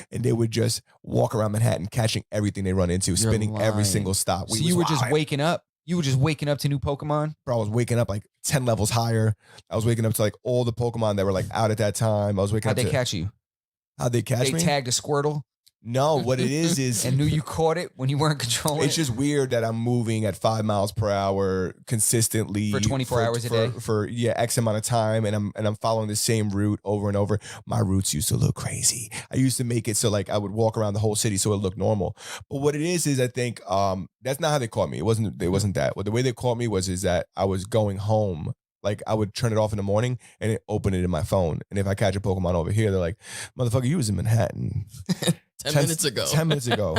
and they would just walk around Manhattan catching everything they run into, spinning every single stop.
So you were just waking up. You were just waking up to new Pokemon?
Bro, I was waking up like 10 levels higher. I was waking up to like all the Pokemon that were like out at that time. I was waking up
How'd they catch you?
How'd they catch me?
They tagged a Squirtle?
No, what it is
and knew you caught it when you weren't controlling
it's just weird that I'm moving at 5 miles per hour consistently
for 24 hours a day
for X amount of time, and I'm following the same route over and over. My routes used to look crazy. I used to make it so like I would walk around the whole city so it looked normal. But what it is I think that's not how they caught me. It wasn't that. Well, the way they caught me is that I was going home. Like I would turn it off in the morning and open it in my phone. And if I catch a Pokemon over here, they're like, "Motherfucker, you was in Manhattan
10 minutes ago.
10 minutes ago.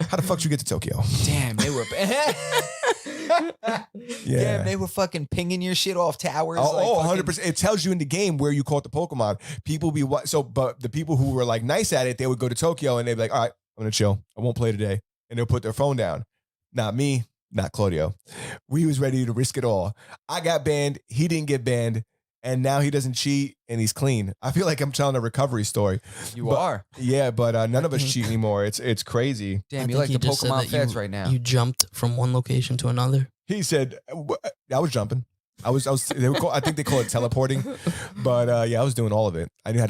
How the fuck did you get to Tokyo?"
Damn, they were.
Yeah.
Damn, they were fucking pinging your shit off towers.
Oh,
like
100%. It tells you in the game where you caught the Pokemon. But the people who were like nice at it, they would go to Tokyo and they'd be like, "All right, I'm gonna chill. I won't play today," and they'll put their phone down. Not me. Not Claudio. We was ready to risk it all. I got banned. He didn't get banned. And now he doesn't cheat and he's clean. I feel like I'm telling a recovery story.
You are.
Yeah, but none of us cheat anymore. It's crazy.
Damn, you like the Pokemon feds right now.
You jumped from one location to another.
He said, I was jumping. I think they call it teleporting. But yeah, I was doing all of it. I had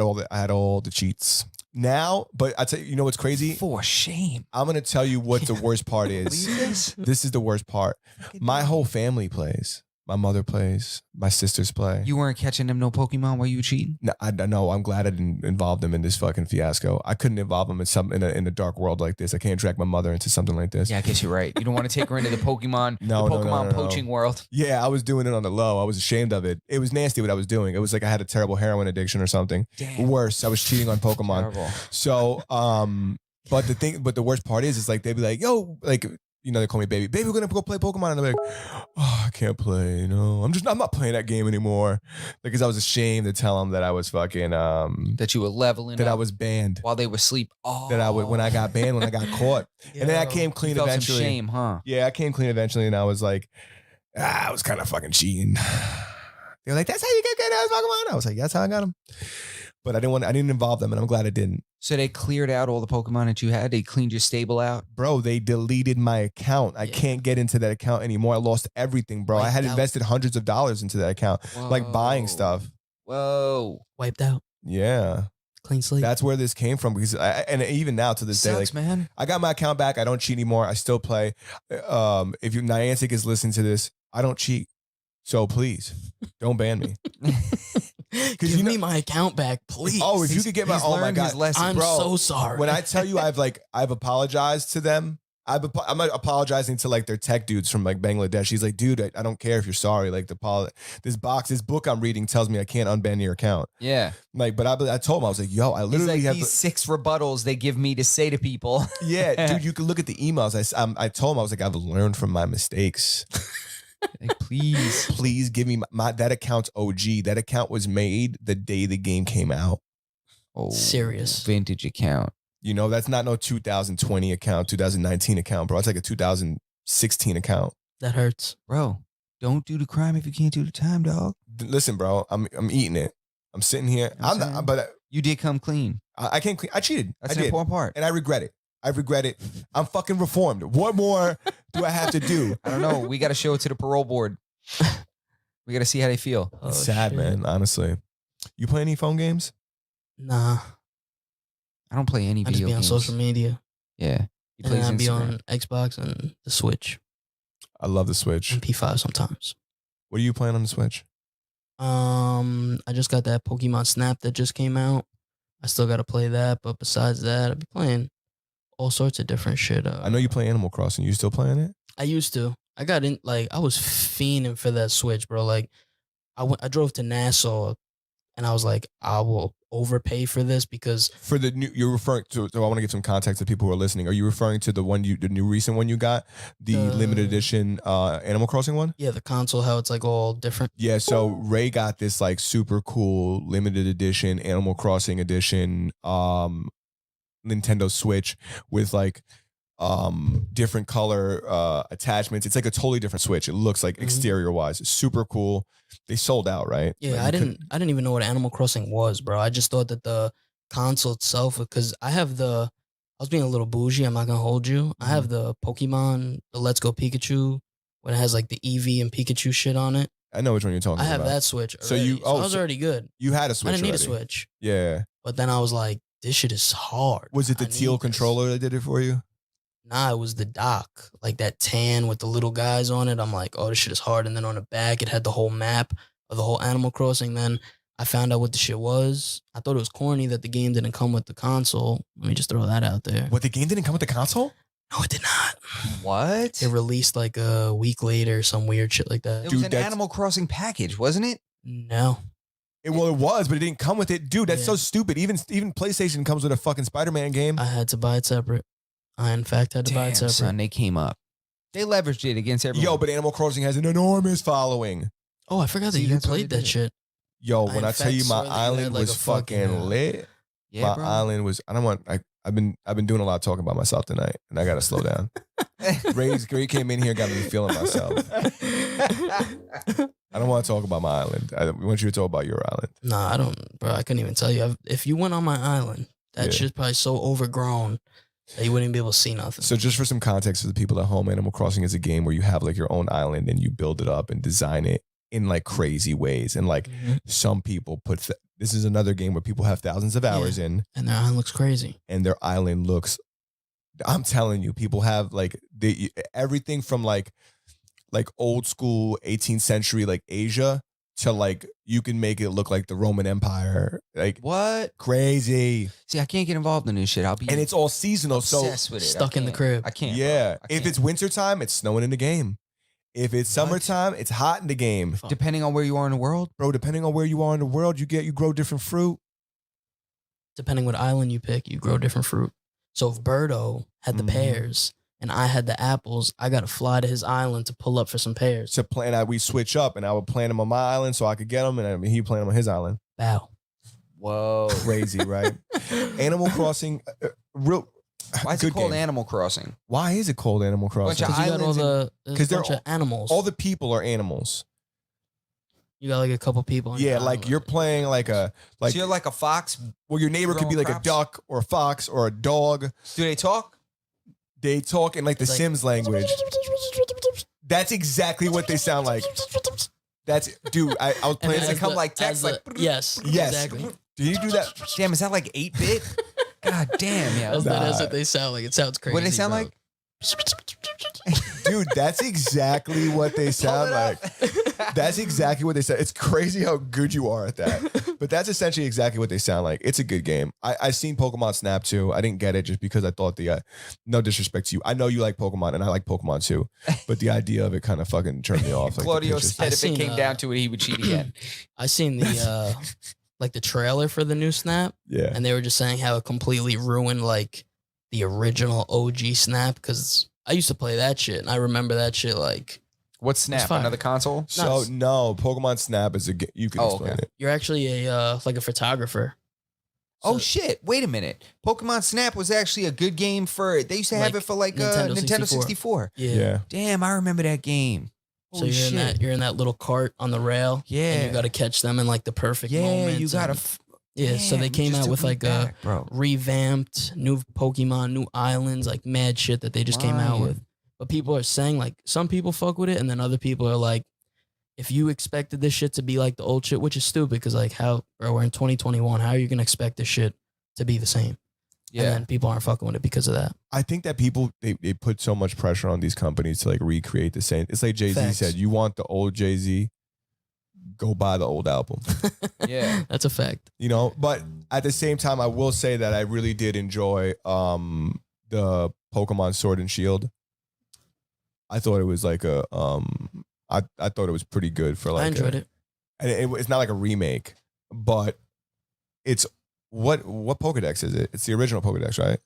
all the cheats. Now, but I tell you, you know what's crazy?
For shame.
I'm gonna tell you what the worst part is. This is the worst part. My whole family plays. My mother plays. My sisters play.
You weren't catching them no Pokemon while you were cheating?
No, I know. I'm glad I didn't involve them in this fucking fiasco. I couldn't involve them in a dark world like this. I can't drag my mother into something like this.
Yeah, I guess you're right. You don't want to take her into the Pokemon,
No,
poaching world.
Yeah, I was doing it on the low. I was ashamed of it. It was nasty what I was doing. It was like I had a terrible heroin addiction or something.
Damn.
Worse, I was cheating on Pokemon.
Terrible.
So, but the worst part is like they'd be like, "Yo," like, you know, they call me baby. Baby, we're gonna go play Pokemon. And I'm like, "Oh, I can't play. You know, I'm not playing that game anymore." Because I was ashamed to tell them that I was fucking
that you were leveling
that
up
I was banned.
while they were asleep. Oh,
That I would when I got banned, when I got caught. And then I came clean
you felt
eventually.
some shame, huh?
Yeah, I came clean eventually, and I was like, I was kind of fucking cheating. They were like, "That's how you get those Pokemon." I was like, "That's how I got them." But I didn't involve them, and I'm glad I didn't.
So they cleared out all the Pokemon that you had. They cleaned your stable out.
Bro, they deleted my account. I can't get into that account anymore. I lost everything, bro. I had invested hundreds of dollars into that account, like buying stuff.
Whoa.
Wiped out.
Yeah.
Clean slate.
That's where this came from. Because and even now to this day,
Sucks,
like,
man.
I got my account back. I don't cheat anymore. I still play. If Niantic is listening to this, I don't cheat. So please, don't ban me.
Give me my account back, please.
Oh, if you could get my, oh my God,
I'm
bro,
so sorry.
When I tell you I've apologized to them. I'm apologizing to like their tech dudes from like Bangladesh. He's like, "Dude, I don't care if you're sorry. Like this book I'm reading tells me I can't unban your account."
Yeah.
Like, but I told him, I was like, "Yo, I literally have
these 6 rebuttals they give me to say to people."
Yeah, dude, you can look at the emails. I told him, I was like, "I've learned from my mistakes."
Like, please
give me that account's OG. That account was made the day the game came out.
Oh,
serious
vintage account.
You know, that's not no 2020 account, 2019 account, bro. It's like a 2016 account.
That hurts,
bro. Don't do the crime if you can't do the time, dog.
Listen, bro, I'm eating it. I'm sitting here. But
you did come clean.
I came clean. I cheated.
That's an important part,
and I regret it. I'm fucking reformed. What more do I have to do?
I don't know. We got to show it to the parole board. We got to see how they feel.
It's sad, man. Honestly, you play any phone games?
Nah,
I don't play any video games.
I just be on social media.
Yeah,
and then I be on Xbox and the Switch.
I love the Switch.
And P5 sometimes.
What are you playing on the Switch?
I just got that Pokemon Snap that just came out. I still got to play that, but besides that, I've been playing all sorts of different shit.
I know you play Animal Crossing. You still playing it?
I used to. I got in, like, I was fiending for that Switch, bro. Like, I drove to Nassau, and I was like, I will overpay for this because
for the new, you're referring to. So I want to give some context to people who are listening. Are you referring to the new recent one you got, the limited edition Animal Crossing one?
Yeah, the console, how it's like all different.
Yeah, so Ray got this like super cool limited edition Animal Crossing edition. Nintendo Switch with like different color attachments. It's like a totally different Switch. It looks like exterior wise, super cool. They sold out, right?
Yeah,
Like,
I didn't even know what Animal Crossing was, bro. I just thought that the console itself, because I was being a little bougie. I'm not gonna hold you. I have the Pokemon, the Let's Go Pikachu, when it has like the Eevee and Pikachu shit on it.
I know which one you're talking
I
about.
have that Switch.
So
Already.
you-
I was already good.
You had a Switch.
I didn't need a
already.
Switch,
Yeah.
but then I was like, this shit is hard.
Was it the
I need
teal
this.
controller that did it for you?
Nah, it was the dock, like that tan with the little guys on it. I'm like, oh, this shit is hard. And then on the back, it had the whole map of the whole Animal Crossing. Then I found out what the shit was. I thought it was corny that the game didn't come with the console. Let me just throw that out there.
What, the game didn't come with the console?
No, it did not.
What?
It released like a week later, some weird shit like that.
It
Dude,
was an
that's-
Animal Crossing package, wasn't it?
No.
It was, but it didn't come with it. Dude, that's
Yeah.
so stupid. Even PlayStation comes with a fucking Spider-Man game.
I had to buy it separate. I, in fact, had to buy it
Damn,
separate.
son, they came up. They leveraged it against everyone.
Yo, but Animal Crossing has an enormous following.
Oh, I forgot that
See,
you
that's what
played
they
that
did.
shit.
Yo,
I
when I
in
tell you
fact
my
saw that you
island
had, like,
was
a fucking,
fucking lit.
yeah,
My
bro.
island was. I've been doing a lot of talking about myself tonight, and I gotta slow down. Ray came in here, got me feeling myself. I don't want to talk about my island. I want you to talk about your island.
Nah, I don't, bro. I couldn't even tell you. If you went on my island, that
Yeah.
shit's probably so overgrown that you wouldn't even be able to see nothing.
So just for some context for the people at home, Animal Crossing is a game where you have like your own island and you build it up and design it in like crazy ways. And like
Mhm.
some people this is another game where people have thousands of hours in,
And their island looks crazy.
and their island looks, I'm telling you, people have like everything from like old school 18th century like Asia to like you can make it look like the Roman Empire, like
What?
crazy.
See, I can't get involved in this shit. I'll be
And it's all seasonal. So
obsessed with it. I
Stuck in the
can't.
crib.
I can't.
yeah,
bro. I
if
can't.
it's wintertime, it's snowing in the game. If it's
What?
summertime, it's hot in the game.
Fuck.
depending on where you are in the world.
Bro, depending on where you are in the world, you grow different fruit.
Depending what island you pick, you grow different fruit. So if Birdo had the
Mhm.
pears and I had the apples, I got to fly to his island to pull up for some pears.
To plant, we switch up, and I would plant them on my island so I could get them, and he plant them on his island.
Bow.
Whoa.
Crazy, right? Animal Crossing, real.
Why is
good
it called
game.
Animal Crossing?
Why is it called Animal
Bunch
Crossing?
of
Because you got all
islands
the
'cause they're
bunch of animals.
All the people are animals.
You got like a couple people. On your
Yeah, like
island.
you're playing like
So you're like a fox.
well, your neighbor could be
growing
like
crops?
a duck or a fox or a dog.
Do they talk?
They talk in like the
It's like-
Sims language. That's exactly what they sound like. That's dude. I was
And
playing.
Does it come like text, like-
yes,
Yes.
exactly.
Did you do that?
Damn, is that like 8-bit? God damn, yeah.
That's
Nah.
what they sound like. It sounds crazy.
What do they sound
bro.
like?
Dude, that's exactly what they sound like. That's exactly what they sound. It's crazy how good you are at that. But that's essentially exactly what they sound like. It's a good game. I seen Pokemon Snap too. I didn't get it just because I thought the no disrespect to you. I know you like Pokemon and I like Pokemon too. But the idea of it kind of fucking turned me off. Like the
Claudio
pictures.
said if it
seen,
came down to it, he would cheat again.
I seen the like the trailer for the new Snap,
Yeah.
and they were just saying how it completely ruined like the original OG Snap because I used to play that shit and I remember that shit like
What's Snap?
fire.
Another console?
So
Nice.
no, Pokemon Snap is a game. You can
Oh,
explain
okay.
it.
you're actually a like a photographer.
Oh
So-
shit! Wait a minute. Pokemon Snap was actually a good game for. They used to have
Like
it for like
Nintendo
Nintendo
64.
64.
Yeah.
Yeah.
Damn, I remember that game.
So
Holy
you're in that you're in that little cart on the rail.
Yeah.
And you got to catch them in like the perfect
Yeah,
moments.
you gotta.
and- yeah. So
Damn,
they
you
came
just
out
took
with
me
like
back, bro.
revamped new Pokemon, new islands, like mad shit that they just came out
Right.
with. But people are saying like some people fuck with it, and then other people are like, if you expected this shit to be like the old shit, which is stupid, because like how bro, we're in 2021, how are you gonna expect this shit to be the same? And
Yeah.
then people aren't fucking with it because of that.
I think that people they put so much pressure on these companies to like recreate the same. It's like Jay-Z
Facts.
said, you want the old Jay-Z, go buy the old album.
Yeah.
That's a fact.
You know, but at the same time, I will say that I really did enjoy the Pokemon Sword and Shield. I thought it was like a I thought it was pretty good for like
I enjoyed it.
And it's not like a remake, but it's what Pokedex is it? It's the original Pokedex, right?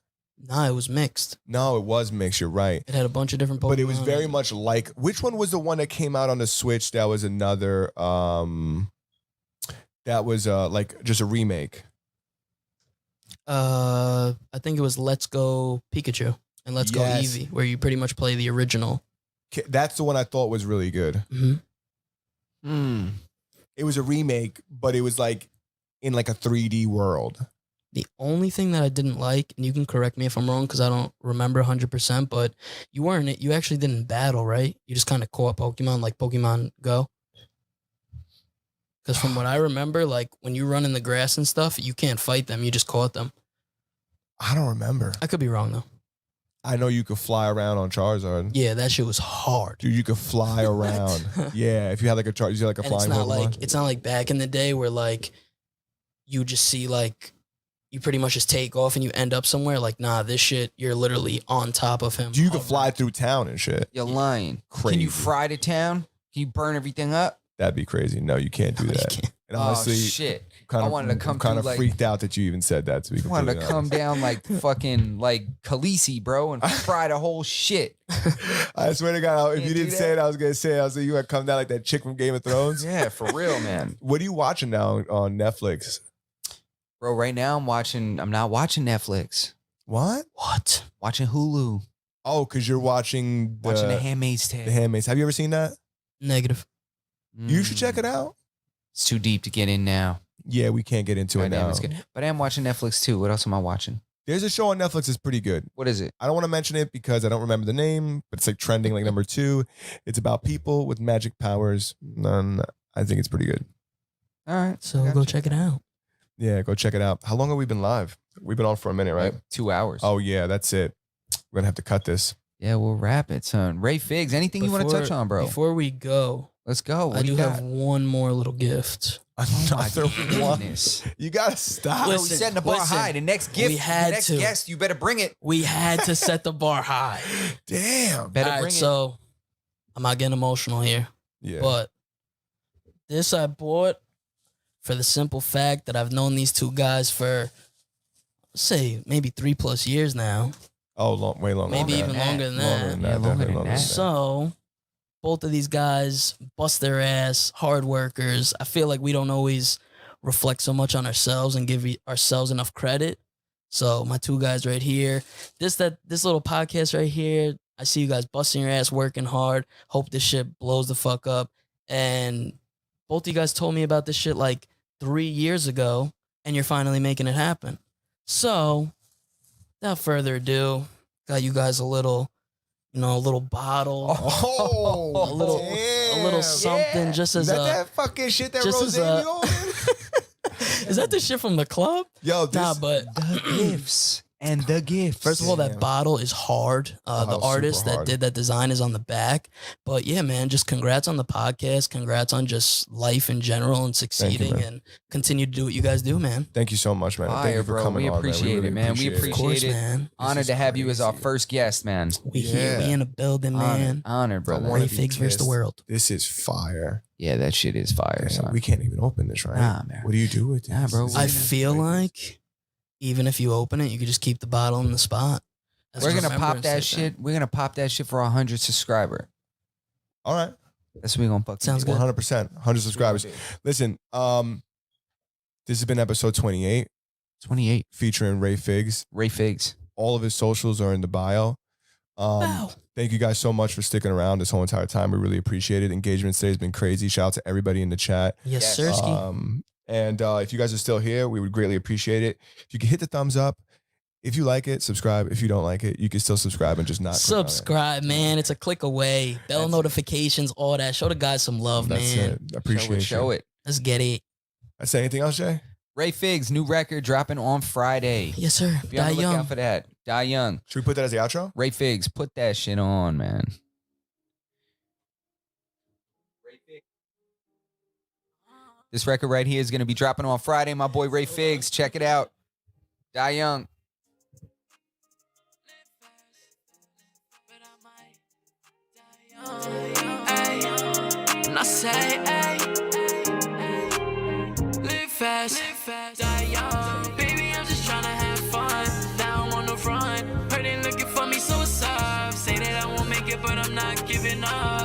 Nah, it was mixed.
No, it was mixed. You're right.
It had a bunch of different Pokemon.
But it was very much like, which one was the one that came out on the Switch that was another that was like just a remake?
I think it was Let's Go Pikachu and Let's Go
Yes.
Eevee, where you pretty much play the original.
That's the one I thought was really good.
Mm-hmm.
It was a remake, but it was like in like a 3D world.
The only thing that I didn't like, and you can correct me if I'm wrong because I don't remember 100%, but you actually didn't battle, right? You just kind of caught Pokemon like Pokemon Go. Because from what I remember, like when you run in the grass and stuff, you can't fight them. You just caught them.
I don't remember.
I could be wrong though.
I know you could fly around on Charizard.
Yeah, that shit was hard.
Dude, you could fly around. Yeah, if you had like a Charizard, you had like a
And
flying Pokemon.
it's not like back in the day where like you just see like you pretty much just take off and you end up somewhere. Like, nah, this shit, you're literally on top of him.
Dude, you could fly through town and shit.
You're lying.
Crazy.
Can you fry the town? Can you burn everything up?
That'd be crazy. No, you can't do
No, you
that.
can't.
And honestly,
oh shit!
kind
I
of,
wanted to come
kind
through
of
like
freaked out that you even said that. To be
I wanted to
completely
come
honest.
down like fucking like Khaleesi, bro, and fry the whole shit.
I swear to God, if
Can't
you
do
didn't
that?
say it, I was gonna say it. I was like, you gonna come down like that chick from Game of Thrones.
Yeah, for real, man.
What are you watching now on Netflix?
Bro, right now I'm not watching Netflix.
What?
What?
Watching Hulu.
Oh, because you're watching
Watching The Handmaid's Tale.
The Handmaid's. Have you ever seen that?
Negative.
You should check it out.
It's too deep to get in now.
Yeah, we can't get into it
Goddamn,
now.
it's good. But I am watching Netflix too. What else am I watching?
There's a show on Netflix that's pretty good.
What is it?
I don't want to mention it because I don't remember the name, but it's like trending like number 2. It's about people with magic powers. I think it's pretty good.
All right.
So
Gotcha.
go check it out.
Yeah, go check it out. How long have we been live? We've been on for a minute, right?
Like 2 hours.
Oh yeah, that's it. We're gonna have to cut this.
Yeah, we'll wrap it, son. RayFigz, anything you want to touch on, bro?
Before we go,
Let's go. What
I
do
do
you
have
got?
one more little gift.
Another one.
Goodness.
You gotta stop.
Yo, we
Listen,
setting the bar
listen.
high. The next gift,
We had
the next
to.
guest, you better bring it.
We had to set the bar high.
Damn.
Better
All right,
bring
so I'm not getting emotional here,
Yeah.
but this I bought for the simple fact that I've known these two guys for, say, maybe 3+ years now.
Oh, way longer.
Maybe
than
even
that.
longer than
Longer
that.
than
Yeah,
that.
longer
Definitely
than
longer
that.
than that.
So, both of these guys bust their ass, hard workers. I feel like we don't always reflect so much on ourselves and give ourselves enough credit. So, my two guys right here, this little podcast right here, I see you guys busting your ass, working hard. Hope this shit blows the fuck up. And both of you guys told me about this shit like 3 years ago, and you're finally making it happen. So, without further ado, got you guys a little bottle.
Oh,
A little-
damn.
a little something
Yeah.
just
Is
as
that
a.
that fucking shit that
just
Rose
as a-
be holding?
Is that the shit from the club?
Yo, this,
Nah, but
The gifts and the gifts.
first of all,
Damn.
that bottle is hard. The
super
artist that
hard.
did that design is on the back. But yeah, man, just congrats on the podcast. Congrats on just life in general and succeeding
man.
and continue to do what you guys do, man.
Thank you so much, man. Thank
Fire,
you for
bro.
coming
We
on,
appreciate
really
it, man. We
Of
appreciate
course,
it.
man.
Honored
is
to have you as our
crazy.
first guest, man.
We here. We
Yeah.
in the building, man.
Honored, brother.
wanna be
RayFigz versus the
kissed.
world.
This is fire.
Yeah, that shit is fire,
Damn,
son.
we can't even open this, right?
Nah, man.
What do you do with this?
Nah, bro.
This
I
is
feel
crazy.
like even if you open it, you could just keep the bottle in the spot. As
We're
a
gonna pop
remembrance
that
type
shit.
thing.
We're gonna pop that shit for 100 subscriber.
All right.
That's what we gonna fucking
Sounds
do.
good.
100%. 100 subscribers. Listen, this has been episode 28
28.
featuring RayFigz.
RayFigz.
All of his socials are in the bio.
Wow.
Thank you guys so much for sticking around this whole entire time. We really appreciate it. Engagement today has been crazy. Shout out to everybody in the chat.
Yes,
Yes.
sirski.
And if you guys are still here, we would greatly appreciate it. If you could hit the thumbs up. If you like it, subscribe. If you don't like it, you can still subscribe and just not click on it.
Subscribe, man. It's a click away. Bell
That's it.
notifications, all that. Show the guys some love,
That's
man.
it. Appreciate
Show
you.
it.
Let's get it.
I say anything else, Jay?
RayFigz, new record dropping on Friday.
Yes, sir.
Be on
Die
the lookout
young.
for that. Die young.
Should we put that as the outro?
RayFigz, put that shit on, man. This record right here is going to be dropping on Friday. My boy RayFigz, check it out. Die young.
And I say, ay, live fast, die young. Baby, I'm just tryna have fun. Now I'm on the front. Heard they looking for me, so what's up? Say that I won't make it, but I'm not giving up.